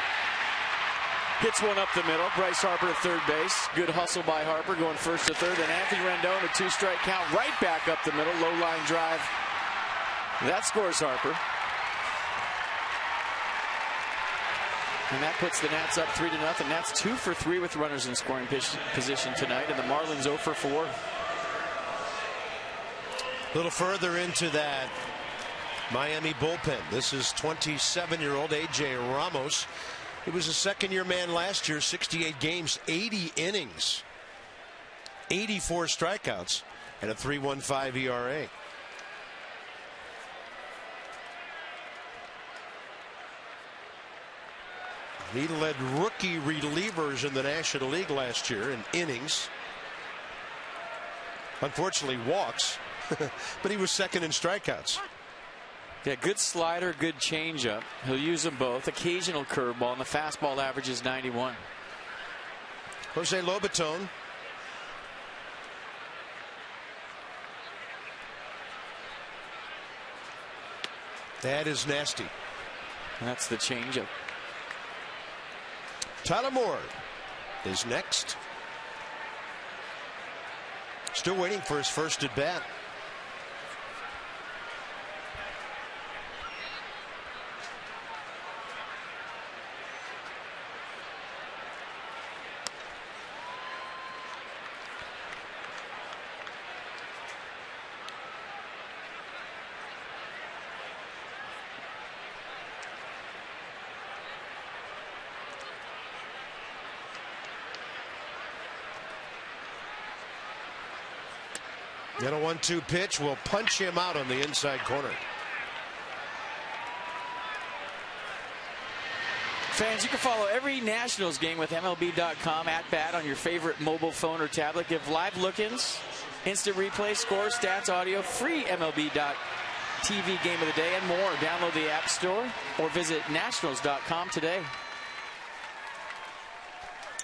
Hits one up the middle. Bryce Harper to third base. Good hustle by Harper going first to third. And Anthony Rendon, a 2-strike count, right back up the middle. Low line drive. That scores Harper. And that puts the Nats up 3-0. Nats 2 for 3 with runners in scoring position tonight. And the Marlins 0 for 4.
A little further into that Miami bullpen. This is 27-year-old A.J. Ramos. He was a second-year man last year, 68 games, 80 innings, 84 strikeouts, and a 3.15 ERA. He led rookie relievers in the National League last year in innings. Unfortunately, walks, but he was second in strikeouts.
Yeah, good slider, good changeup. He'll use them both. Occasional curveball, and the fastball average is 91.
Jose Lobaton. That is nasty.
And that's the changeup.
Tyler Moore is next. Still waiting for his first at bat. And a 1-2 pitch will punch him out on the inside corner.
Fans, you can follow every Nationals game with MLB.com at bat on your favorite mobile phone or tablet. Give live look-ins, instant replay, scores, stats, audio, free MLB.TV game of the day, and more. Download the App Store or visit Nationals.com today.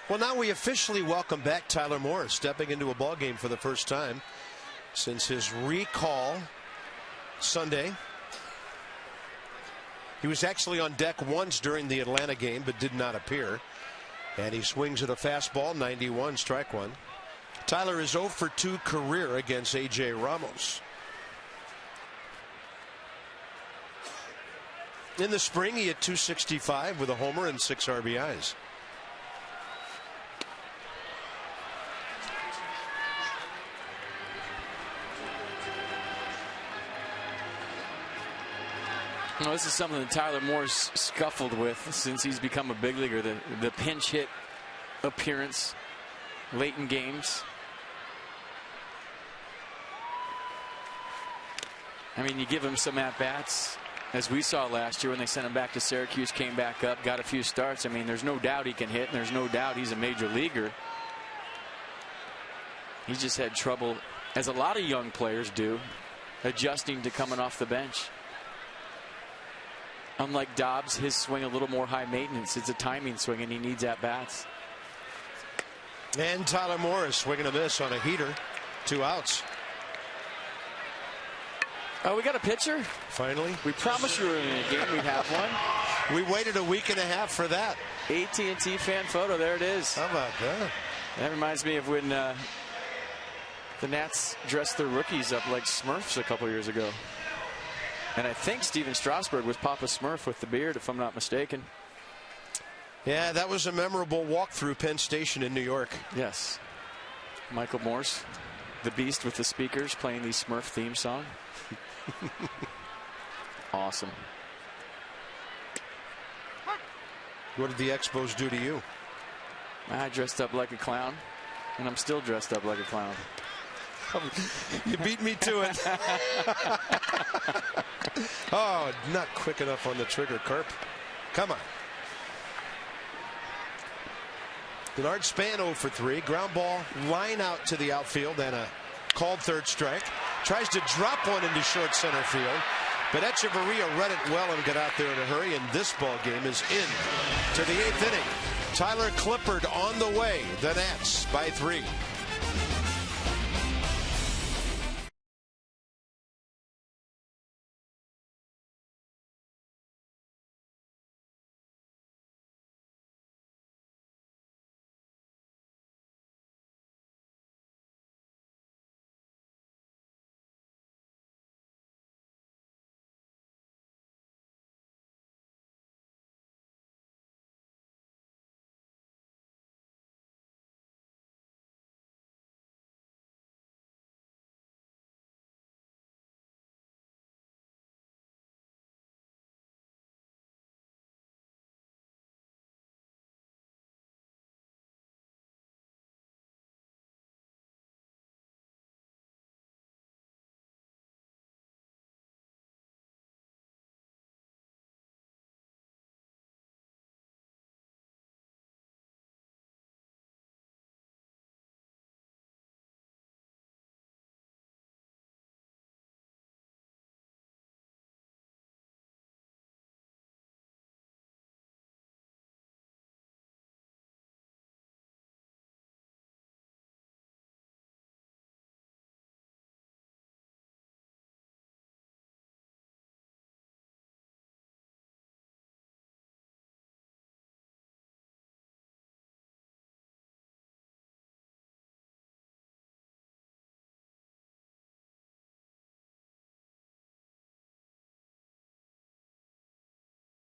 Well, now we officially welcome back Tyler Moore, stepping into a ball game for the first time since his recall Sunday. He was actually on deck once during the Atlanta game, but did not appear. And he swings at a fastball, 91, strike one. Tyler is 0 for 2 career against A.J. Ramos. In the spring, he had 265 with a homer and 6 RBIs.
Well, this is something that Tyler Moore's scuffled with since he's become a big leaguer. The pinch hit appearance late in games. I mean, you give him some at-bats, as we saw last year when they sent him back to Syracuse, came back up, got a few starts. I mean, there's no doubt he can hit, and there's no doubt he's a major leaguer. He's just had trouble, as a lot of young players do, adjusting to coming off the bench. Unlike Dobbs, his swing a little more high maintenance. It's a timing swing, and he needs at-bats.
And Tyler Moore is swinging a miss on a heater. 2 outs.
Oh, we got a pitcher?
Finally.
We promised you were in a game we'd have one.
We waited a week and a half for that.
AT&T fan photo. There it is.
How about that?
That reminds me of when the Nats dressed their rookies up like Smurfs a couple years ago. And I think Steven Strasburg was Papa Smurf with the beard, if I'm not mistaken.
Yeah, that was a memorable walk through Penn Station in New York.
Yes. Michael Morse, the Beast with the speakers, playing the Smurf theme song. Awesome.
What did the Expos do to you?
I dressed up like a clown, and I'm still dressed up like a clown.
You beat me to it. Oh, not quick enough on the trigger, Carp. Come on. Denard Span 0 for 3. Ground ball, line out to the outfield, and a called third strike. Tries to drop one into short center field, but Echeverria read it well and got out there in a hurry, and this ball game is in to the 8th inning. Tyler Clippard on the way. The Nats by 3.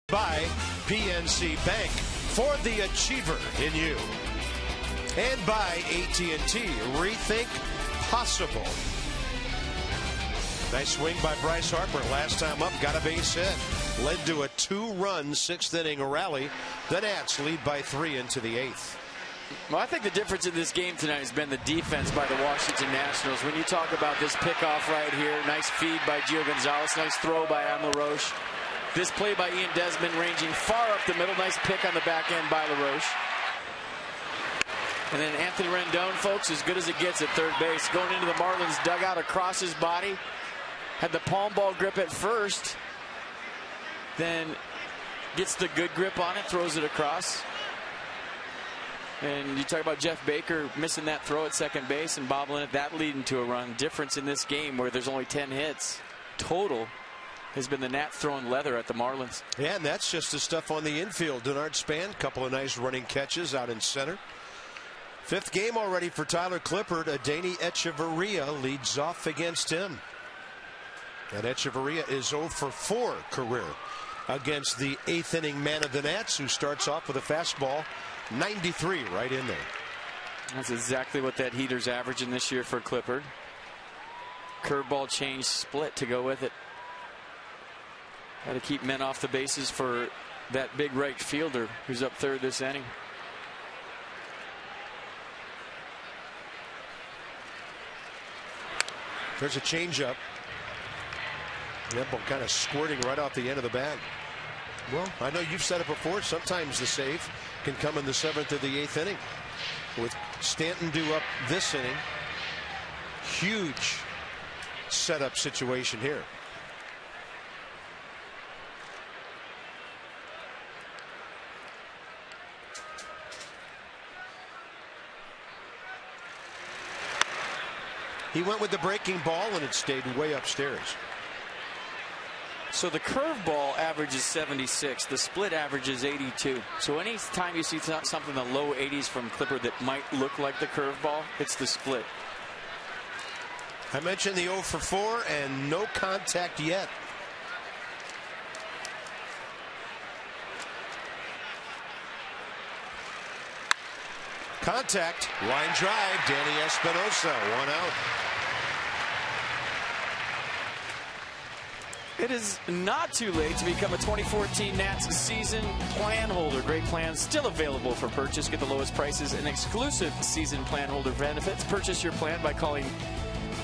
By PNC Bank, for the achiever in you. And by AT&T, rethink possible. Nice swing by Bryce Harper. Last time up, got a base hit. Led to a 2-run 6th inning rally. The Nats lead by 3 into the 8th.
Well, I think the difference in this game tonight has been the defense by the Washington Nationals. When you talk about this pickoff right here, nice feed by Gio Gonzalez, nice throw by Adam LaRoche. This play by Ian Desmond ranging far up the middle. Nice pick on the back end by LaRoche. And then Anthony Rendon, folks, as good as it gets at third base. Going into the Marlins dugout across his body. Had the palm ball grip at first. Then gets the good grip on it, throws it across. And you talk about Jeff Baker missing that throw at second base and bobbling it, that leading to a run. Difference in this game where there's only 10 hits total has been the Nats throwing leather at the Marlins.
Yeah, and that's just the stuff on the infield. Denard Span, couple of nice running catches out in center. 5th game already for Tyler Clippard. Adeiny Echeverria leads off against him. And Echeverria is 0 for 4 career against the 8th inning man of the Nats, who starts off with a fastball 93 right in there.
That's exactly what that heater's averaging this year for Clippard. Curveball change split to go with it. Got to keep men off the bases for that big right fielder who's up third this inning.
There's a changeup. That ball kind of squirting right off the end of the bat. Well, I know you've said it before. Sometimes the save can come in the 7th or the 8th inning. With Stanton due up this inning, huge setup situation here. He went with the breaking ball and it stayed way upstairs.
So the curveball averages 76. The split averages 82. So any time you see something in the low 80s from Clippard that might look like the curveball, it's the split.
I mentioned the 0 for 4 and no contact yet. Contact, line drive, Danny Espinosa, 1 out.
It is not too late to become a 2014 Nats season plan holder. Great plans still available for purchase. Get the lowest prices and exclusive season plan holder benefits. Purchase your plan by calling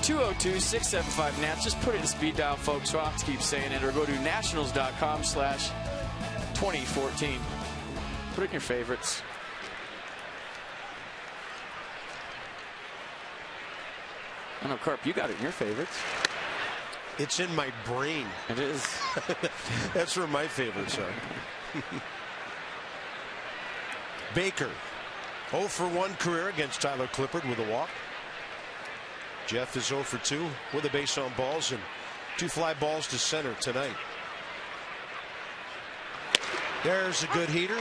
202-675-NATS. Just put it in speed dial, folks, so I'll have to keep saying it. Or go to nationals.com/2014. Put it in your favorites. I know, Carp, you got it in your favorites.
It's in my brain.
It is.
That's where my favorites are. Baker 0 for 1 career against Tyler Clippard with a walk. Jeff is 0 for 2 with a base on balls and 2 fly balls to center tonight. There's a good heater.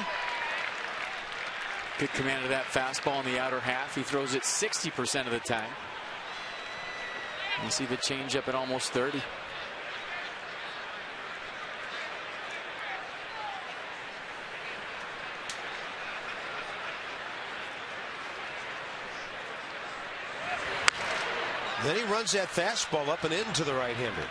Good command of that fastball in the outer half. He throws it 60% of the time. You see the changeup at almost 30.
Then he runs that fastball up and into the right-hander.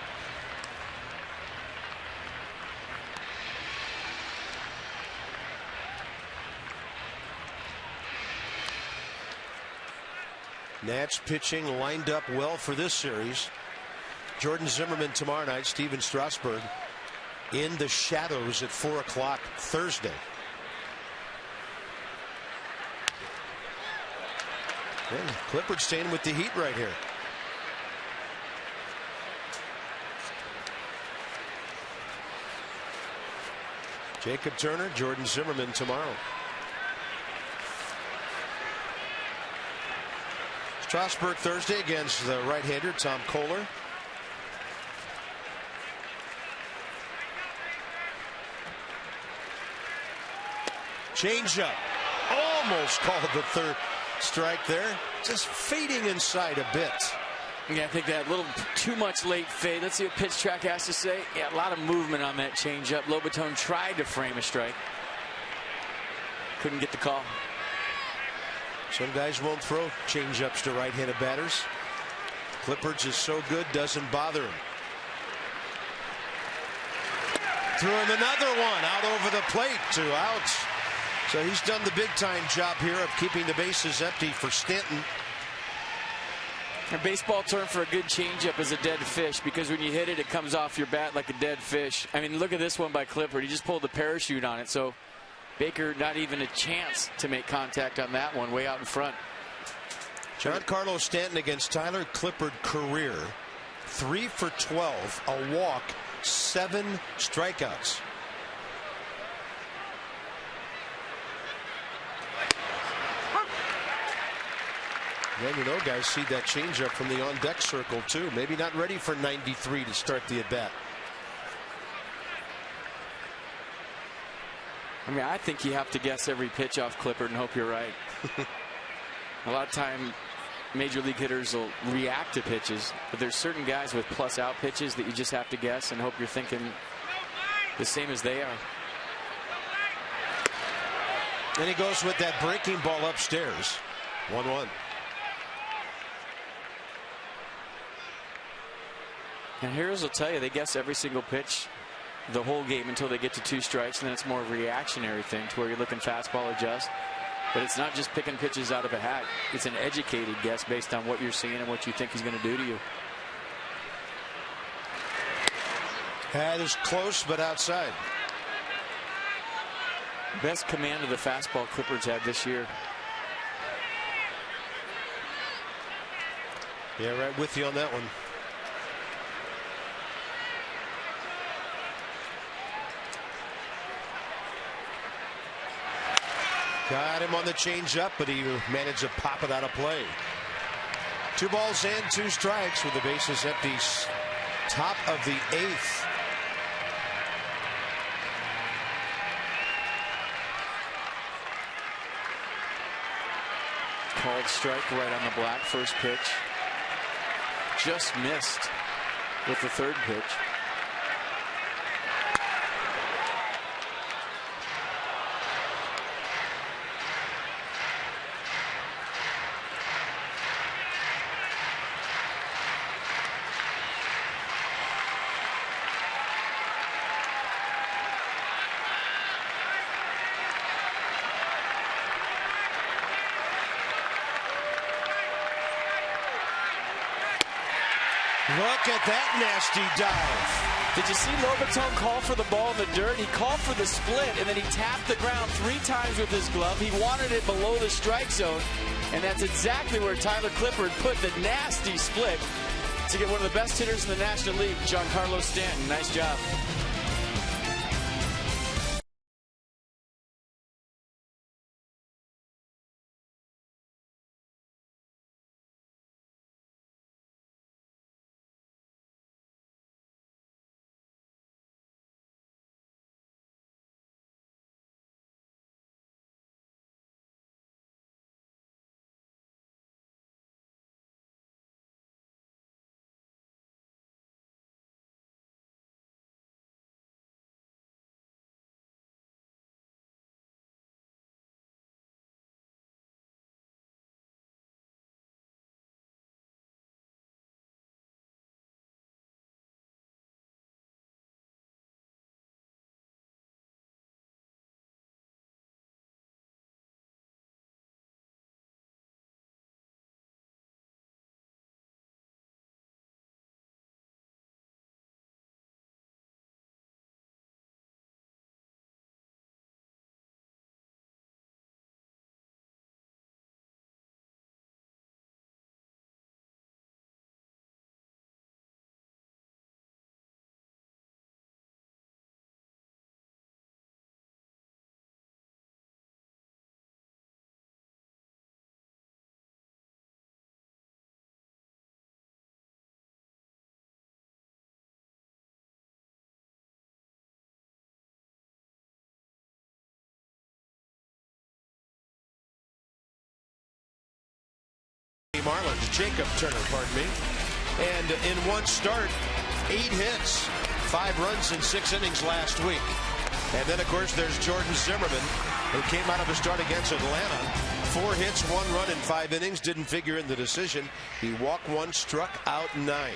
Nats pitching lined up well for this series. Jordan Zimmermann tomorrow night. Steven Strasburg in the shadows at 4 o'clock Thursday. And Clippard staying with the heat right here. Jacob Turner, Jordan Zimmermann tomorrow. Strasburg Thursday against the right-hander Tom Kohler. Changeup. Almost called the third strike there. Just fading inside a bit.
Yeah, I think that little too much late fade. Let's see what pitch track has to say. Yeah, a lot of movement on that changeup. Lobaton tried to frame a strike. Couldn't get the call.
Some guys won't throw changeups to right-handed batters. Clippard's is so good, doesn't bother him. Threw him another one out over the plate. 2 outs. So he's done the big-time job here of keeping the bases empty for Stanton.
A baseball term for a good changeup is a dead fish, because when you hit it, it comes off your bat like a dead fish. I mean, look at this one by Clippard. He just pulled the parachute on it. So Baker not even a chance to make contact on that one, way out in front.
Giancarlo Stanton against Tyler Clippard career 3 for 12, a walk, 7 strikeouts. Well, you know, guys see that changeup from the on-deck circle too. Maybe not ready for 93 to start the at-bat.
I mean, I think you have to guess every pitch off Clippard and hope you're right. A lot of time, major league hitters will react to pitches, but there's certain guys with plus-out pitches that you just have to guess and hope you're thinking the same as they are.
And he goes with that breaking ball upstairs. 1-1.
And heroes will tell you they guess every single pitch the whole game until they get to 2 strikes, and then it's more of a reactionary thing to where you're looking fastball adjust. But it's not just picking pitches out of a hat. It's an educated guess based on what you're seeing and what you think he's going to do to you.
That is close, but outside.
Best command of the fastball Clippard's had this year.
Yeah, right with you on that one. Got him on the changeup, but he managed to pop it out of play. 2 balls and 2 strikes with the bases empty. Top of the 8th.
Called strike right on the black. First pitch. Just missed with the 3rd pitch.
Look at that nasty dive.
Did you see Lobaton call for the ball in the dirt? He called for the split, and then he tapped the ground 3 times with his glove. He wanted it below the strike zone, and that's exactly where Tyler Clippard put the nasty split to get one of the best hitters in the National League, Giancarlo Stanton. Nice job.
Marlins, Jacob Turner, pardon me. And in one start, 8 hits, 5 runs in 6 innings last week. And then, of course, there's Jordan Zimmerman, who came out of a start against Atlanta. 4 hits, 1 run in 5 innings, didn't figure in the decision. He walked 1, struck out 9.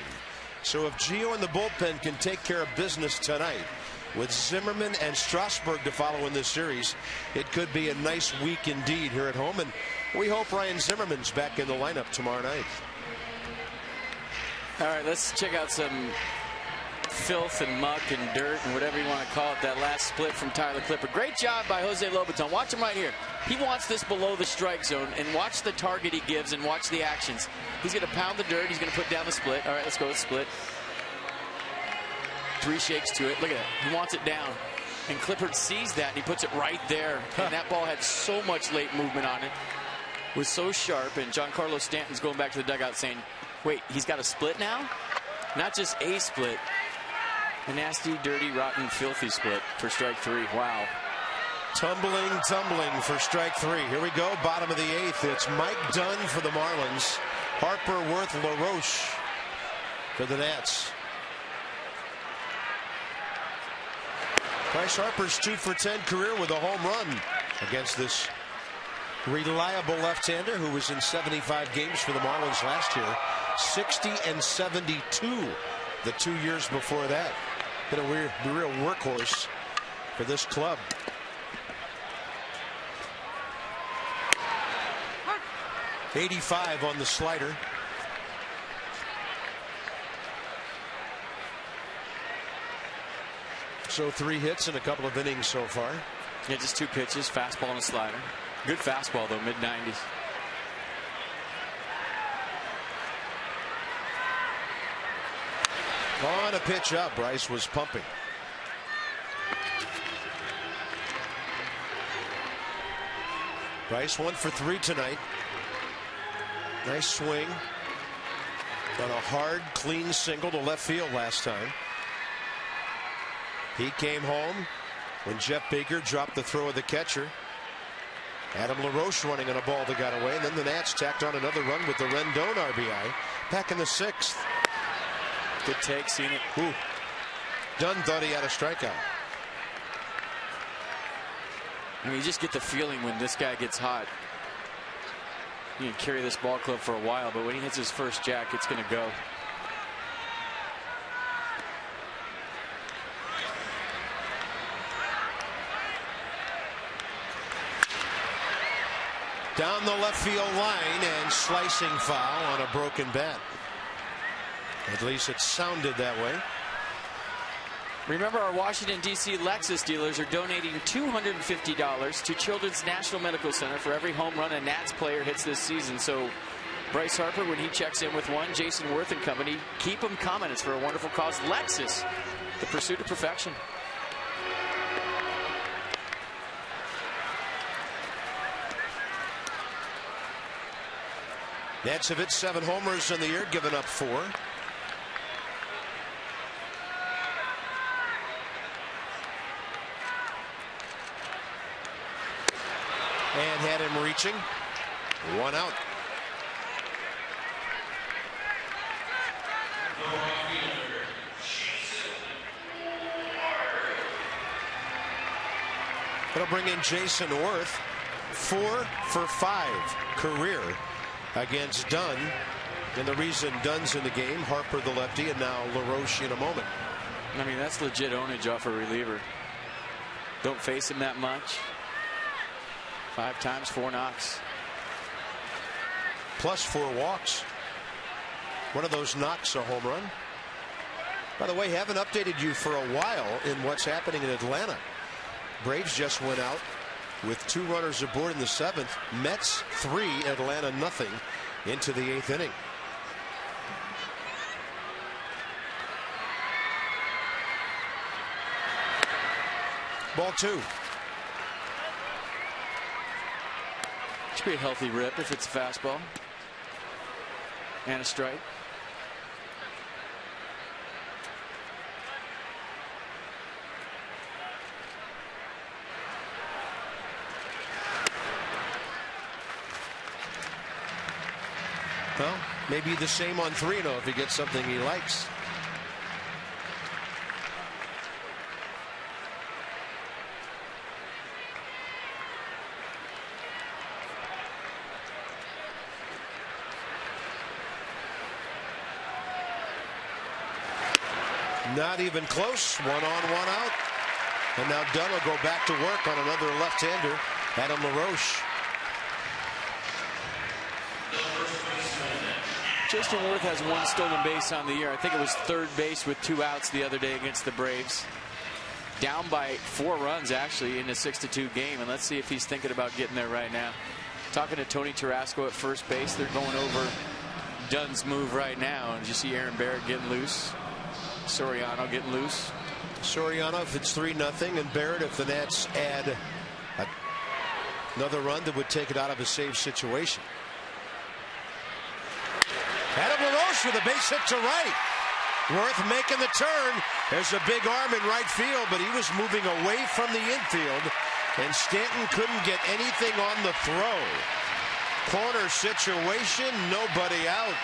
So if Gio and the bullpen can take care of business tonight, with Zimmerman and Strasburg to follow in this series, it could be a nice week indeed here at home. And we hope Ryan Zimmerman's back in the lineup tomorrow night.
All right, let's check out some filth and muck and dirt and whatever you want to call it. That last split from Tyler Clippard. Great job by Jose Lobaton. Watch him right here. He wants this below the strike zone, and watch the target he gives and watch the actions. He's going to pound the dirt. He's going to put down the split. All right, let's go with split. 3 shakes to it. Look at that. He wants it down. And Clippard sees that, and he puts it right there. And that ball had so much late movement on it. Was so sharp, and Giancarlo Stanton's going back to the dugout saying, wait, he's got a split now? Not just a split. A nasty, dirty, rotten, filthy split for strike 3. Wow.
Tumbling for strike 3. Here we go, bottom of the 8th. It's Mike Dunn for the Marlins. Harper, Worth, LaRoche for the Nats. Bryce Harper's 2 for 10 career with a home run against this reliable left-hander who was in 75 games for the Marlins last year. 60 and 72 the 2 years before that. Been a real workhorse for this club. .85 on the slider. So 3 hits in a couple of innings so far.
Yeah, just 2 pitches, fastball and a slider. Good fastball though, mid-90s.
On a pitch up, Bryce was pumping. Bryce 1 for 3 tonight. Nice swing. On a hard, clean single to left field last time. He came home when Jeff Baker dropped the throw of the catcher. Adam LaRoche running on a ball that got away. And then the Nats tacked on another run with the Rendon RBI back in the 6th.
Good take, seen it.
Ooh. Dunn thought he had a strikeout.
I mean, you just get the feeling when this guy gets hot. You can carry this ball club for a while, but when he hits his first jack, it's going to go.
Down the left field line and slicing foul on a broken bat. At least it sounded that way.
Remember, our Washington, D.C. Lexus dealers are donating $250 to Children's National Medical Center for every home run a Nats player hits this season. So Bryce Harper, when he checks in with one, Jason Worth and company, keep them coming. It's for a wonderful cause. Lexus, the pursuit of perfection.
Nats have hit 7 homers in the year, given up 4. And had him reaching. 1 out. That'll bring in Jason Worth. 4 for 5 career against Dunn. And the reason Dunn's in the game, Harper the lefty, and now LaRoche in a moment.
I mean, that's legit ownage off a reliever. Don't face him that much. 5 times, 4 knocks.
Plus 4 walks. One of those knocks a home run. By the way, haven't updated you for a while in what's happening in Atlanta. Braves just went out with 2 runners aboard in the 7th. Mets 3, Atlanta nothing into the 8th inning. Ball 2.
Should be a healthy rip if it's a fastball. And a strike.
Well, maybe the same on 3-0 if he gets something he likes. Not even close. 1 on, 1 out. And now Dunn will go back to work on another left-hander, Adam LaRoche.
Jason Worth has 1 stolen base on the year. I think it was third base with 2 outs the other day against the Braves. Down by 4 runs, actually, in a 6-2 game. And let's see if he's thinking about getting there right now. Talking to Tony Tarasco at first base. They're going over Dunn's move right now. And you see Aaron Barrett getting loose. Soriano getting loose.
Soriano if it's 3-0, and Barrett if the Nats add another run that would take it out of a save situation. Adam LaRoche with a base hit to right. Worth making the turn. There's a big arm in right field, but he was moving away from the infield, and Stanton couldn't get anything on the throw. Corner situation, nobody out.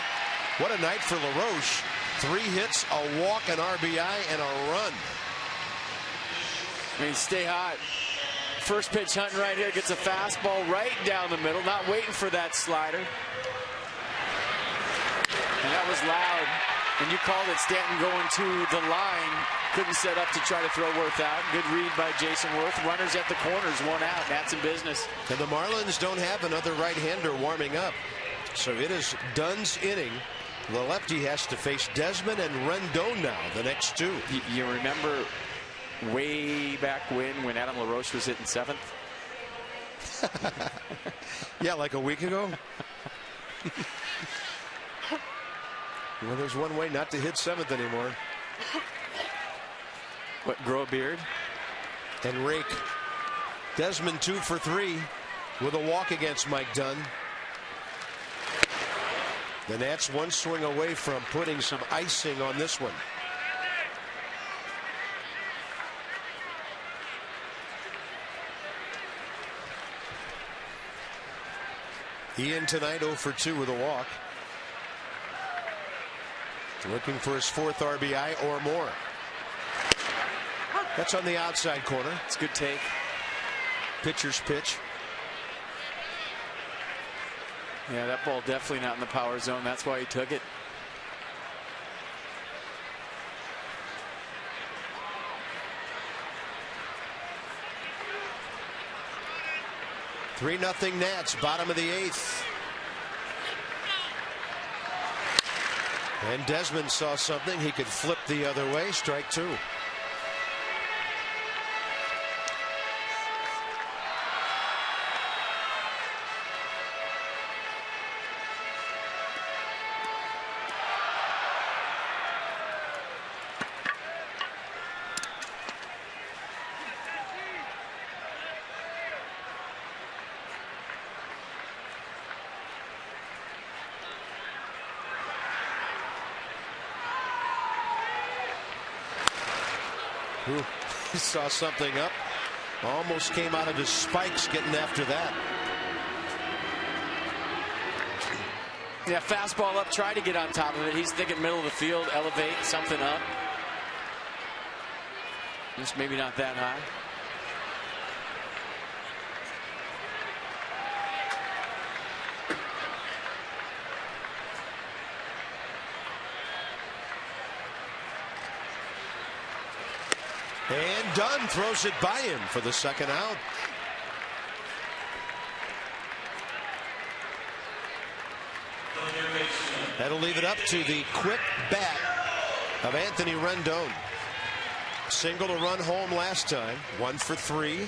What a night for LaRoche. 3 hits, a walk, an RBI, and a run.
I mean, stay hot. First pitch hunting right here. Gets a fastball right down the middle. Not waiting for that slider. And that was loud. And you called it. Stanton going to the line. Couldn't set up to try to throw Worth out. Good read by Jason Worth. Runners at the corners. 1 out. That's in business.
And the Marlins don't have another right-hander warming up. So it is Dunn's inning. The lefty has to face Desmond and Rendon now, the next 2.
You remember way back when Adam LaRoche was hitting 7th?
Yeah, like a week ago. Well, there's one way not to hit 7th anymore.
What, grow a beard?
And rake. Desmond 2 for 3 with a walk against Mike Dunn. The Nats 1 swing away from putting some icing on this one. Ian tonight 0 for 2 with a walk. Looking for his 4th RBI or more. That's on the outside corner.
It's a good take.
Pitcher's pitch.
Yeah, that ball definitely not in the power zone. That's why he took it.
Three 0 Nats, bottom of the 8th. And Desmond saw something. He could flip the other way. Strike 2. He saw something up. Almost came out of his spikes getting after that.
Yeah, fastball up, try to get on top of it. He's thinking middle of the field, elevate something up. Just maybe not that high.
And Dunn throws it by him for the 2nd out. That'll leave it up to the quick bat of Anthony Rendon. Single to run home last time. 1 for 3.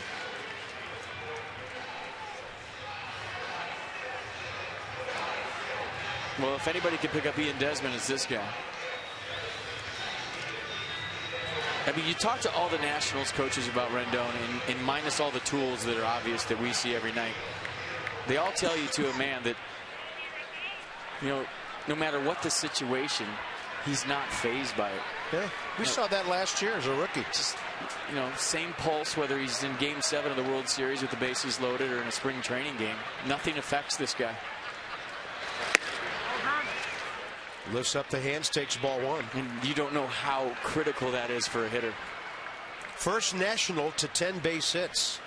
Well, if anybody can pick up Ian Desmond, it's this guy. I mean, you talk to all the Nationals coaches about Rendon, and minus all the tools that are obvious that we see every night, they all tell you to a man that, you know, no matter what the situation, he's not fazed by it.
Yeah, we saw that last year as a rookie.
Just, you know, same pulse whether he's in Game 7 of the World Series with the bases loaded or in a spring training game. Nothing affects this guy.
Lifts up the hands, takes ball one.
And you don't know how critical that is for a hitter.
First national to 10 base hits.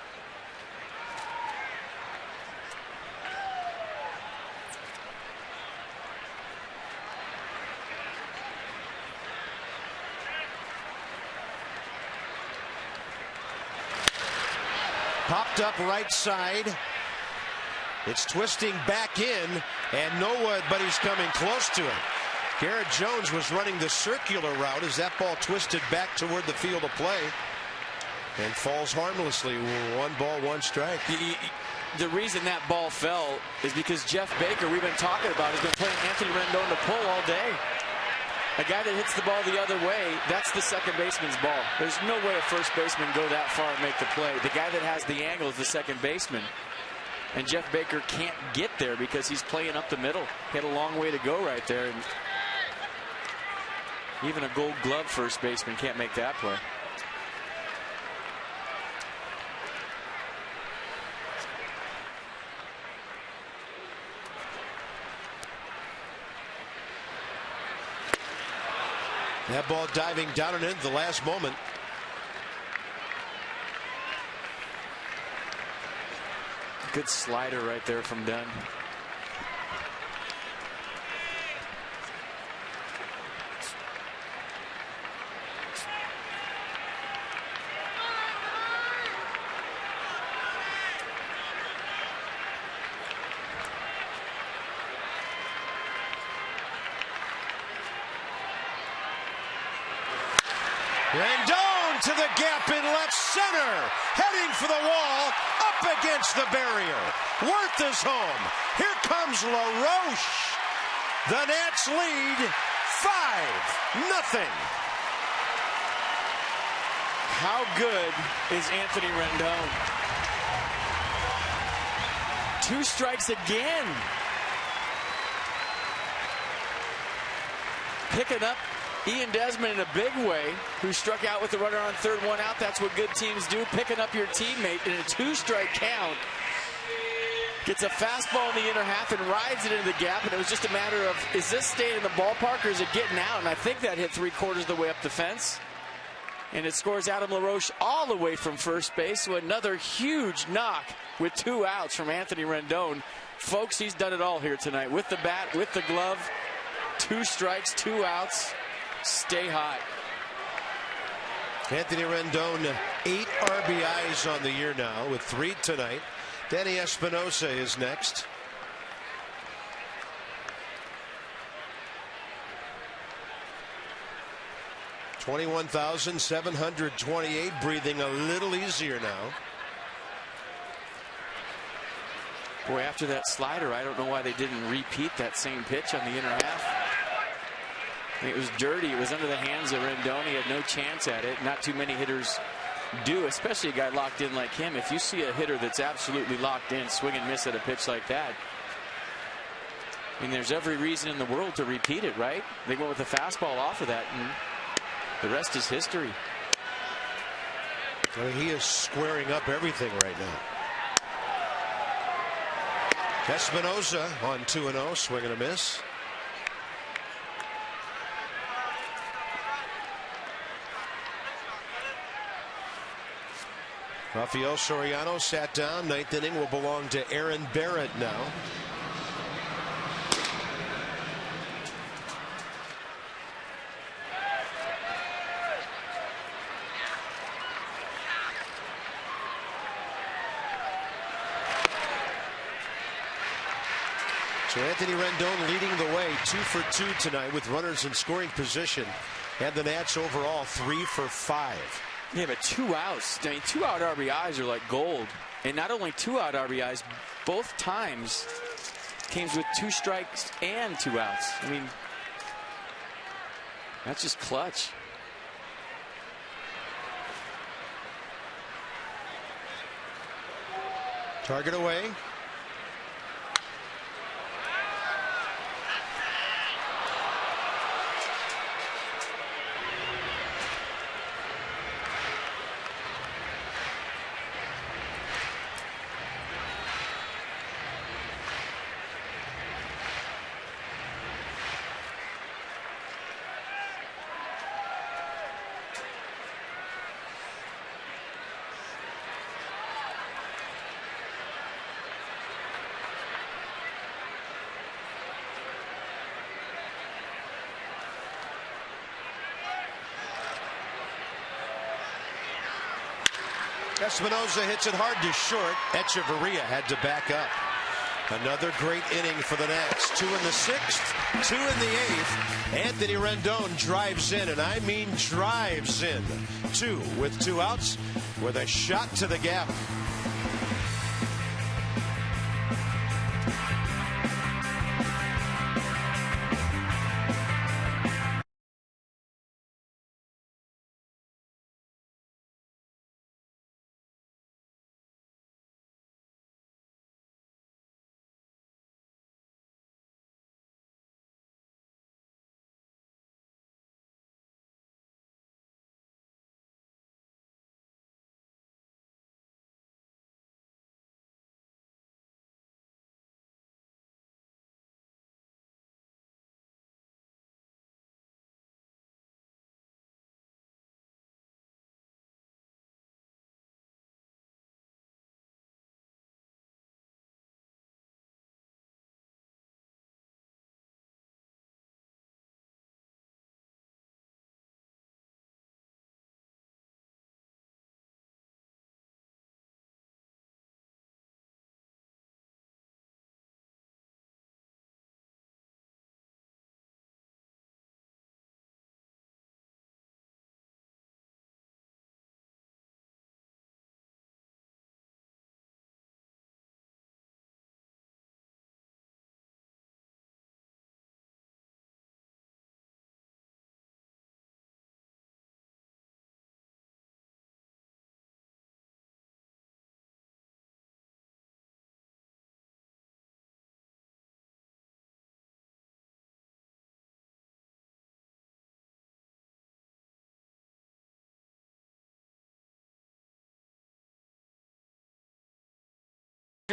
Popped up right side. It's twisting back in, and nobody's coming close to it. Garrett Jones was running the circular route as that ball twisted back toward the field of play and falls harmlessly. 1 ball, 1 strike.
The reason that ball fell is because Jeff Baker, we've been talking about, has been playing Anthony Rendon to pull all day. A guy that hits the ball the other way, that's the second baseman's ball. There's no way a first baseman go that far and make the play. The guy that has the angle is the second baseman. And Jeff Baker can't get there because he's playing up the middle. He had a long way to go right there. And even a Gold Glove first baseman can't make that play.
That ball diving down and in at the last moment.
Good slider right there from Dunn.
Rendon to the gap in left center, heading for the wall, up against the barrier. Worth is home. Here comes LaRoche. The Nats lead 5-0.
How good is Anthony Rendon? 2 strikes again. Picking up Ian Desmond in a big way, who struck out with the runner on third, 1 out. That's what good teams do. Picking up your teammate in a 2-strike count. Gets a fastball in the inner half and rides it into the gap. And it was just a matter of, is this staying in the ballpark or is it getting out? And I think that hit 3/4 of the way up the fence. And it scores Adam LaRoche all the way from first base. So another huge knock with 2 outs from Anthony Rendon. Folks, he's done it all here tonight. With the bat, with the glove. 2 strikes, 2 outs. Stay hot.
Anthony Rendon, 8 RBIs on the year now, with 3 tonight. Danny Espinosa is next. $21,728, breathing a little easier now.
Boy, after that slider, I don't know why they didn't repeat that same pitch on the inner half. It was dirty. It was under the hands of Rendon. He had no chance at it. Not too many hitters do, especially a guy locked in like him. If you see a hitter that's absolutely locked in, swing and miss at a pitch like that, I mean, there's every reason in the world to repeat it, right? They went with a fastball off of that, and the rest is history.
Well, he is squaring up everything right now. Espinosa on 2-0, swing and a miss. Rafael Soriano sat down. 9th inning will belong to Aaron Barrett now. So Anthony Rendon leading the way, 2 for 2 tonight with runners in scoring position. And the Nats overall 3 for 5.
Yeah, but 2 outs. I mean, 2-out RBIs are like gold. And not only 2-out RBIs, both times came with 2 strikes and 2 outs. I mean, that's just clutch.
Target away. Espinosa hits it hard to short. Echeverria had to back up. Another great inning for the Nats. 2 in the 6th, 2 in the 8th. Anthony Rendon drives in, and I mean drives in. 2 with 2 outs with a shot to the gap.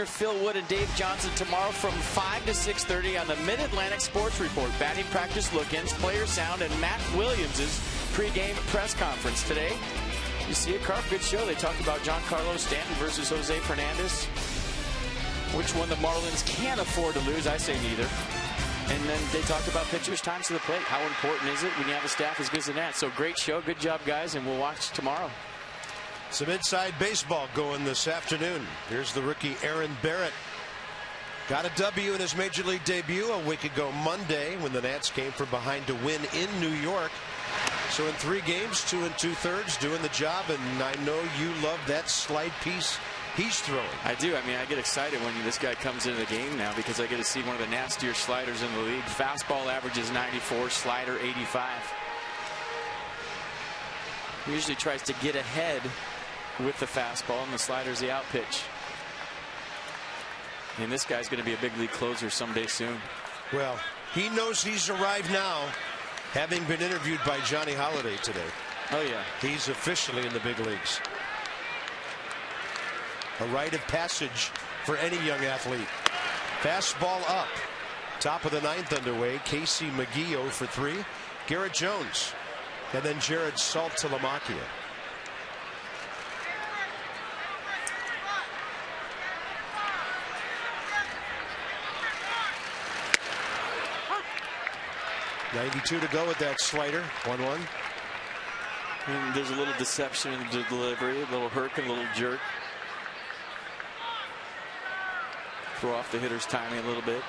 Phil Wood and Dave Johnson tomorrow from 5 to 6:30 on the Mid-Atlantic Sports Report. Batting practice look-ins, player sound, and Matt Williams' pregame press conference today. You see a good show. They talked about Giancarlo Stanton versus Jose Fernandez. Which one the Marlins can't afford to lose? I say neither. And then they talked about pitchers' times to the plate. How important is it when you have a staff as good as that? So great show. Good job, guys, and we'll watch tomorrow.
Some inside baseball going this afternoon. Here's the rookie Aaron Barrett. Got a W in his major league debut a week ago Monday when the Nats came from behind to win in New York. So in 3 games, 2 2/3, doing the job, and I know you love that slide piece he's throwing.
I do. I mean, I get excited when this guy comes into the game now because I get to see one of the nastier sliders in the league. Fastball averages 94, slider 85. He usually tries to get ahead with the fastball, and the slider's the out pitch. And this guy's going to be a big league closer someday soon.
Well, he knows he's arrived now, having been interviewed by Johnny Holiday today.
Oh, yeah.
He's officially in the big leagues. A rite of passage for any young athlete. Fastball up. Top of the 9th underway. Casey McGee 0 for 3. Garrett Jones. And then Jared Saltalamacchia. .92 to go with that slider. 1-1.
And there's a little deception in the delivery, a little herk and a little jerk. Throw off the hitter's timing a little bit.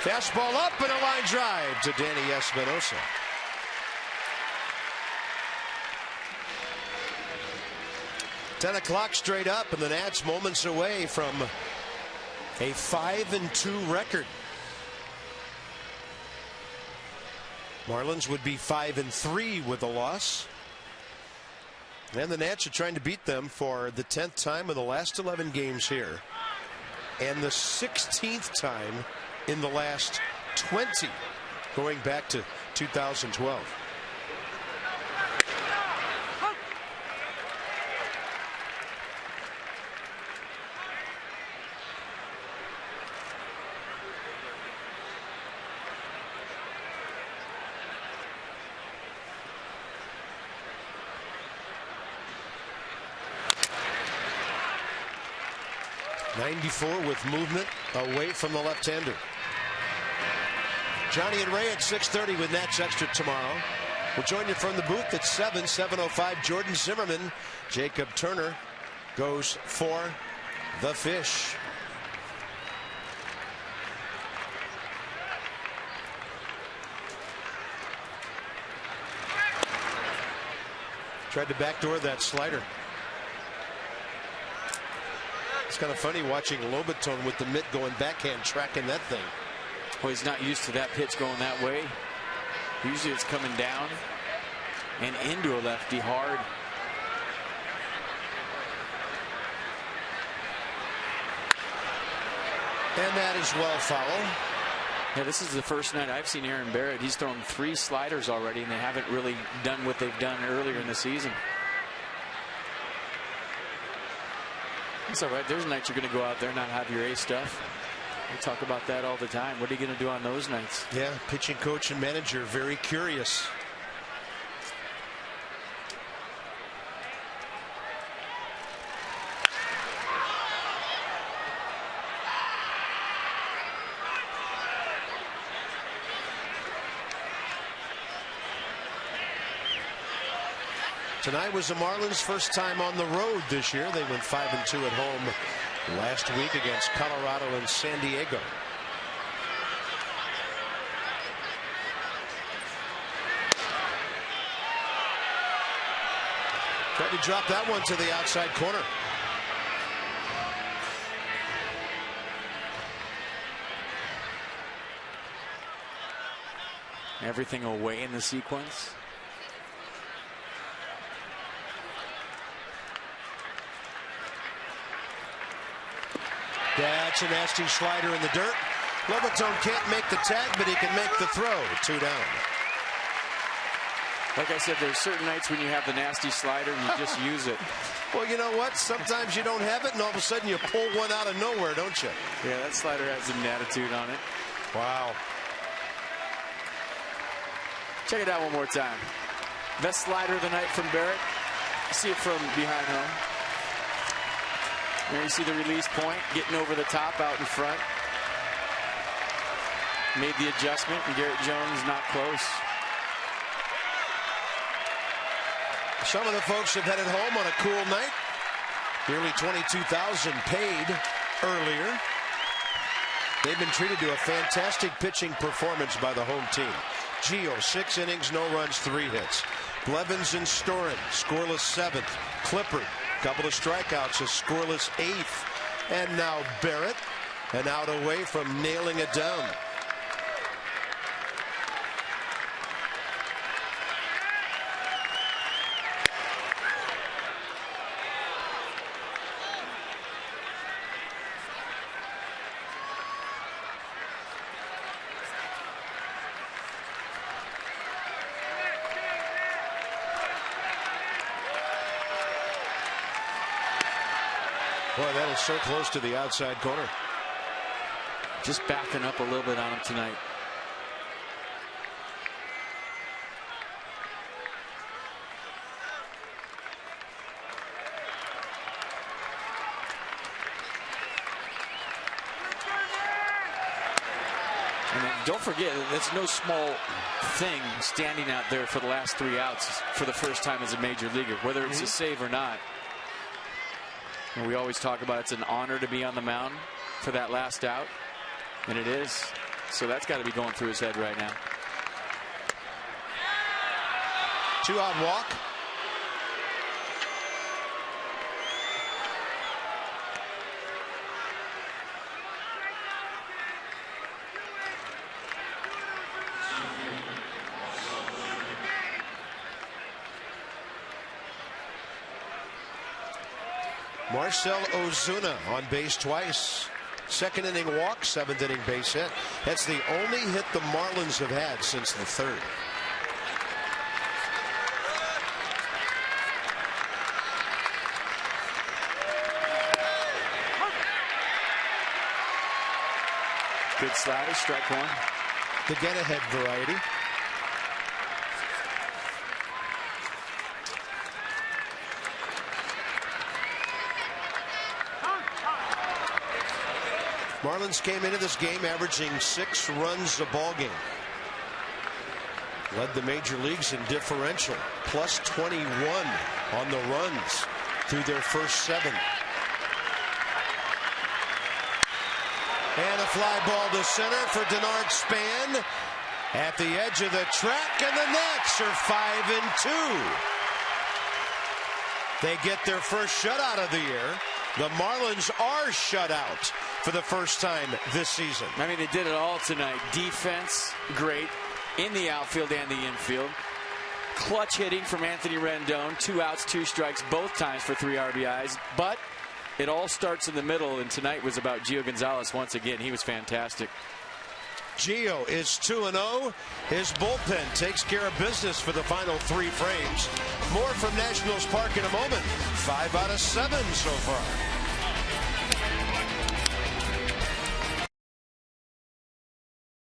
Fastball up and a line drive to Danny Espinosa. Ten o'clock straight up, and the Nats moments away from a 5-2 record. Marlins would be 5-3 with a loss. And the Nats are trying to beat them for the 10th time in the last 11 games here. And the 16th time in the last 20, going back to 2012. 94 with movement away from the left-hander. Johnny and Ray at 6:30 with Nats Extra tomorrow. We'll join you from the booth at 7:05. Jordan Zimmerman. Jacob Turner goes for the Fish. Tried to backdoor that slider. It's kind of funny watching Lobaton with the mitt going backhand, tracking that thing.
Well, he's not used to that pitch going that way. Usually it's coming down and into a lefty hard.
And that is well foul.
Yeah, this is the first night I've seen Aaron Barrett. He's thrown 3 sliders already, and they haven't really done what they've done earlier in the season. It's all right. There's nights you're going to go out there and not have your A stuff. We talk about that all the time. What are you going to do on those nights?
Yeah, pitching coach and manager very curious. Tonight was the Marlins' first time on the road this year. They went 5-2 at home last week against Colorado and San Diego. Tried to drop that one to the outside corner.
Everything away in the sequence.
That's a nasty slider in the dirt. Lobaton can't make the tag, but he can make the throw. 2 down.
Like I said, there's certain nights when you have the nasty slider and you just use it.
Well, you know what? Sometimes you don't have it, and all of a sudden you pull one out of nowhere, don't you?
Yeah, that slider has an attitude on it.
Wow.
Check it out one more time. Best slider of the night from Barrett. See it from behind home. There you see the release point, getting over the top out in front. Made the adjustment, and Garrett Jones not close.
Some of the folks have headed home on a cool night. Nearly 22,000 paid earlier. They've been treated to a fantastic pitching performance by the home team. Gio, 6 innings, no runs, 3 hits. Blevins and Storin, scoreless 7th. Clippard, couple of strikeouts, a scoreless 8th. And now Barrett, an out away from nailing it down. Boy, that is so close to the outside corner.
Just backing up a little bit on him tonight. And don't forget, that's no small thing standing out there for the last 3 outs for the first time as a major leaguer, whether it's a save or not. And we always talk about it's an honor to be on the mound for that last out, and it is. So that's got to be going through his head right now.
2-out walk. Marcell Ozuna on base twice. 2nd inning walk, 7th inning base hit. That's the only hit the Marlins have had since the 3rd.
Good slider, strike 1.
The get-ahead variety. Marlins came into this game averaging 6 runs a ball game. Led the major leagues in differential, plus 21 on the runs through their first 7. And a fly ball to center for Denard Span at the edge of the track, and the Nats are 5-2. They get their first shutout of the year. The Marlins are shut out for the first time this season.
I mean, they did it all tonight. Defense, great. In the outfield and the infield. Clutch hitting from Anthony Rendon. 2 outs, 2 strikes, both times for 3 RBIs. But it all starts in the middle, and tonight was about Gio Gonzalez once again. He was fantastic.
Gio is 2-0. His bullpen takes care of business for the final 3 frames. More from Nationals Park in a moment. 5 out of 7 so far.